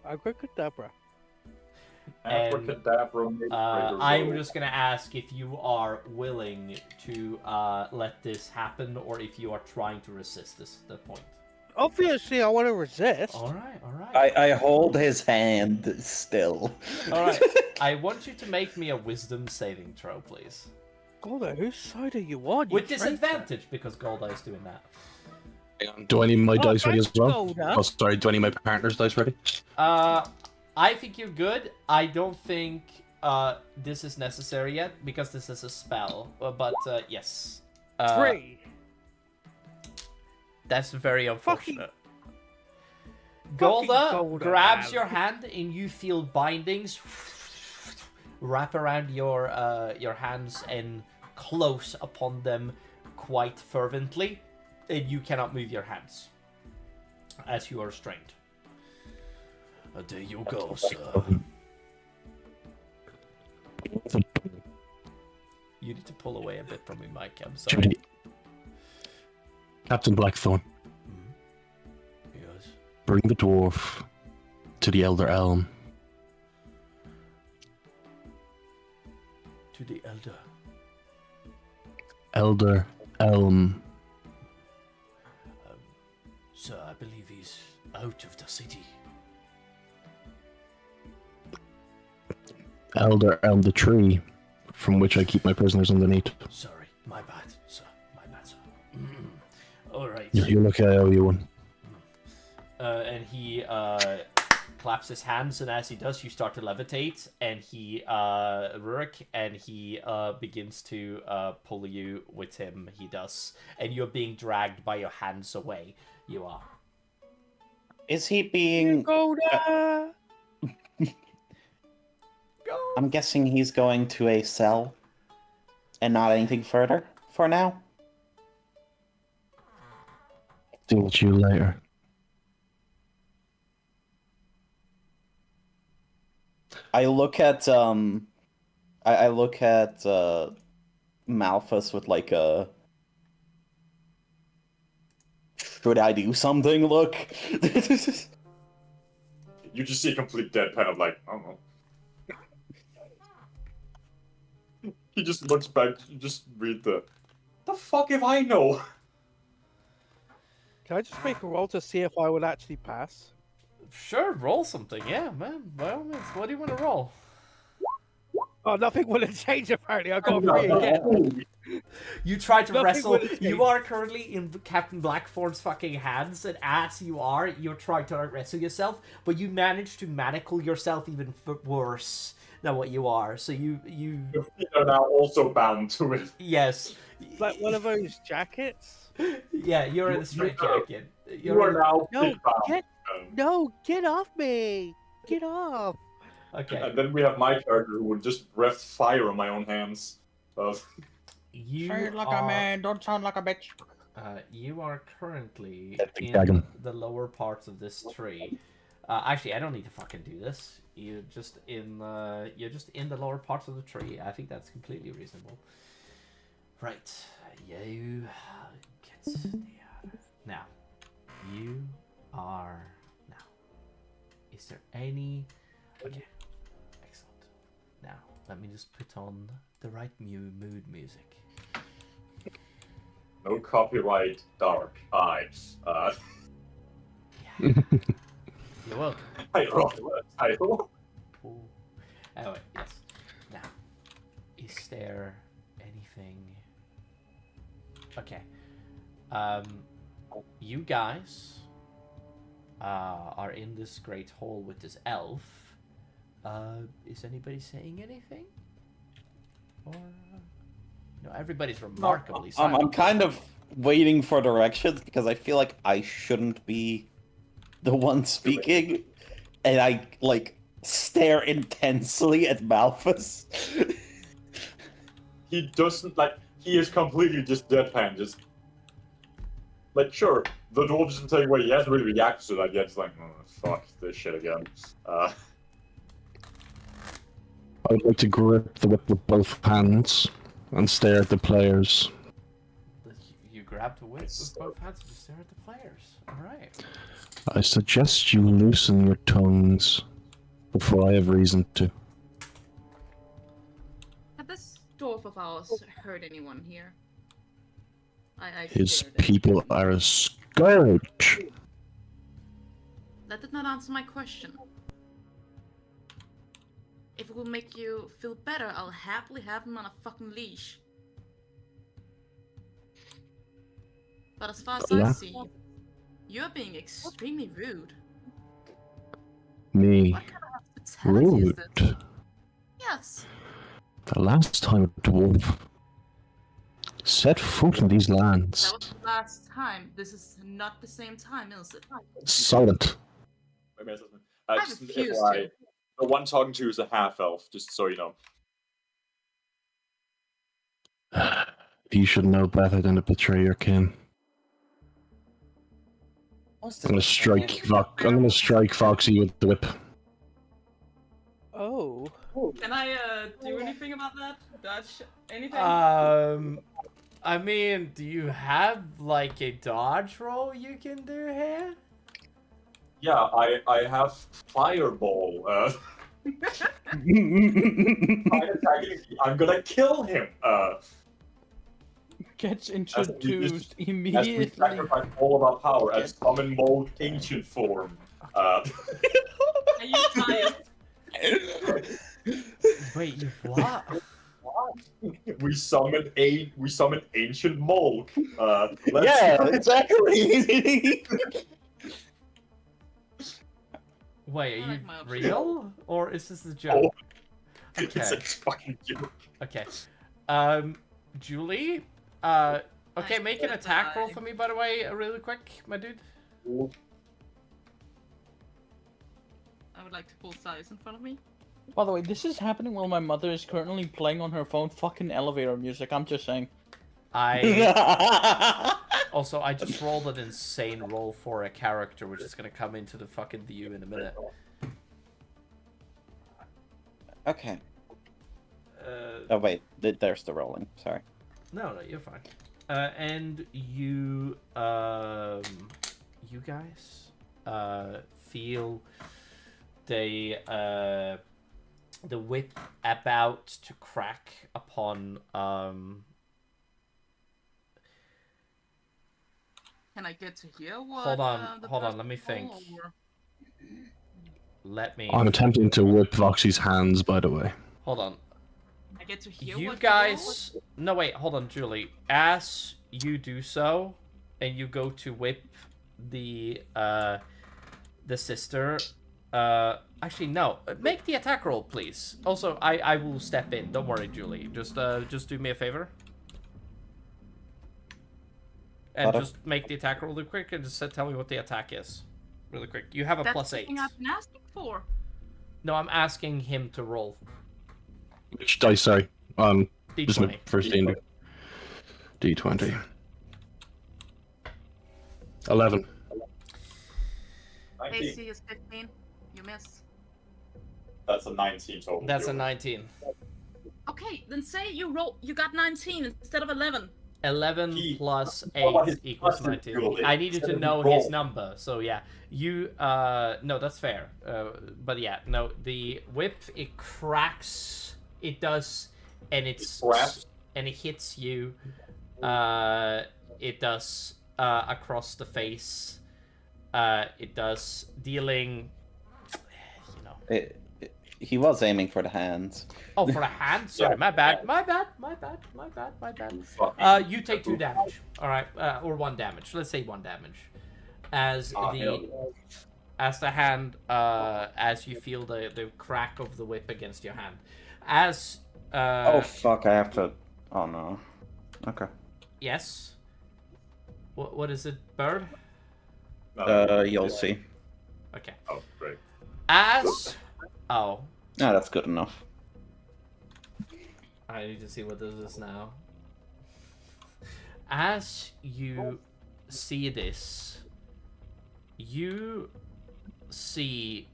F: Abracadabra.
B: And,
A: Abracadabra,
B: I'm just gonna ask if you are willing to let this happen, or if you are trying to resist this at that point.
F: Obviously, I want to resist.
B: All right.
G: I hold his hand still.
B: All right. I want you to make me a wisdom saving throw, please.
F: Golda, whose side are you on? You
B: With
F: traitor?
B: disadvantage, because Golda is doing that.
I: Do I need my
F: Oh,
I: dice ready as
F: thanks,
I: well?
F: Golda.
I: Oh, sorry, do I need my partner's dice ready?
B: I think you're good. I don't think this is necessary yet, because this is a spell. But yes.
F: 3.
B: That's very
F: Fucking
B: unfortunate. Golda
F: Golda,
B: grabs
F: man.
B: your hand, and you feel bindings wrap around your hands and close upon them quite fervently, and you cannot move your hands as you are restrained. There you go, sir. You need to pull away a bit from me, Mike. I'm sorry.
I: Judy. Captain Blackthorn,
B: Yes.
I: bring the dwarf to the Elder Elm.
B: To the elder.
I: Elder Elm.
B: Sir, I believe he's out of the city.
I: Elder Elm, the tree from which I keep my prisoners underneath.
B: Sorry, my bad, sir. My bad, sir. Alright.
I: You're lucky I owe you one.
B: And he claps his hands, and as he does, you start to levitate, and he, Rurik, and he begins to pull you with him, he does. And you're being dragged by your hands away. You are.
G: Is he being...
F: Go there.
B: Go!
G: I'm guessing he's going to a cell and not anything further for now.
I: Deal with you later.
G: I look at Malthus with like a should I do something look.
A: You just see a complete deadpan of like, I don't know. He just looks back, you just read the fuck if I know?
F: Can I just make a roll to see if I would actually pass?
B: Sure, roll something, yeah, man. By all means, what do you want to roll?
F: Oh, nothing will have changed apparently. I got 3 again.
B: You try to
F: Nothing
B: wrestle.
F: would have
B: You
F: changed.
B: are currently in Captain Blackthorn's fucking hands, and as you are, you're trying to wrestle yourself, but you manage to manacle yourself even worse than what you are. So you
A: Your feet are now also bound to it.
B: yes,
F: Like one of those jackets.
B: yeah, you're in a straight jacket.
A: You are now
F: No,
A: feet bound.
F: get no, get off me! Get off!
B: Okay.
A: And then we have my character who would just breath fire on my own hands.
B: You
D: Say it like
B: are,
D: a man, don't sound like a bitch.
B: You are currently
I: Epic
B: in
I: dragon.
B: the lower parts of this tree. Actually, I don't need to fucking do this. You're just in the lower parts of the tree. I think that's completely reasonable. Right, you get there. Now, you are now. Is there any? Okay, excellent. Now, let me just put on the right mood music.
A: No copyright, dark eyes.
B: You're welcome.
A: I wrote the title.
B: Ooh. Anyway, yes. Now, is there anything? Okay. You guys are in this great hall with this elf. Is anybody saying anything? Or no? Everybody's remarkably silent.
G: I'm kind of waiting for directions because I feel like I shouldn't be the one speaking, and I like stare intensely at Malthus.
A: He doesn't like. He is completely just deadpan. Just like, sure, the dwarf doesn't tell you what he hasn't really reacted to that yet. It's like, oh, fuck this shit again.
I: I would like to grip the whip with both hands and stare at the players.
B: You grab the whip with both hands and just stare at the players. All right.
I: I suggest you loosen your tongues before I have reason to.
C: Have this dwarf of ours hurt anyone here? I
I: His
C: stared at
I: people
C: him.
I: are a scourge.
C: That did not answer my question. If it will make you feel better, I'll happily have him on a fucking leash. But as far as I
I: Yeah.
C: see, you're being extremely rude.
I: Me.
C: What kind of hospitality is this?
I: Rude.
C: Yes.
I: The last time a dwarf set foot in these lands,
C: That was the last time. This is not the same time, is it?
I: silent.
A: Maybe that's something.
C: I
A: Just an
C: refuse
A: FYI,
C: to.
A: the one talking to you is a half elf. Just so you know.
I: You should know better than to betray your kin. I'm gonna strike Foxy with the whip.
F: Oh.
C: Can I do anything about that? Dodge anything?
B: I mean, do you have like a dodge roll you can do here?
A: Yeah, I have fireball. I'm gonna kill him.
D: Gets
A: As
D: introduced
A: we
D: immediately.
A: sacrifice all of our power and summon Mold Ancient form.
C: Are you tired?
B: Wait, you what?
A: we summon Ancient Mold.
G: Yeah, exactly.
B: Wait, are
C: I
B: you
C: like my option.
B: real? Or is this a joke?
A: It's a fucking joke.
B: Okay. Julie? Okay, make an attack roll for me, by the way, really quick, my dude.
C: I would like to pull size in front of me.
D: By the way, this is happening while my mother is currently playing on her phone fucking elevator music. I'm just saying.
B: Also, I just rolled an insane roll for a character, which is gonna come into the fucking view in a minute.
G: Okay. Oh wait, there's the rolling. Sorry.
B: No, you're fine. And you guys, feel the whip about to crack upon,
C: Can I get to hear what?
B: Hold on,
C: the
B: let me
C: person
B: think.
C: told, or-
B: Let me.
I: I'm attempting to whip Voxy's hands, by the way.
B: Hold on.
C: I get to hear
B: You
C: what
B: guys. No, wait, hold on, Julie. As you do so, and you go to whip the sister. Actually, no. Make the attack roll, please. Also, I will step in. Don't worry, Julie. Just do me a favor. And just make the attack roll really quick, and just tell me what the attack is. Really quick. You have a
C: That's
B: plus
C: the
B: 8.
C: thing I've been asking for.
B: No, I'm asking him to roll.
I: Which dice, sorry? Just my
B: D20.
I: first D20. 11.
A: 19.
C: AC is 15. You miss.
A: That's a 19 total.
B: That's a 19.
C: Okay, then say you got 19 instead of 11.
B: 11 plus 8
A: about his
B: equals
A: question,
B: 19.
A: Julie?
B: I needed to know
A: Roll.
B: his number, so yeah. You, no, that's fair. But yeah, no, the whip, it cracks, it does, and it's,
A: Scraps?
B: and it hits you, it does, across the face, it does, dealing, you know.
G: He was aiming for the hands.
B: Oh, for the hand? Sorry,
A: Yeah.
B: my bad. My bad. You take 2 damage. Alright, or 1 damage. Let's say 1 damage. As the hand, as you feel the crack of the whip against your hand. As,
G: Oh fuck, I have to... Oh no. Okay.
B: Yes? What is it, Bird?
G: You'll see.
B: Okay.
A: Oh, great.
B: As... Oh.
G: No, that's good enough.
B: I need to see what this is now. As you see this, you see...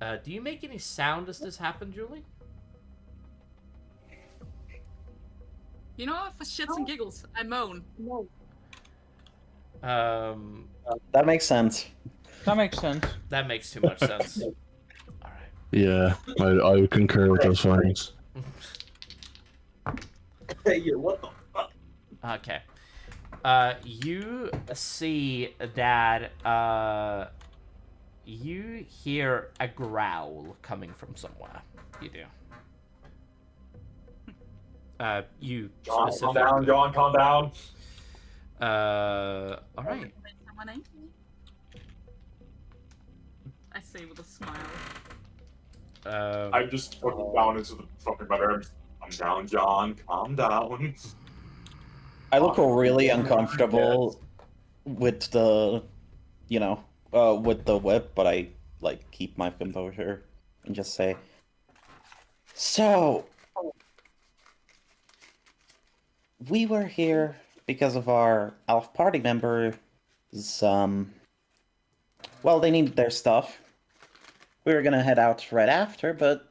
B: do you make any sound as this happened, Julie?
C: You know, for shits and giggles, I moan.
G: That makes sense.
D: That makes sense.
B: That makes too much sense. Alright.
I: Yeah, I would concur with those findings.
A: Hey, what the fuck?
B: Okay. You see that, you hear a growl coming from somewhere. You do. You
A: John, calm
B: specifically...
A: down, John, calm down.
B: Alright.
C: Someone ain't me. I say with a smile.
A: I'm just looking down into the fucking bedroom. Calm down, John, calm down.
G: I look really uncomfortable with the, you know, with the whip, but I, like, keep my composure and just say, so, we were here because of our elf party members, well, they needed their stuff, We were gonna head out right after, but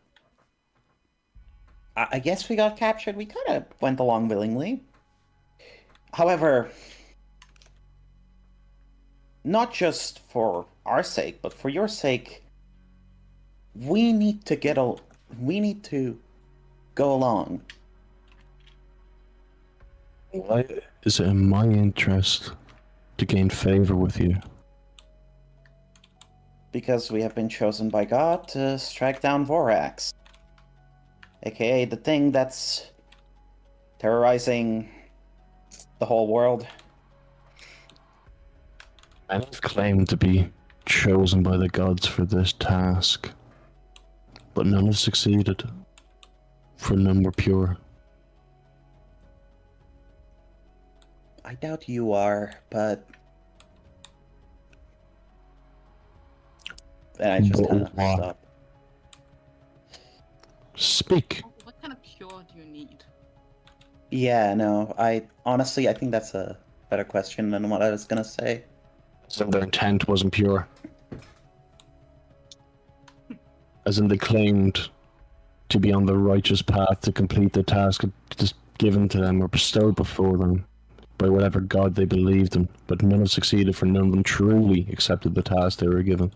G: I guess we got captured. We kind of went along willingly. However, not just for our sake, but for your sake, we need to go along.
I: Why is it in my interest to gain favor with you?
G: Because we have been chosen by God to strike down Vorax, aka the thing that's terrorizing the whole world.
I: And I've claimed to be chosen by the gods for this task, but none have succeeded, for none were pure.
G: I doubt you are, but... And I just kind of stop.
I: Speak.
C: What kind of cure do you need?
G: Yeah, no, I think that's a better question than what I was gonna say.
I: So their intent wasn't pure. As in they claimed to be on the righteous path to complete the task just given to them or bestowed before them by whatever god they believed in, but none have succeeded, for none of them truly accepted the task they were given.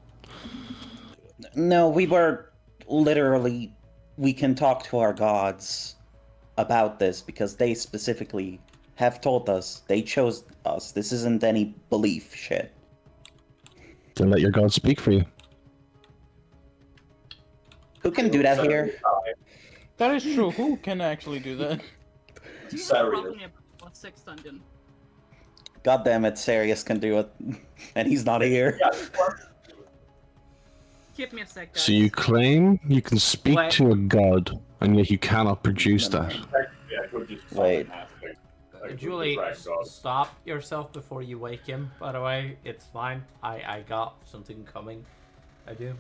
G: No, we were literally... We can talk to our gods about this because they specifically have told us they chose us. This isn't any belief shit.
I: Then let your god speak for you.
G: Who can do that here?
D: That is true. Who can actually do that?
C: Do you have
A: Sorry.
C: probably a 6 dungeon?
G: God damn it, Sarius can do it. And he's not here.
C: Give me a sec, guys.
I: So you claim you can speak
B: Wait.
I: to a god, and yet you cannot produce that.
A: Yeah, I could just
G: Wait.
B: Julie, stop yourself before you wake him, by the way. It's fine. I got something coming. I do.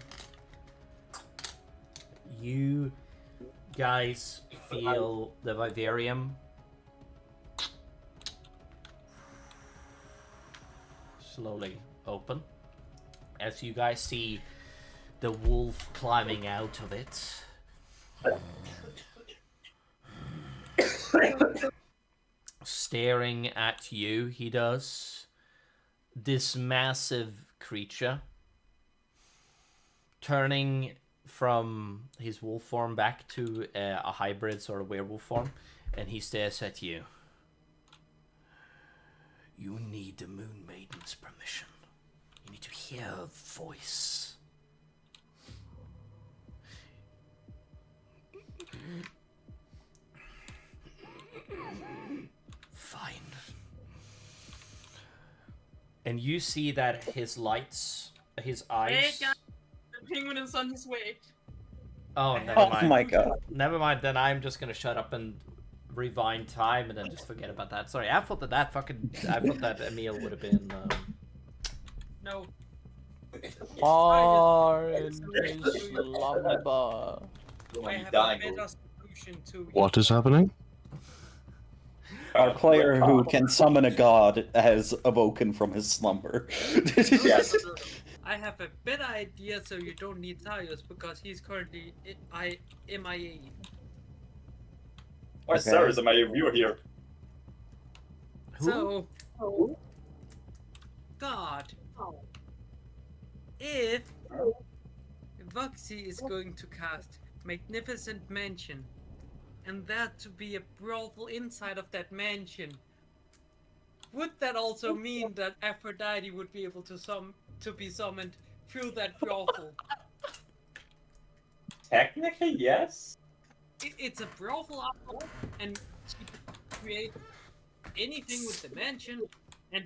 B: You guys feel the vivarium slowly open as you guys see the wolf climbing out of it. Staring at you, he does. This massive creature turning from his wolf form back to a hybrid sort of werewolf form, and he stares at you. You need the Moon Maiden's permission. You need to hear her voice. Fine. And you see that his lights, his eyes...
C: Hey, guys, the penguin is on his way.
B: Oh, never
G: Oh
B: mind.
G: my god.
B: Never mind, then I'm just gonna shut up and rewind time and then just forget about that. Sorry, I thought that Emil would have been...
C: No.
D: Far in his slumber.
E: I have a better solution to
I: What is happening?
G: Our player who can summon a god has awoken from his slumber.
A: Yes.
E: I have a better idea, so you don't need Tarius because he's currently MIA.
A: Oh, sorry, my viewer here.
E: So, God, if Voxy is going to cast Magnificent Mansion, and that to be a brothel inside of that mansion, would that also mean that Aphrodite would be able to be summoned through that brothel?
A: Technically, yes.
E: It's a brothel after all, and she can create anything with the mansion, and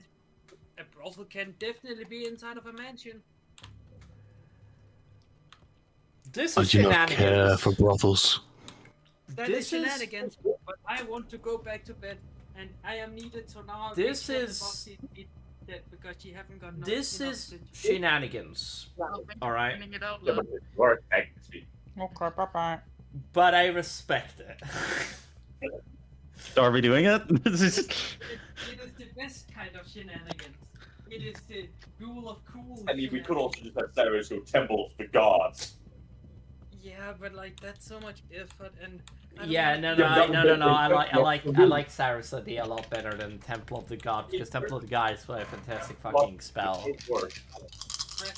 E: a brothel can definitely be inside of a mansion.
B: This
I: I
B: is
I: do not care
B: shenanigans.
I: for brothels.
E: That
B: This
E: is
B: is-
E: shenanigans, but I want to go back to bed, and I am needed, so now I'll
B: This
E: make sure
B: is-
E: the Foxy is dead because she haven't got enough.
B: This
E: enough
B: is
E: sense.
B: shenanigans. Alright.
C: Finding it out
A: Yeah,
C: loud.
A: but it worked technically.
D: Okay, bye-bye.
B: But I respect it.
G: Are we doing it?
E: It is the best kind of shenanigans. It is the rule of cool.
A: I mean, we could also just have Sarah's go Temple of the Gods.
E: Yeah, but like that's so much effort, and I don't
B: Yeah,
E: wanna-
B: no. I like Sarah's idea a lot better than Temple of the God, because Temple of the God is a fantastic fucking spell.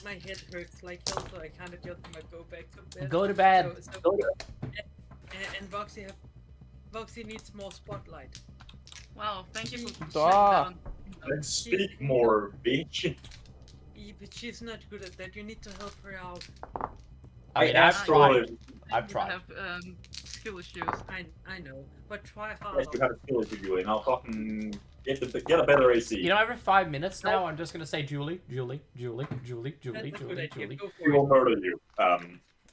E: My head hurts like hell, so I kind of just want to go back to bed.
B: Go to bed.
E: And Voxy needs more spotlight.
C: Wow, thank you for shutting
D: Ah.
C: down.
A: Let's speak more, bitch.
E: Yeah, but she's not good at that. You need to help her out.
B: I mean,
A: Hey,
B: I've tried.
A: Asharon,
B: I've
C: You
B: tried.
C: have skill issues.
E: I know, but try
A: yes,
E: harder.
A: you have a skill to do it. Now fucking get a better AC.
B: You know, every 5 minutes now, I'm just gonna say Julie.
E: That's a good idea. Go
A: We
E: for
A: will
E: it.
A: murder you.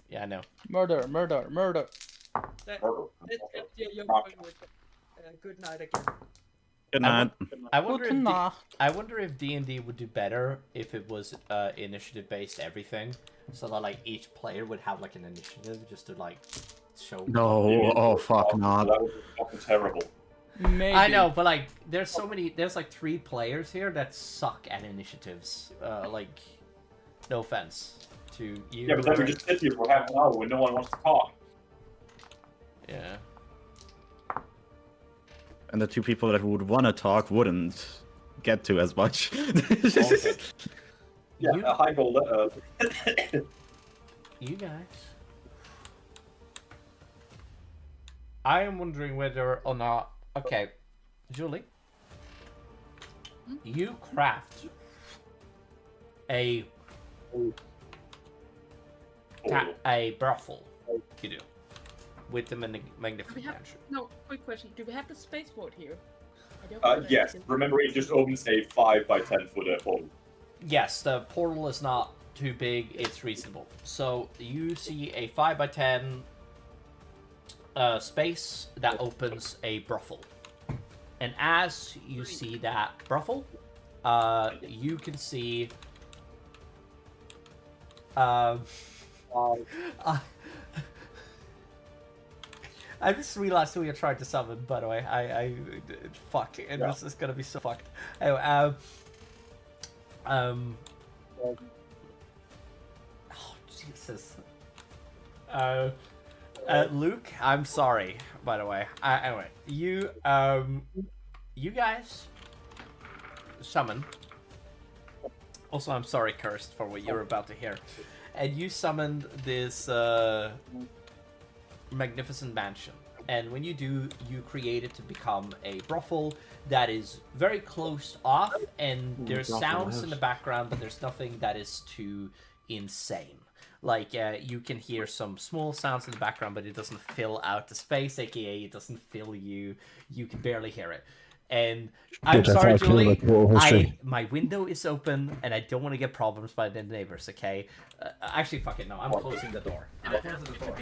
B: Yeah, I know.
D: Murder.
A: Murder.
E: That's your point with good night again.
H: Good
B: I
H: night.
B: I wonder
D: Good
B: if
D: night.
B: I wonder if D&D would do better if it was initiative based everything, so that like each player would have like an initiative just to like show.
H: No, oh fuck not.
A: That would be fucking terrible.
D: Maybe.
B: I know, but like there's so many. There's like 3 players here that suck at initiatives. Like, no offense to you.
A: Yeah, but then we just sit here for half an hour when no one wants to talk.
B: Yeah.
H: And the 2 people that would want to talk wouldn't get to as much.
B: Okay.
A: Yeah,
B: You-
A: a high goal.
B: You guys. I am wondering whether or not. Okay, Julie. You craft a brothel. You do. With the magnificent
C: We have-
B: mansion.
C: No, quick question. Do we have the space for it here? I don't know
A: Yes.
C: that.
A: Remember, it just opens a 5 by 10 foot hole.
B: Yes, the portal is not too big, it's reasonable. So you see a 5 by 10 space that opens a brothel. And as you see that brothel, you can see I just realized who you're trying to summon, by the way. I fuck, and
A: Yeah.
B: this is gonna be so fucked. Anyway, oh Jesus. Luke, I'm sorry, by the way. Anyway, you guys summon. Also, I'm sorry, Cursed, for what you're about to hear. And you summoned this magnificent mansion. And when you do, you create it to become a brothel that is very close off, and there's sounds in the background, but there's nothing that is too insane. Like, you can hear some small sounds in the background, but it doesn't fill out the space, aka it doesn't fill you. You can barely hear it. And I'm
I: Shit, I
B: sorry,
I: thought I killed
B: Julie.
I: it for history.
B: My window is open, and I don't want to get problems by the neighbors. Okay? Actually, fuck it. No, I'm closing the door. I'm closing the door.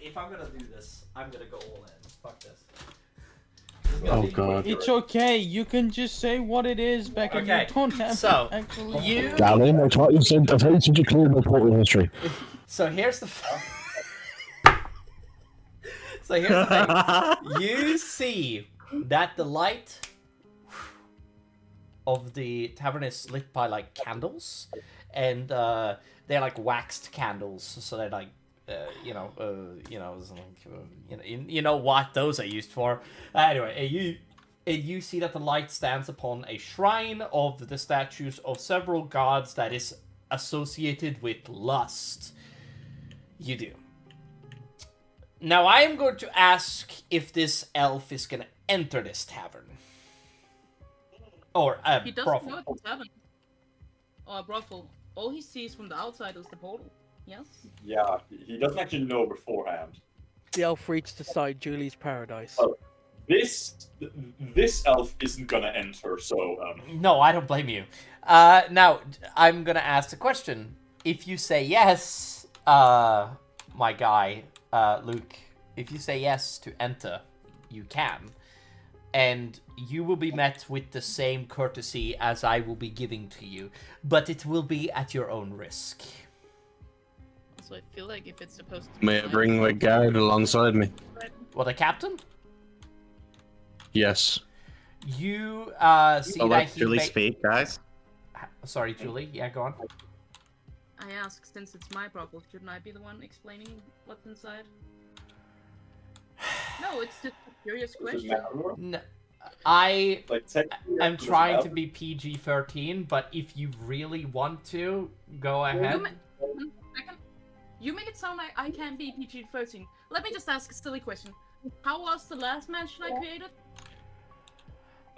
B: If I'm gonna do this, I'm gonna go all in. Fuck this.
I: Oh god.
D: It's okay. You can just say what it is, Becca.
B: Okay,
D: You don't have
B: so,
D: to actually.
B: you-
I: Galen, I thought you said you cleared my portal history.
B: So here's the. So here's the thing. You see that the light of the tavern is lit by like candles, and they're like waxed candles, so they're like. You know, you know what those are used for. Anyway, you see that the light stands upon a shrine of the statues of several gods that is associated with lust. You do. Now I am going to ask if this elf is going to enter this tavern. Or a
C: He doesn't
B: brothel.
C: know it's a tavern. Or a brothel. All he sees from the outside is the portal. Yes?
A: Yeah, he doesn't actually know beforehand.
F: The elf reached aside Julie's paradise.
A: Oh. This elf isn't gonna enter, so
B: No, I don't blame you. Now, I'm gonna ask the question. If you say yes, my guy, Luke, if you say yes to enter, you can. And you will be met with the same courtesy as I will be giving to you. But it will be at your own risk.
C: So I feel like if it's supposed to be
I: May I
C: like-
I: bring my guard alongside me?
B: Well, the captain?
I: Yes.
B: You, see
H: I'll
B: that
H: let
B: he
H: Julie speak, guys.
B: Sorry, Julie. Yeah, go on.
C: I ask, since it's my brothel, shouldn't I be the one explaining what's inside? No, it's just a curious
A: Does it
C: question.
A: matter?
B: No,
A: Like, technically,
B: I'm
A: does it
B: trying to
A: matter?
B: be PG-13, but if you really want to, go ahead.
C: You make it sound like I can't be PG-13. Let me just ask a silly question. How was the last mansion I created?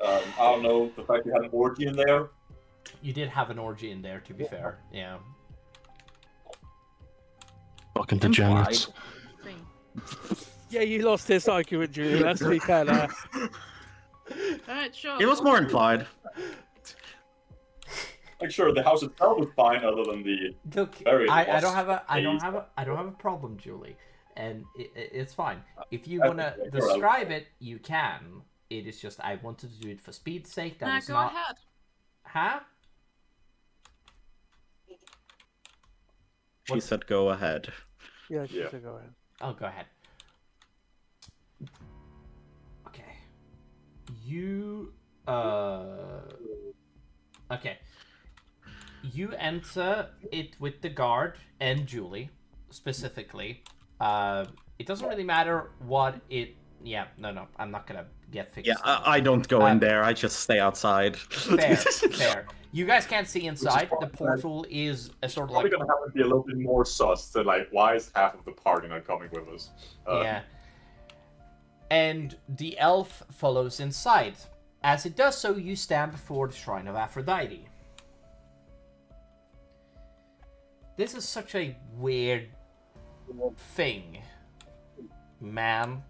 A: I don't know, the fact you had an orgy in there.
B: You did have an orgy in there, to be fair. Yeah.
I: Fucking degenerates.
C: Thing.
F: Yeah, you lost this argument, Julie. Let's be fair there.
C: Alright, sure.
H: It was more implied.
A: Like, sure, the house itself was fine, other than the
B: Look,
A: very.
B: I don't have a
A: lost
B: I don't have a problem, Julie, and it's fine. If you
A: That's
B: wanna
A: okay,
B: describe it, you can. It is just I wanted to do it for speed's sake. That
C: Nah,
B: was
C: go
B: not.
C: ahead.
B: Huh?
H: She said go ahead.
F: Yeah, she
A: Yeah.
F: said go ahead.
B: Oh, go ahead. Okay. You Okay. You enter it with the guard and Julie, specifically. It doesn't really matter what it. Yeah, no, I'm not gonna get fixed.
H: Yeah, I don't go in there. I just stay outside.
B: Fair, fair. You guys can't see inside. The
A: fine.
B: portal is a sort of
A: Probably
B: like
A: gonna have to be a little bit more sus to like, why is half of the party not coming with us?
B: yeah. And the elf follows inside. As it does so, you stand before the shrine of Aphrodite. This is such a weird thing, man.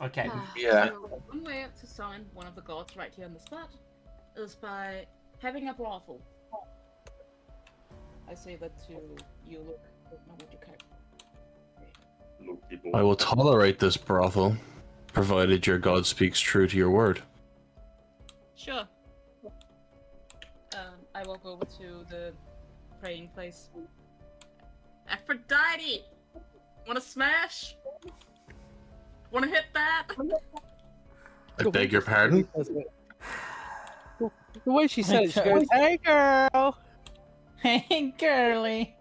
B: Okay.
G: Yeah.
C: So one way to summon one of the gods right here on the spot is by having a brothel. I say that to you, look. Not what you care.
A: Look, people.
I: I will tolerate this brothel, provided your god speaks true to your word.
C: Sure. I walk over to the praying place. Aphrodite! Wanna smash? Wanna hit that?
I: I beg your pardon?
F: The way she said it, she goes, "Hey, girl."
D: Hey, girly.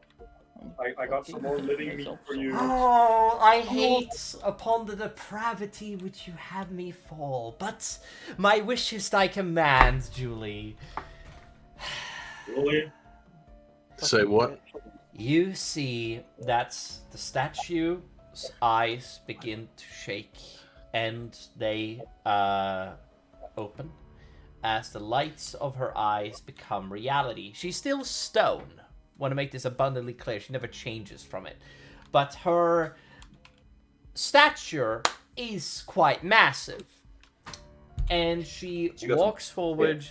A: I got some more living meat for you.
B: Oh, I hate upon the depravity which you have me fall, but my wish is thy command, Julie.
A: Really?
I: Say what?
B: You see that the statue's eyes begin to shake, and they open as the lights of her eyes become reality. She's still stone. Want to make this abundantly clear. She never changes from it. But her stature is quite massive. And she
A: got
B: walks forward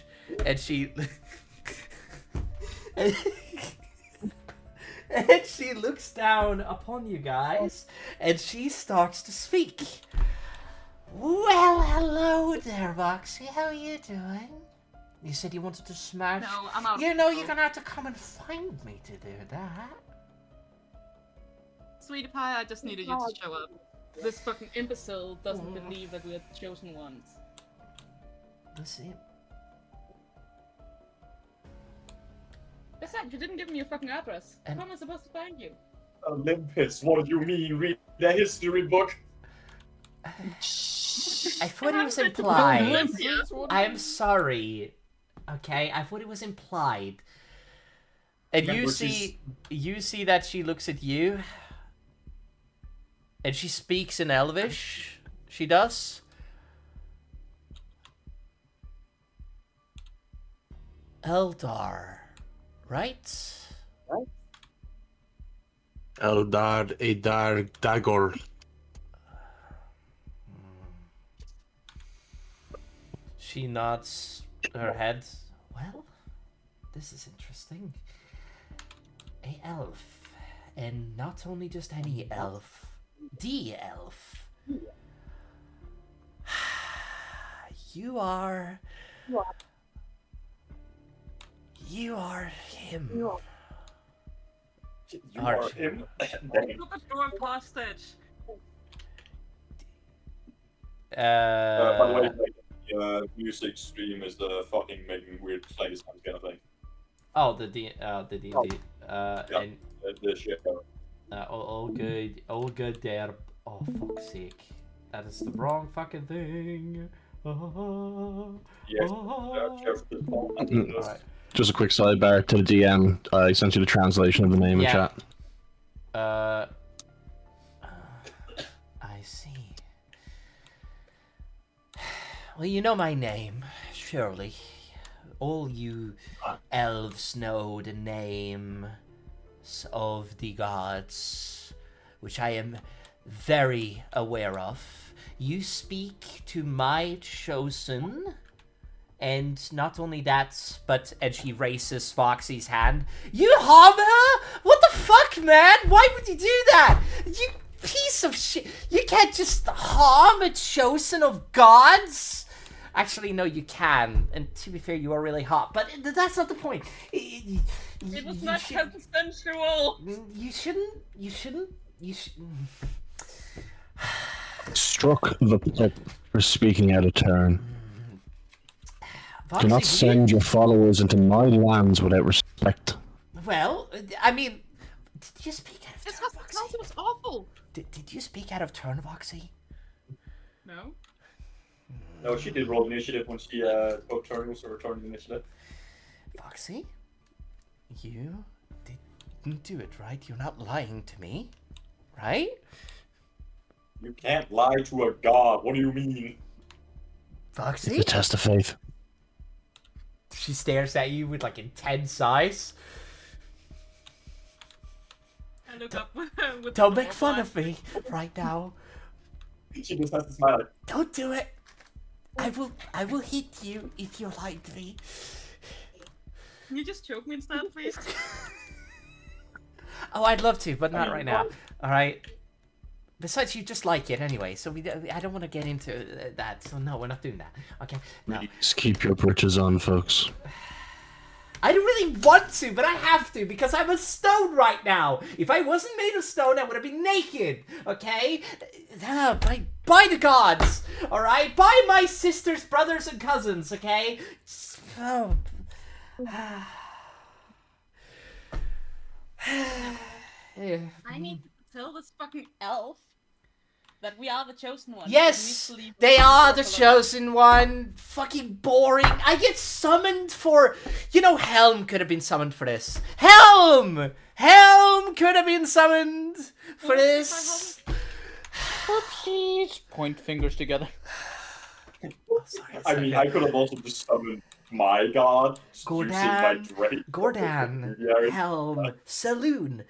B: and she... and she looks down upon you guys and she starts to speak. Well, hello there, Roxy. How are you doing? You said you wanted to smash.
C: No, I'm out.
B: You know, you're gonna have to come and find me to do that.
C: Sweetie Pie, I just needed you to show up. This fucking imbecile doesn't believe that we're the chosen ones.
B: Listen.
C: Besides, you didn't give me your fucking address.
B: And-
C: How am I supposed to find you?
A: Olympus, what do you mean? Read the history book?
B: I thought it was implied. I'm sorry. Okay, I thought it was implied. And
A: Remember,
B: you see that she looks at you. And she speaks in Elvish. She does. Eldar, right?
I: Eldar Edar Dagor.
B: She nods her head. Well, this is interesting. A elf. And not only just any elf. The elf. You are him.
A: You are
B: Archie.
A: him.
C: Look at door hostage.
A: By the way, like, music stream is the fucking making weird plays kind of thing.
B: Oh, the D&D.
A: Yeah.
B: And
A: The ship.
B: all good there. Oh, fuck's sake. That is the wrong fucking thing.
A: Yes.
B: Alright.
I: Just a quick sidebar to the DM. I sent you the translation of the name in
B: Yeah.
I: chat.
B: I see. Well, you know my name, surely. All you elves know the names of the gods, which I am very aware of. You speak to my chosen, and not only that, but and she raises Foxy's hand. You harm her? What the fuck, man? Why would you do that? You piece of shit. You can't just harm a chosen of gods. Actually, no, you can. And to be fair, you are really hot. But that's not the point.
C: It was not consensual.
B: You shouldn't.
I: Struck the pip for speaking out of turn. Do not
B: Foxy,
I: send your followers into my lands without respect.
B: Well, I mean, did you speak out of
C: This
B: turn,
C: hospitality
B: Foxy?
C: was awful.
B: Did you speak out of turn, Foxy?
C: No.
A: No, she did roll initiative when she took turns or returned initiative.
B: Foxy? You didn't do it, right? You're not lying to me, right?
A: You can't lie to a god. What do you mean?
B: Foxy?
I: It's a test of faith.
B: She stares at you with like intense eyes.
C: I look up with
B: Don't make fun of me right now.
A: She just has to smile like,
B: Don't do it. I will hit you if you lie to me.
C: Can you just choke me instead, please?
B: Oh, I'd love to, but not right now. All right. Besides, you just like it anyway, so I don't want to get into that. So no, we're not doing that. Okay. No.
I: Just keep your britches on, folks.
B: I don't really want to, but I have to because I'm a stone right now. If I wasn't made of stone, I would have been naked. Okay? By the gods. All right? By my sisters, brothers, and cousins. Okay? Oh.
C: I need to tell this fucking elf that we are the chosen ones.
B: Yes, they are the chosen one. Fucking boring. I get summoned for... You know, Helm could have been summoned for this. Helm! Helm could have been summoned for this.
D: Whoopsies. Point fingers together.
B: Oh, sorry,
A: I mean, I could have also just summoned my god. Using my Drake.
B: Gordon,
A: Yeah.
B: Helm, Saloon.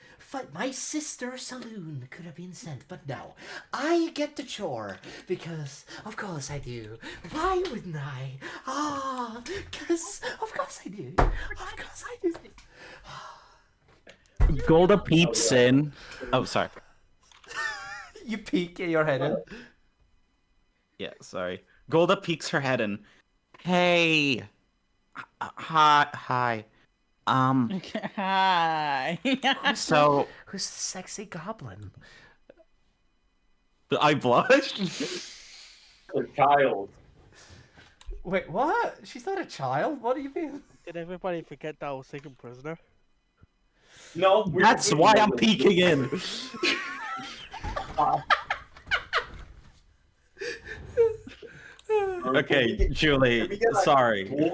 B: My sister Saloon could have been sent, but no. I get the chore, because of course I do. Why wouldn't I? Because of course I do. Of course I do.
H: Golda peeps in. Oh, sorry.
B: You peek in your head in.
H: Yeah, sorry. Golda peeks her head in. Hey. Hi.
D: Hi.
H: So
B: Who's the sexy goblin?
H: I blushed.
A: A child.
B: Wait, what? She's not a child? What do you mean?
F: Did everybody forget that I was taken prisoner?
A: No,
H: That's why I'm peeking in. Okay, Julie, sorry.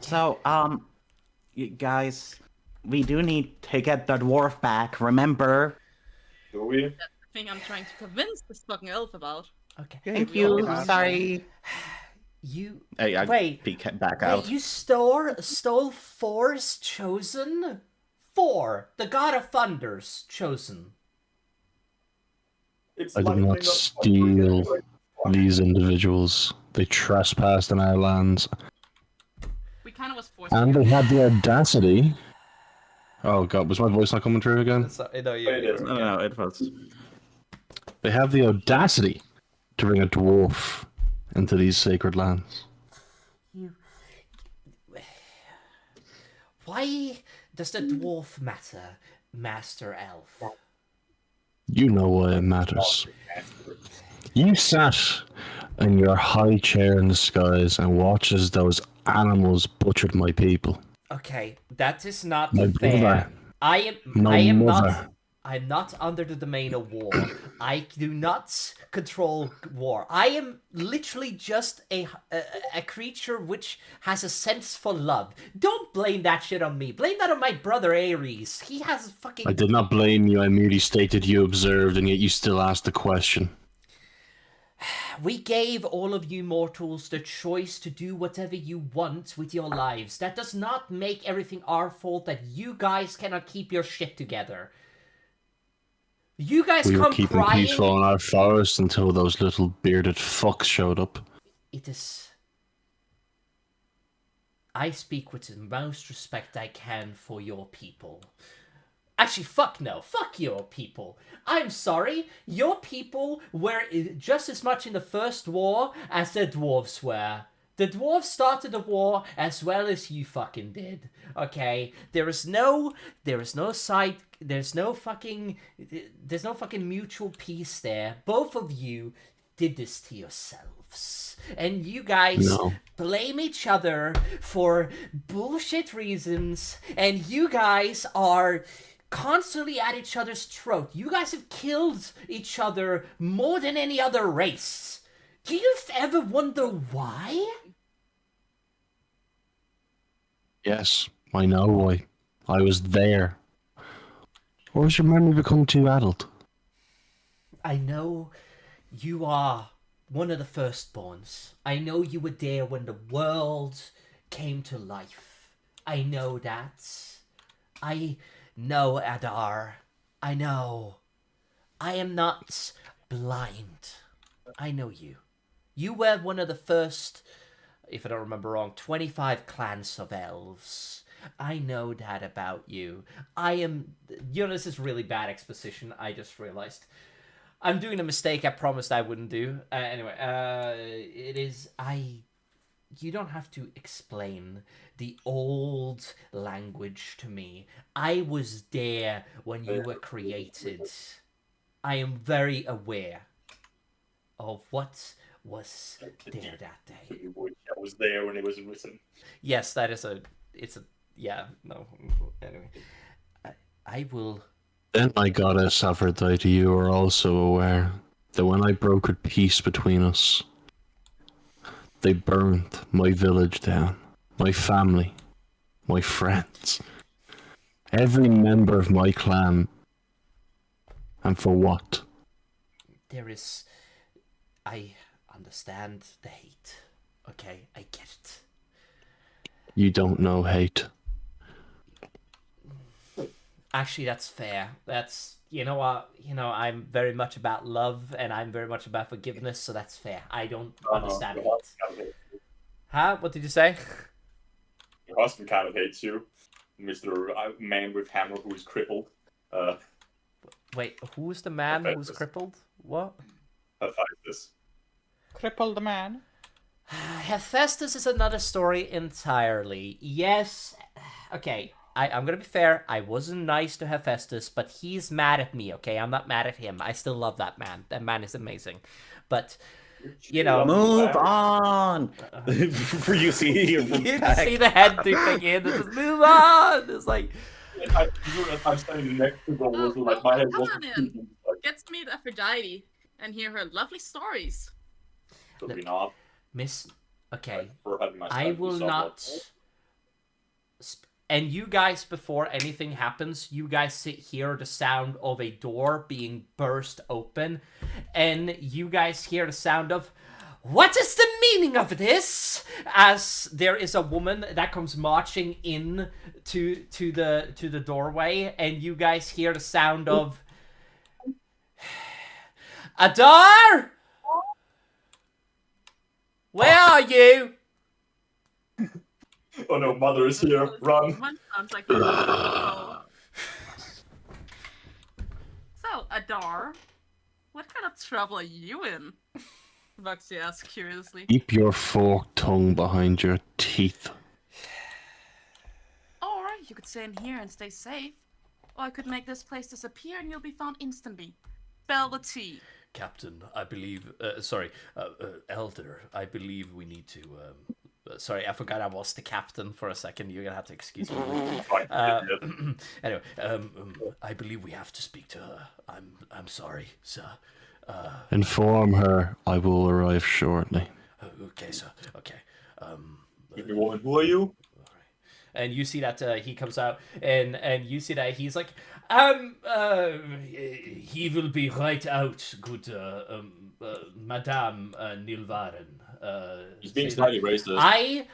H: So, you guys, we do need to get the dwarf back, remember?
A: Do we?
C: That's the thing I'm trying to convince this fucking elf about.
B: Okay.
H: Thank you, sorry.
B: You
H: Hey, I
B: wait.
H: peek back out.
B: Wait, you stole Thor's chosen? Thor, the god of thunder's chosen.
A: It's
I: I did
A: lighting
I: not
A: up.
I: steal these individuals. They trespassed on our lands.
C: We kind of was forced.
I: And they had the audacity... Oh god, was my voice not coming through again?
B: No,
A: It is.
H: No, it was.
I: They have the audacity to bring a dwarf into these sacred lands.
B: Why does the dwarf matter, Master Elf?
I: You know why it matters. You sat in your high chair in the skies and watched as those animals butchered my people.
B: Okay, that is not
I: My
B: fair.
I: brother.
B: I
I: My
B: am
I: mother.
B: not. I'm not under the domain of war. I do not control war. I am literally just a creature which has a sense for love. Don't blame that shit on me. Blame that on my brother Ares. He has fucking.
I: I did not blame you. I merely stated you observed, and yet you still asked the question.
B: We gave all of you mortals the choice to do whatever you want with your lives. That does not make everything our fault that you guys cannot keep your shit together. You guys
I: We were
B: come
I: keeping
B: crying.
I: peaceful in our forest until those little bearded fucks showed up.
B: It is. I speak with the most respect I can for your people. Actually, fuck no. Fuck your people. I'm sorry. Your people were just as much in the First War as the dwarves were. The dwarves started the war as well as you fucking did. Okay? There's no fucking mutual peace there. Both of you did this to yourselves. And you guys blame each other for bullshit reasons. And you guys are constantly at each other's throat. You guys have killed each other more than any other race. Do you ever wonder why?
I: Yes, I know why. I was there. Or has your memory become too adult?
B: I know you are one of the firstborns. I know you were there when the world came to life. I know that. I know, Adar. I know. I am not blind. I know you. You were one of the first, if I don't remember wrong, 25 clans of elves. I know that about you. I am... You know, this is really bad exposition, I just realized. I'm doing a mistake I promised I wouldn't do. It is... You don't have to explain the old language to me. I was there when you were created. I am very aware of what was there that day.
A: I was there when it was written.
B: Yes, that is yeah, no. Anyway, I will...
I: Then, my goddess Aphrodite, you are also aware that when I brokered peace between us, they burned my village down, my family, my friends, every member of my clan. And for what?
B: There is... I understand the hate. Okay, I get it.
I: You don't know hate.
B: Actually, that's fair. That's... You know what? I'm very much about love, and I'm very much about forgiveness, so that's fair. I don't understand hate. Huh? What did you say?
A: Your husband kind of hates you. Mr. Man with hammer who is crippled.
B: Wait, who's the man who's crippled? What?
A: Hephaestus.
D: Crippled man.
B: Hephaestus is another story entirely. Yes. Okay, I'm gonna be fair. I wasn't nice to Hephaestus, but he's mad at me, okay? I'm not mad at him. I still love that man. That man is amazing. But, you know...
G: Move on! For you see
B: you see the head dipping in and just move on! It's like...
A: I'm standing next to the wall, like my head wasn't speaking.
C: Get to meet Aphrodite and hear her lovely stories.
A: Could we not?
B: Miss... Okay.
A: I
B: I will not... And you guys, before anything happens, you guys hear the sound of a door being burst open. And you guys hear the sound of... What is the meaning of this? As there is a woman that comes marching in to the doorway, and you guys hear the sound of... Adar! Where are you?
A: Oh no, mother is here. Run.
C: One sounds like So, Adar, what kind of trouble are you in? Vuxie asks curiously.
I: Keep your forked tongue behind your teeth.
C: Or you could stay in here and stay safe. Or I could make this place disappear and you'll be found instantly. Spell the T.
B: Captain, I believe... Elder, I believe we need to Sorry, I forgot I was the captain for a second. You're gonna have to excuse me.
A: Fine, idiot.
B: Anyway, I believe we have to speak to her. I'm sorry, sir.
I: Inform her I will arrive shortly.
B: Okay, sir. Okay.
A: Give me woman, who are you?
B: And you see that he comes out, and you see that he's like, he will be right out, good Madame Nilvaren.
A: He's being slightly racist.
B: I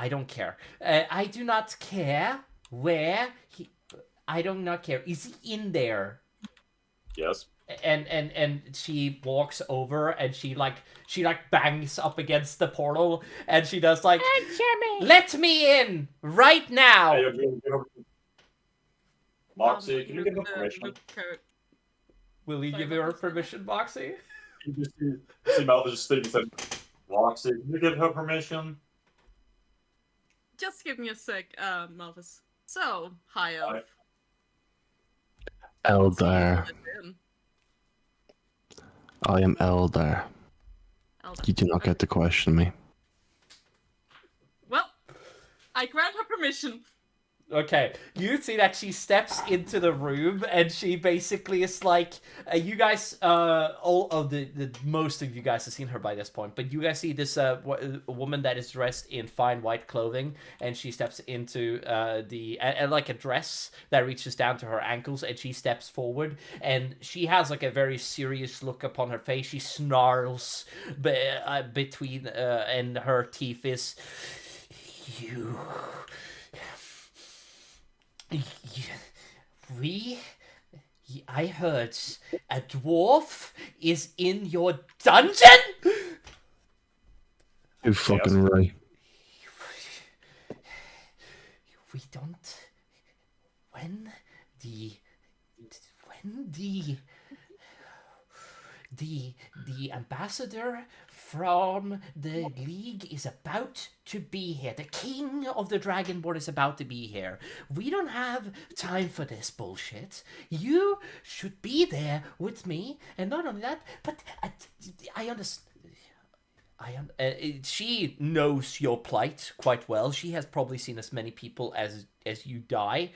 B: don't care. I do not care where he. I do not care. Is he in there?
A: Yes.
B: And she walks over and she bangs up against the portal and she does like, let me in right now.
A: Hey, Moxie, can you give her permission?
B: Will you give her permission, Moxie?
A: You just see Malthus just sitting and said, Moxie, can you give her permission?
C: Just give me a sec, Malthus. So, high elf.
I: Eldar. I am Eldar. You do not get to question me.
C: Well, I grant her permission.
B: Okay, you see that she steps into the room and she basically is like, you guys, all of the most of you guys have seen her by this point, but you guys see this woman that is dressed in fine white clothing, and she steps into like a dress that reaches down to her ankles, and she steps forward, and she has like a very serious look upon her face. She snarls between, and her teeth is, I heard a dwarf is in your dungeon?
I: You're fucking right.
B: We don't. When the ambassador from the League is about to be here. The king of the Dragonborn is about to be here. We don't have time for this bullshit. You should be there with me, and not only that, but I understand. She knows your plight quite well. She has probably seen as many people as you die.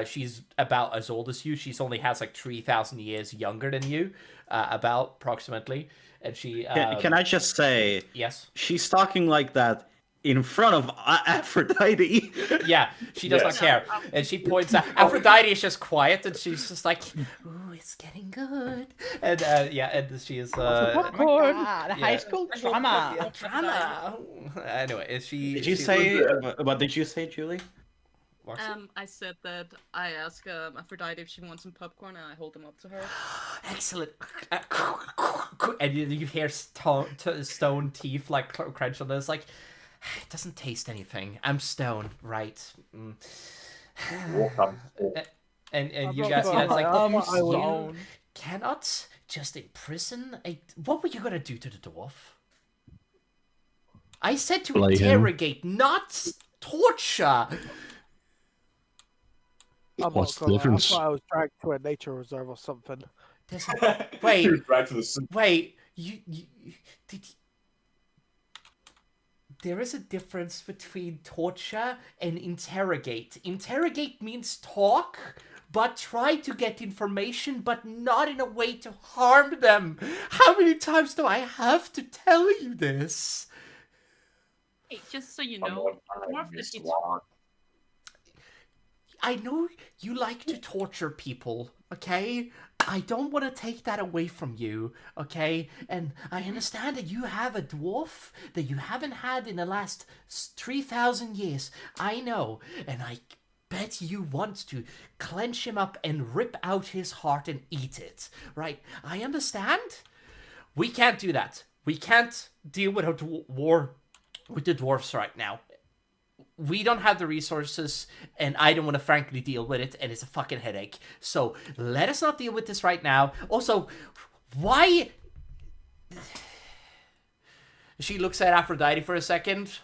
B: She's about as old as you. She's only has like 3,000 years younger than you, about approximately. And she
G: Can I just say,
B: yes,
G: she's talking like that in front of Aphrodite.
B: Yeah, she does not care, and she points out. Aphrodite is just quiet, and she's just like, "Ooh, it's getting good." And and she is.
F: Popcorn.
D: High school drama.
B: Drama. Anyway, is she?
G: Did you say? What did you say, Julie?
C: I said that I ask Aphrodite if she wants some popcorn, and I hold them up to her.
B: Excellent. And you hear stone teeth like crunch on this, like, it doesn't taste anything. I'm stone, right? And you guys see that's like, you cannot just imprison a. What were you gonna do to the dwarf? I said to interrogate, not torture.
I: What's the difference?
F: I thought I was dragged to a nature reserve or something.
B: Wait, you did. There is a difference between torture and interrogate. Interrogate means talk, but try to get information, but not in a way to harm them. How many times do I have to tell you this?
C: Hey, just so you know,
B: I know you like to torture people, okay? I don't want to take that away from you, okay? And I understand that you have a dwarf that you haven't had in the last 3,000 years. I know, and I bet you want to clench him up and rip out his heart and eat it, right? I understand. We can't do that. We can't deal with a war with the dwarfs right now. We don't have the resources, and I don't want to frankly deal with it, and it's a fucking headache. So let us not deal with this right now. Also, why? She looks at Aphrodite for a second,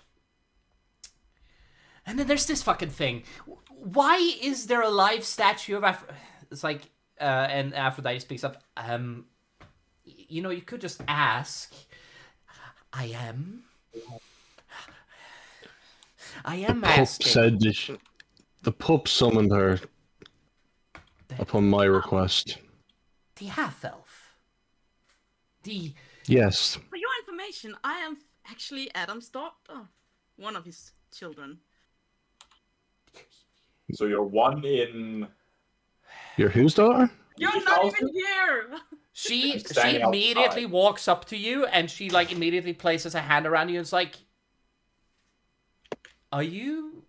B: and then there's this fucking thing. Why is there a live statue of It's like, and Aphrodite speaks up. You know, you could just ask. I am I am
I: Pup
B: asking.
I: said that the pup summoned her upon my request.
B: The half-elf. The...
I: Yes.
C: For your information, I am actually Adam's daughter. One of his children.
A: So you're one in.
I: You're whose daughter?
C: You're
A: His
C: not
A: house?
C: even here!
B: She
A: I'm standing
B: immediately
A: outside.
B: walks up to you and she like immediately places a hand around you and is like, are you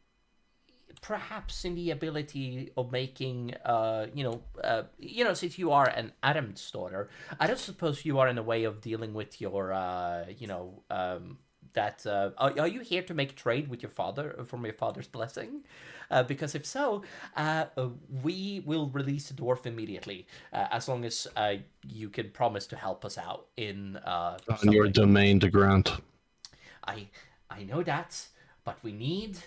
B: perhaps in the ability of making since you are an Adam's daughter, I don't suppose you are in a way of dealing with your are you here to make trade with your father from your father's blessing? Because if so, we will release the dwarf immediately, as long as you can promise to help us out in
I: On
B: some
I: your
B: way.
I: domain to grant.
B: I know that, but we need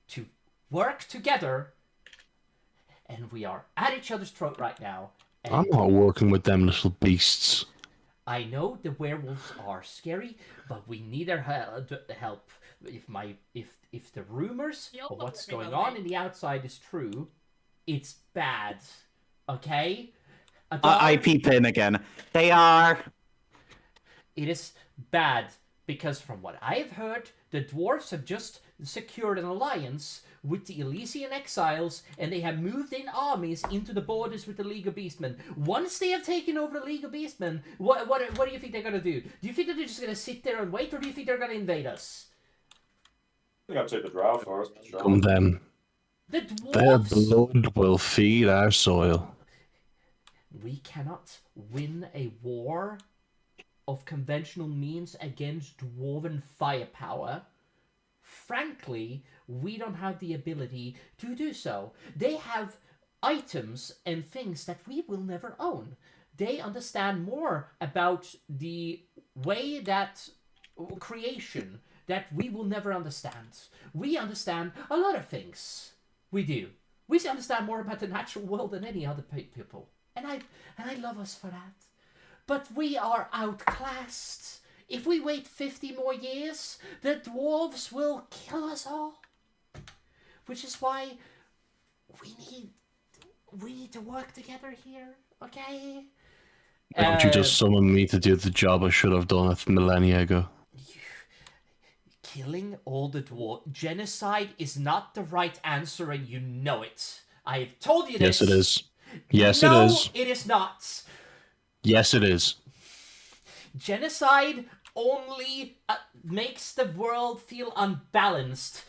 B: to work together, and we are at each other's throat right now. And
I: I'm not working with them little beasts.
B: I know the werewolves are scary, but we need their help. If the rumors
C: He also
B: of what's
C: told me
B: going
C: about
B: on
C: me.
B: in the outside is true, it's bad. Okay?
H: I
B: Adar,
H: peep in again. They are.
B: it is bad because from what I've heard, the dwarves have just secured an alliance with the Elysian exiles, and they have moved in armies into the borders with the League of Beastmen. Once they have taken over the League of Beastmen, what do you think they're gonna do? Do you think that they're just gonna sit there and wait, or do you think they're gonna invade us?
A: I think I'll take the drow first. Sure.
I: Come them.
B: The
I: Their
B: dwarves.
I: blood will feed our soil.
B: We cannot win a war of conventional means against dwarven firepower. Frankly, we don't have the ability to do so. They have items and things that we will never own. They understand more about the way that creation that we will never understand. We understand a lot of things. We do. We understand more about the natural world than any other people. And I love us for that. But we are outclassed. If we wait 50 more years, the dwarves will kill us all. Which is why we need to work together here, okay?
I: Why don't you just summon me to do the job I should have done a millennia ago?
B: Killing all the dwarves. Genocide is not the right answer, and you know it. I have told you this.
I: Yes, it is. Yes,
B: no,
I: it is.
B: it is not.
I: Yes, it is.
B: Genocide only makes the world feel unbalanced.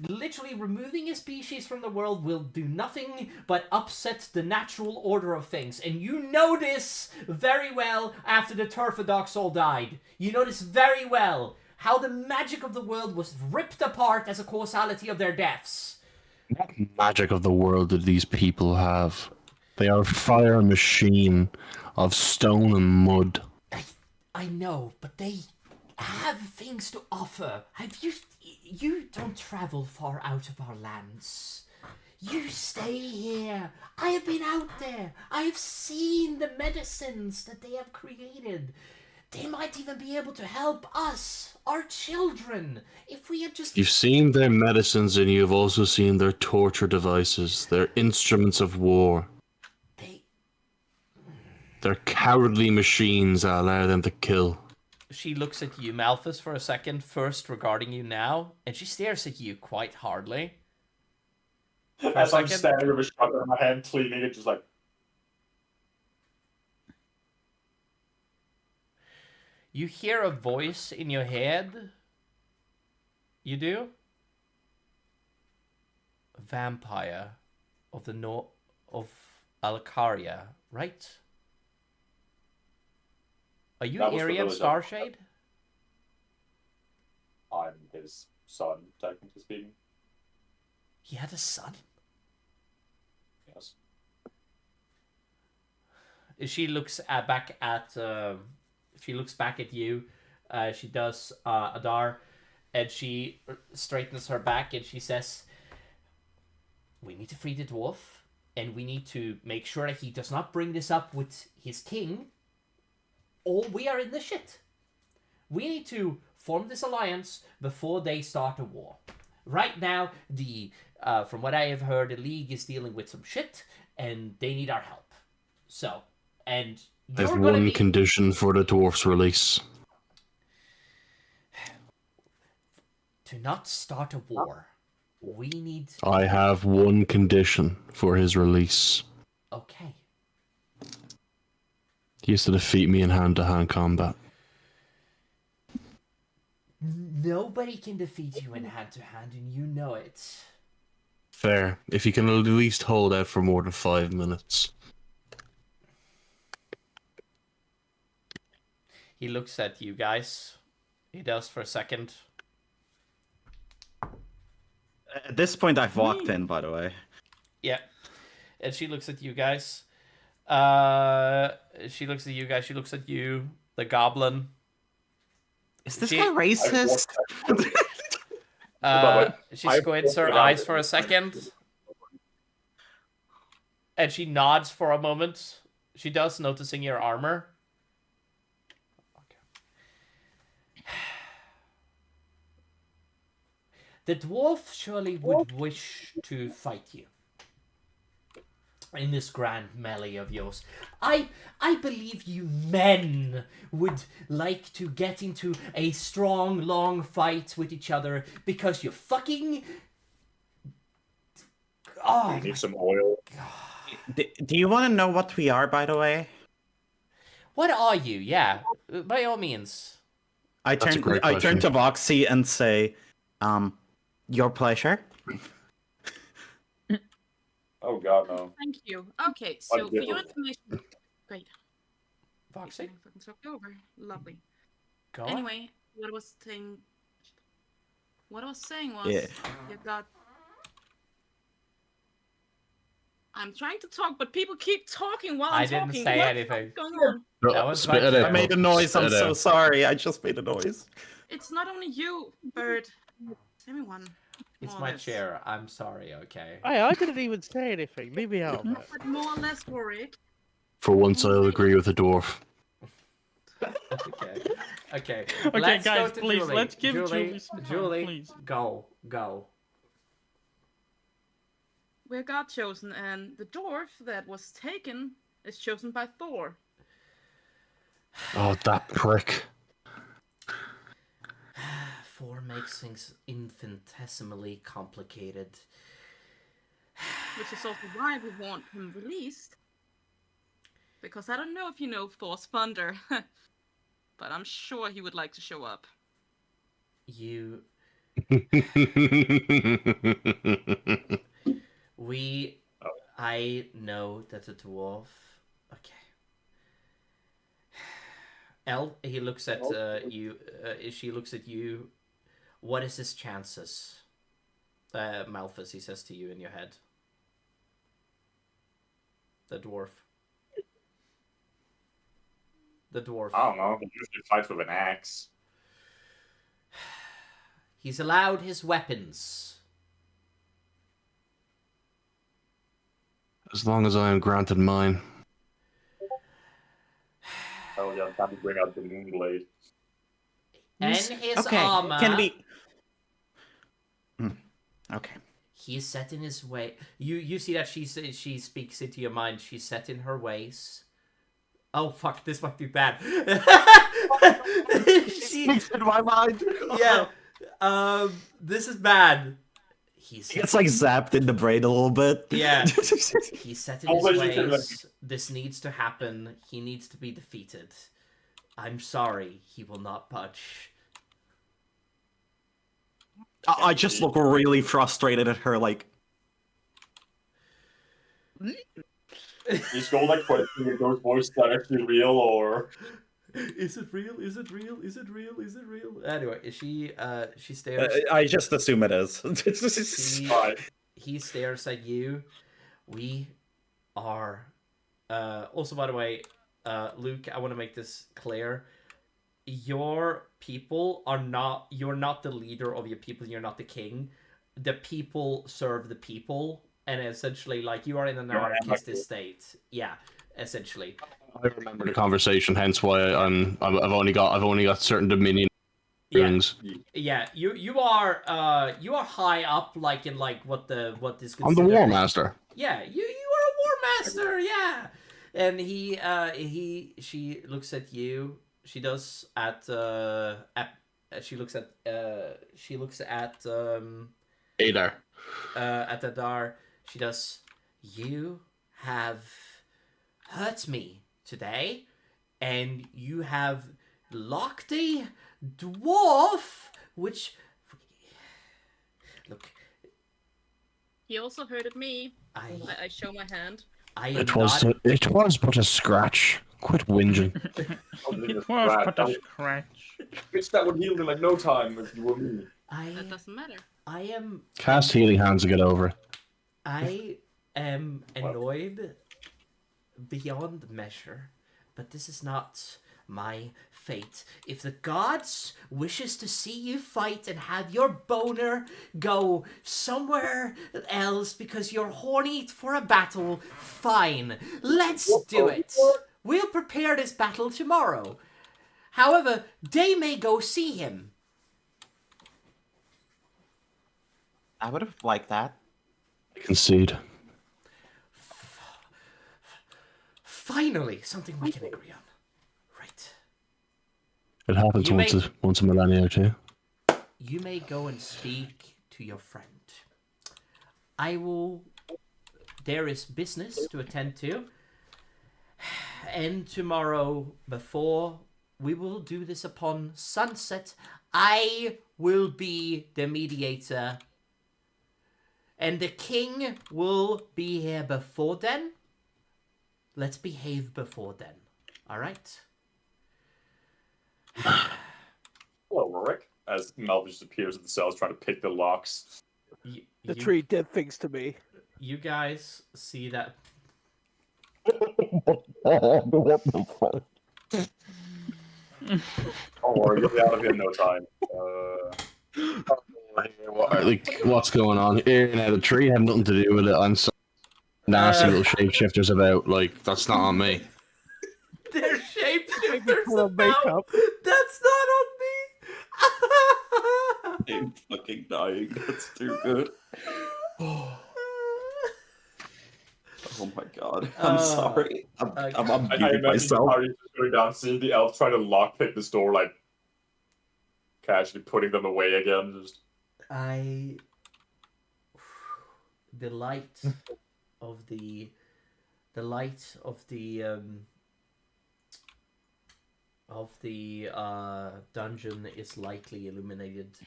B: Literally removing a species from the world will do nothing but upset the natural order of things. And you know this very well after the Turfodox all died. You know this very well. How the magic of the world was ripped apart as a causality of their deaths.
I: What magic of the world did these people have? They are a fire machine of stone and mud.
B: I know, but they have things to offer. You don't travel far out of our lands. You stay here. I have been out there. I have seen the medicines that they have created. They might even be able to help us, our children, if we had just...
I: You've seen their medicines and you've also seen their torture devices, their instruments of war. They're cowardly machines that allow them to kill.
B: She looks at you, Malthus, for a second, first regarding you now, and she stares at you quite hardly.
A: As I'm standing with a shotgun in my hand, cleaning it, just like...
B: You hear a voice in your head. You do? A vampire of the of Alcaria, right? Are you Arian Starshade?
A: I'm his son, technically speaking.
B: He had a son?
A: Yes.
B: She looks back at you. She does Adar, and she straightens her back and she says, "We need to free the dwarf, and we need to make sure that he does not bring this up with his king, or we are in the shit. We need to form this alliance before they start a war. right now, from what I have heard, the League is dealing with some shit, and they need our help. So, and
I: There's
B: you're gonna
I: one
B: be...
I: condition for the dwarf's release.
B: To not start a war. We need...
I: I have one condition for his release.
B: Okay.
I: He has to defeat me in hand-to-hand combat.
B: Nobody can defeat you in hand-to-hand, and you know it.
I: Fair. If he can at least hold out for more than 5 minutes.
B: He looks at you guys. He does for a second.
H: At this point, I've walked in, by the way.
B: Yeah. And she looks at you guys. She looks at you guys. She looks at you, the goblin.
H: Is this guy racist?
B: She squints her eyes for a second. And she nods for a moment. She does, noticing your armor. The dwarf surely would wish to fight you in this grand melee of yours. I believe you men would like to get into a strong, long fight with each other because you're fucking... Oh,
A: You need some oil.
H: Do you want to know what we are, by the way?
B: what are you? Yeah, by all means.
H: I
I: That's a
H: turn
I: great
H: I turn
I: question.
H: to Voxy and say, your pleasure.
A: Oh god, no.
C: Thank you. Okay, so for your information... Great.
B: Foxy,
C: I fucking talked over. Lovely.
B: go on.
C: Anyway, what I was saying was,
H: Yeah.
C: you got... I'm trying to talk, but people keep talking while I'm
B: I didn't
C: talking.
B: say
C: What
B: anything.
C: is going on?
B: That was
I: Spit it
B: my
I: out.
H: I made a noise. I'm
I: Spit it
H: so
I: out.
H: sorry. I just made a noise.
C: It's not only you, Bird. It's everyone.
B: It's
C: more or
B: my
C: less.
B: chair. I'm sorry, okay?
F: I didn't even say anything. Leave me out of it.
C: But more or less worried.
I: For once, I'll agree with the dwarf.
B: Okay. Okay.
D: Okay,
B: Let's go
D: guys,
B: to
D: please,
B: Julie.
D: let's give Julie some time,
B: Julie,
D: please.
B: go.
C: We're God chosen, and the dwarf that was taken is chosen by Thor.
I: Oh, that prick.
B: Four makes things infinitesimally complicated.
C: Which is also why we want him released. Because I don't know if you know Thor's thunder, but I'm sure he would like to show up.
B: You... I know that the dwarf... Okay. He looks at you. She looks at you. What is his chances? Malthus, he says to you in your head. The dwarf. The dwarf.
A: I don't know. He usually fights with an axe.
B: He's allowed his weapons.
I: As long as I am granted mine.
A: Oh yeah, time to bring out the moonblade.
B: And his
H: Okay,
B: armor.
H: can we... Okay.
B: He's set in his way. You see that she speaks into your mind. She's set in her ways. Oh fuck! This might be bad.
H: Speaks in my mind.
B: Yeah. This is bad.
H: It's like zapped in the brain a little bit.
B: Yeah. He's set in his ways. This needs to happen. He needs to be defeated. I'm sorry. He will not budge.
H: I just look really frustrated at her, like...
A: Just go like questioning if those voices are actually real or...
B: Is it real? Is it real? Is it real? Is it real? Anyway, she stares.
H: I just assume it is.
B: He stares at you. We are... also, by the way, Luke, I want to make this clear. Your people are not... You're not the leader of your people. You're not the king. The people serve the people. And essentially, like, you are in an anarchist state. Yeah, essentially.
I: I remember the conversation, hence why I've only got certain dominion
B: Yeah.
I: Rings.
B: Yeah, you are high up, like in like what is
I: I'm the
B: considered.
I: War Master.
B: Yeah, you are a war master. Yeah, and she looks at you. She does she looks at
I: Adar.
B: at Adar. She does. You have hurt me today, and you have locked a dwarf, which look.
C: He also hurted me.
B: I
C: I show my hand.
B: am
I: It was but a scratch. Quit whinging.
D: It was but a scratch.
A: Bitch, that would heal in like no time if you were me.
C: That doesn't matter.
B: I am
I: Cast healing hands to get over it.
B: I am annoyed beyond measure, but this is not my fate. If the gods wishes to see you fight and have your boner go somewhere else because you're horny for a battle, fine. Let's do it. We'll prepare this battle tomorrow. However, they may go see him.
H: I would have liked that.
I: Concede.
B: Finally, something we can agree on. Right.
I: It happens
B: You
I: once a millennia or two.
B: You may go and speak to your friend. There is business to attend to. And tomorrow, before we will do this upon sunset, I will be the mediator. And the king will be here before then. Let's behave before then. All right?
A: Hello, Rorik. As Mel just appears at the cells trying to pick the locks.
F: The tree did things to me.
B: You guys see that...
I: What the fuck?
A: Don't worry, you'll be out of here in no time.
I: What's going on here? Now the tree had nothing to do with it. I'm so nasty little shapeshifters about. Like, that's not on me.
B: They're shapeshifters
F: Put on
B: about.
F: makeup.
B: That's not on me.
G: I'm fucking dying. That's too good. Oh my god. I'm sorry. I'm
A: I
G: muting
A: imagine
G: myself.
A: Harry just going down, seeing the elf trying to lockpick this door, like casually putting them away again. Just
B: the light of the dungeon is lightly illuminated.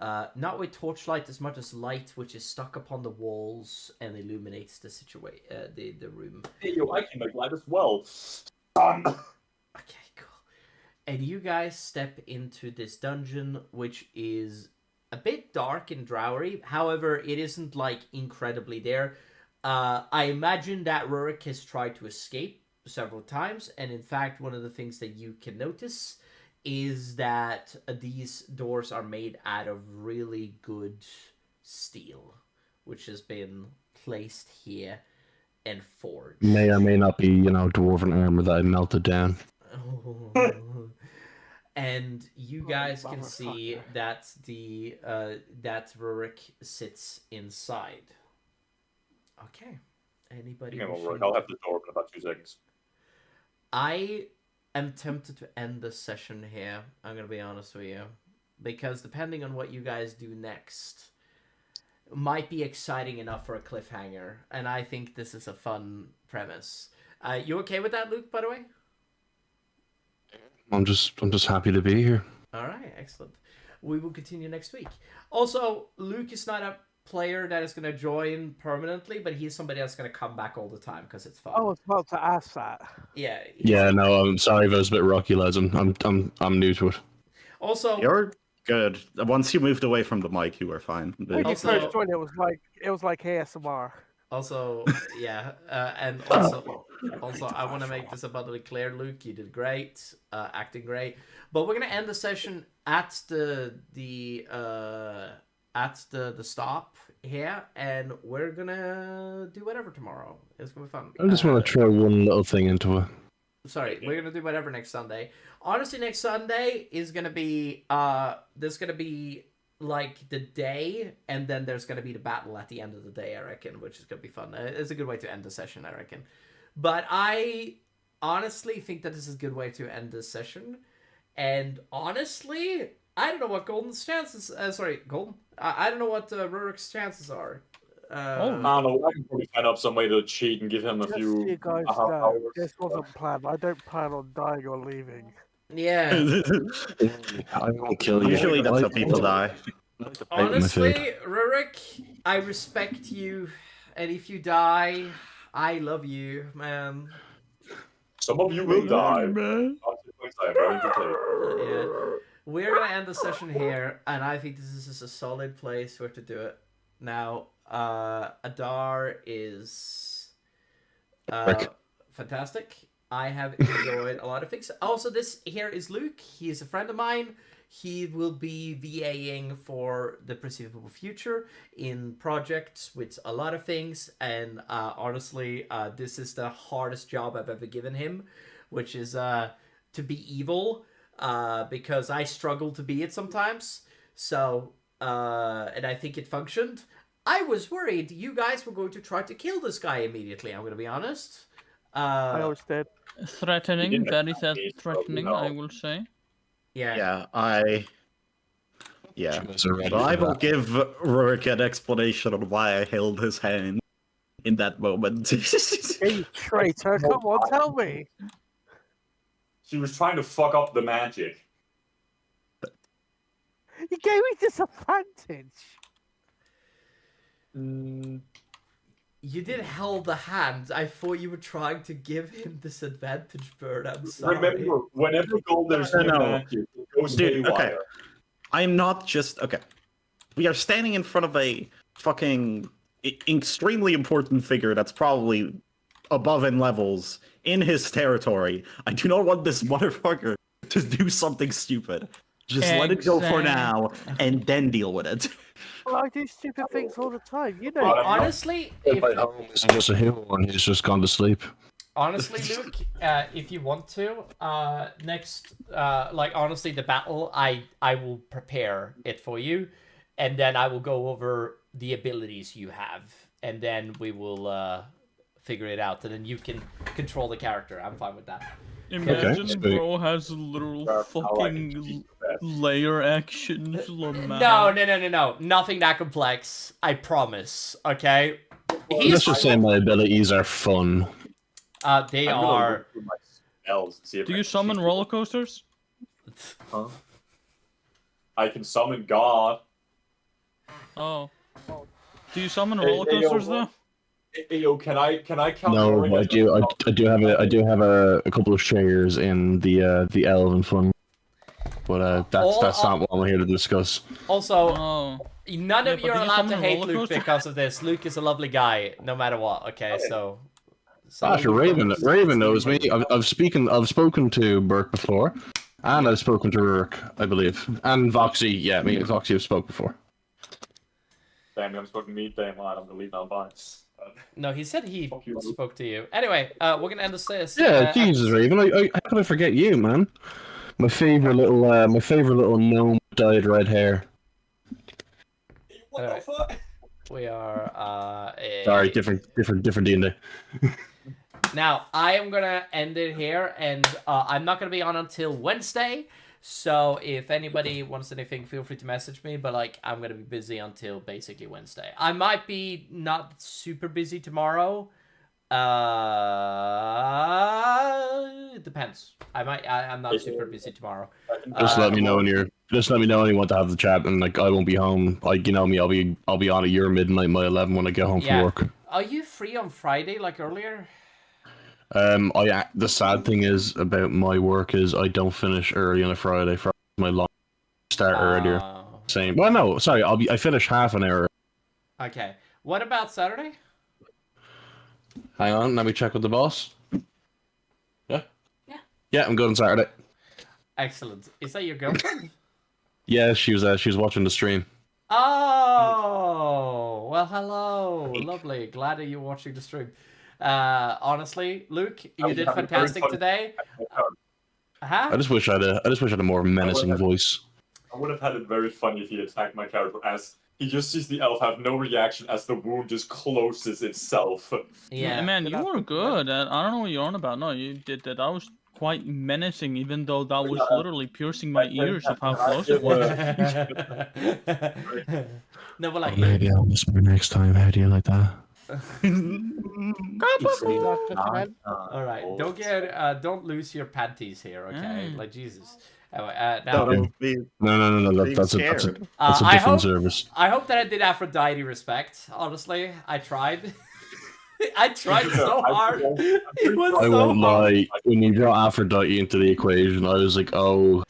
B: Not with torchlight as much as light which is stuck upon the walls and illuminates the the room.
A: Hey, yo, I can make light as well.
B: Okay, cool. And you guys step into this dungeon, which is a bit dark and drowery. However, it isn't like incredibly there. I imagine that Rurik has tried to escape several times, and in fact, one of the things that you can notice is that these doors are made out of really good steel, which has been placed here and forged.
I: May or may not be, dwarven armor that I melted down.
B: And you guys can see that that Rurik sits inside. Okay. Anybody?
A: Rorik, I'll have the door in about 2 seconds.
B: I am tempted to end the session here. I'm gonna be honest with you, because depending on what you guys do next, might be exciting enough for a cliffhanger, and I think this is a fun premise. You okay with that, Luke? By the way.
I: I'm just happy to be here.
B: All right, excellent. We will continue next week. Also, Luke is not a player that is going to join permanently, but he's somebody that's going to come back all the time because it's fun.
F: I was about to ask that.
B: Yeah.
I: Yeah, no, I'm sorry if I was a bit rocky, lads. I'm new to it.
B: Also,
G: You're good. Once you moved away from the mic, you were fine.
F: When you
B: Also-
F: first joined, it was like ASMR.
B: Also, yeah, and also, I want to make this abundantly clear, Luke. You did great, acting great. But we're gonna end the session at the stop here, and we're gonna do whatever tomorrow. It's gonna be fun.
I: I just want to throw one little thing into it.
B: Sorry, we're gonna do whatever next Sunday. Honestly, next Sunday is gonna be there's gonna be like the day, and then there's gonna be the battle at the end of the day, I reckon, which is gonna be fun. It's a good way to end the session, I reckon. But I honestly think that this is a good way to end this session. And honestly, I don't know what Golden's chances. Golden. I don't know what Rurik's chances are.
A: I don't know. I can probably find out some way to cheat and give him a
F: Just
A: few.
F: so you guys know,
A: hours.
F: this wasn't planned. I don't plan on dying or leaving.
B: Yeah.
I: I won't kill you.
G: Usually that's how people die.
B: Honestly, Rurik, I respect you, and if you die, I love you, man.
A: Some of you will die.
D: Man.
A: I'm going to take.
B: Yeah. We're gonna end the session here, and I think this is a solid place where to do it. Now, Adar is fantastic. I have enjoyed a lot of things. Also, this here is Luke. He is a friend of mine. He will be VAing for the foreseeable future in projects with a lot of things. And honestly, this is the hardest job I've ever given him, which is to be evil, because I struggle to be it sometimes. So, and I think it functioned. I was worried you guys were going to try to kill this guy immediately, I'm going to be honest.
F: I always did.
D: Threatening, very threatening, I will say.
B: Yeah.
G: Yeah.
I: guys are ready
G: But
I: for
G: I will
I: that.
G: give Rurik an explanation on why I held his hand in that moment.
F: You traitor! Come on, tell me.
A: She was trying to fuck up the magic.
F: You gave me disadvantage.
B: You did hold the hand. I thought you were trying to give him disadvantage, Bird. I'm sorry.
A: Remember, whenever Golden's
G: No.
A: magic, it goes
G: Dude, okay.
A: haywire.
G: I'm not just okay. We are standing in front of a fucking extremely important figure that's probably above in levels in his territory. I do not want this motherfucker to do something stupid. Just let it go for now and then deal with it.
F: Well, I do stupid things all the time. You know.
A: Well,
B: Honestly, if,
I: He's just a hero and he's just gone to sleep.
B: honestly, Luke, if you want to, next, like honestly, the battle, I will prepare it for you, and then I will go over the abilities you have, and then we will figure it out, and then you can control the character. I'm fine with that.
D: Imagine
I: sweet.
D: bro has literal
A: That's how I can
D: fucking
A: keep that.
D: layer actions.
B: No. Nothing that complex. I promise. Okay.
I: Let's just say my abilities are fun.
B: They
A: I'm gonna
B: are.
A: look through my spells and see if
D: Do
A: I
D: you
A: can
D: summon
A: cheat.
D: roller coasters?
A: Huh? I can summon God.
D: Oh. Do you summon
A: Hey,
D: roller
A: hey, yo,
D: coasters though?
A: Hey, yo, can I count?
I: No,
A: Rorik
I: I
A: as
I: do.
A: a-
I: I do have a couple of shares in the elven fun, but that's not what I'm here to discuss.
B: Also,
D: Oh.
B: none
D: Yeah,
B: of
D: but
B: you are
D: do you
B: allowed to
D: summon a
B: hate
D: roller
B: Luke
D: coaster?
B: because of this. Luke is a lovely guy, no matter what. Okay, so.
I: Sure, Raven knows me. I've spoken to Burke before, and I've spoken to Rourke, I believe, and Voxy. Yeah, me and Voxy have spoke before.
A: Damn, I'm supposed to meet them. I don't believe now, but
B: No, he said he
A: Fuck you.
B: spoke to you. Anyway, we're gonna end this.
I: Yeah, Jesus, Raven. How could I forget you, man? My favorite little gnome with dyed red hair.
A: what
B: Alright.
A: the fuck?
B: We are.
I: Sorry, different D&D.
B: Now, I am gonna end it here, and I'm not gonna be on until Wednesday. So if anybody wants anything, feel free to message me. But like, I'm gonna be busy until basically Wednesday. I might be not super busy tomorrow. It depends. I'm not super busy tomorrow.
I: Just let me know when you want to have the chat, and like I won't be home. Like you know me, I'll be on at your midnight, my 11 when I get home
B: Yeah.
I: from work.
B: Are you free on Friday, like earlier?
I: The sad thing is about my work is I don't finish early on a Friday. Friday my long start earlier. Same. Well, no, sorry. I finish half an hour.
B: Okay. What about Saturday?
I: Hang on, let me check with the boss. Yeah.
C: Yeah.
I: Yeah, I'm good on Saturday.
B: Excellent. Is that your girlfriend?
I: Yeah, she was watching the stream.
B: Oh, well, hello. Lovely. Glad that you're watching the stream. Honestly, Luke, you did
A: have a very
B: fantastic
A: fun-
B: today. Huh?
I: I just wish I had a more menacing voice.
A: I would have had it very funny if he attacked my character as he just sees the elf have no reaction as the wound just closes itself.
B: Yeah.
D: Man,
F: Good
D: you were
F: afternoon.
D: good. I don't know what you're on about. No, you did that. That was quite menacing, even though that was
A: Yeah.
D: literally piercing my ears of how
A: I
D: close
A: did,
D: it was.
B: No, but like,
I: Maybe I'll whisper next time. How do you like that?
B: all right, don't lose your panties here, okay? Like Jesus. Anyway, now,
G: Don't be
I: No.
G: being
I: That's a
G: scared.
I: that's a
B: I
I: different
B: hope
I: service.
B: I hope that I did Aphrodite respect. Honestly, I tried. I tried so hard. It was
I: I
B: so
I: won't
B: hard.
I: lie. When you brought Aphrodite into the equation, I was like, "Oh,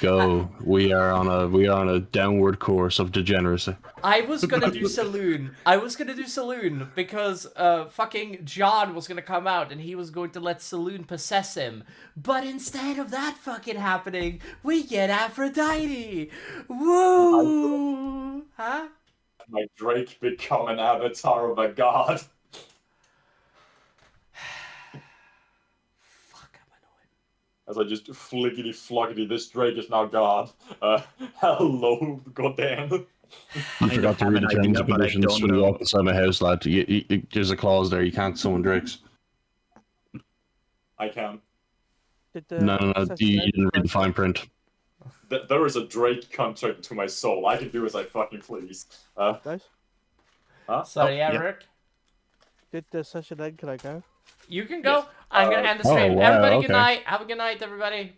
I: go! We are on a downward course of degeneracy."
B: I was gonna do Saloon. Because fucking John was gonna come out and he was going to let Saloon possess him. But instead of that fucking happening, we get Aphrodite. Woo! Huh?
A: My Drake become an avatar of a god.
B: Fuck, I'm annoyed.
A: As I just flickety flockety, this Drake is now god. Hello, goddamn.
I: You
G: Kind
I: forgot
G: of
I: to
G: have
I: read
G: an
I: the terms
G: idea,
I: and
G: but I
I: conditions
G: don't
I: when you
G: know.
I: walk inside my house, lad. There's a clause there. You can't summon drakes.
A: I can.
I: No. You didn't read the fine print.
A: There is a Drake contract to my soul. I can do as I fucking please.
F: Guys,
B: Sorry,
G: yeah.
B: Eric.
F: did the session end? Can I go?
B: You can go.
A: Yes.
B: I'm gonna end the stream.
I: Oh, wow,
B: Everybody,
I: okay.
B: good night. Have a good night, everybody.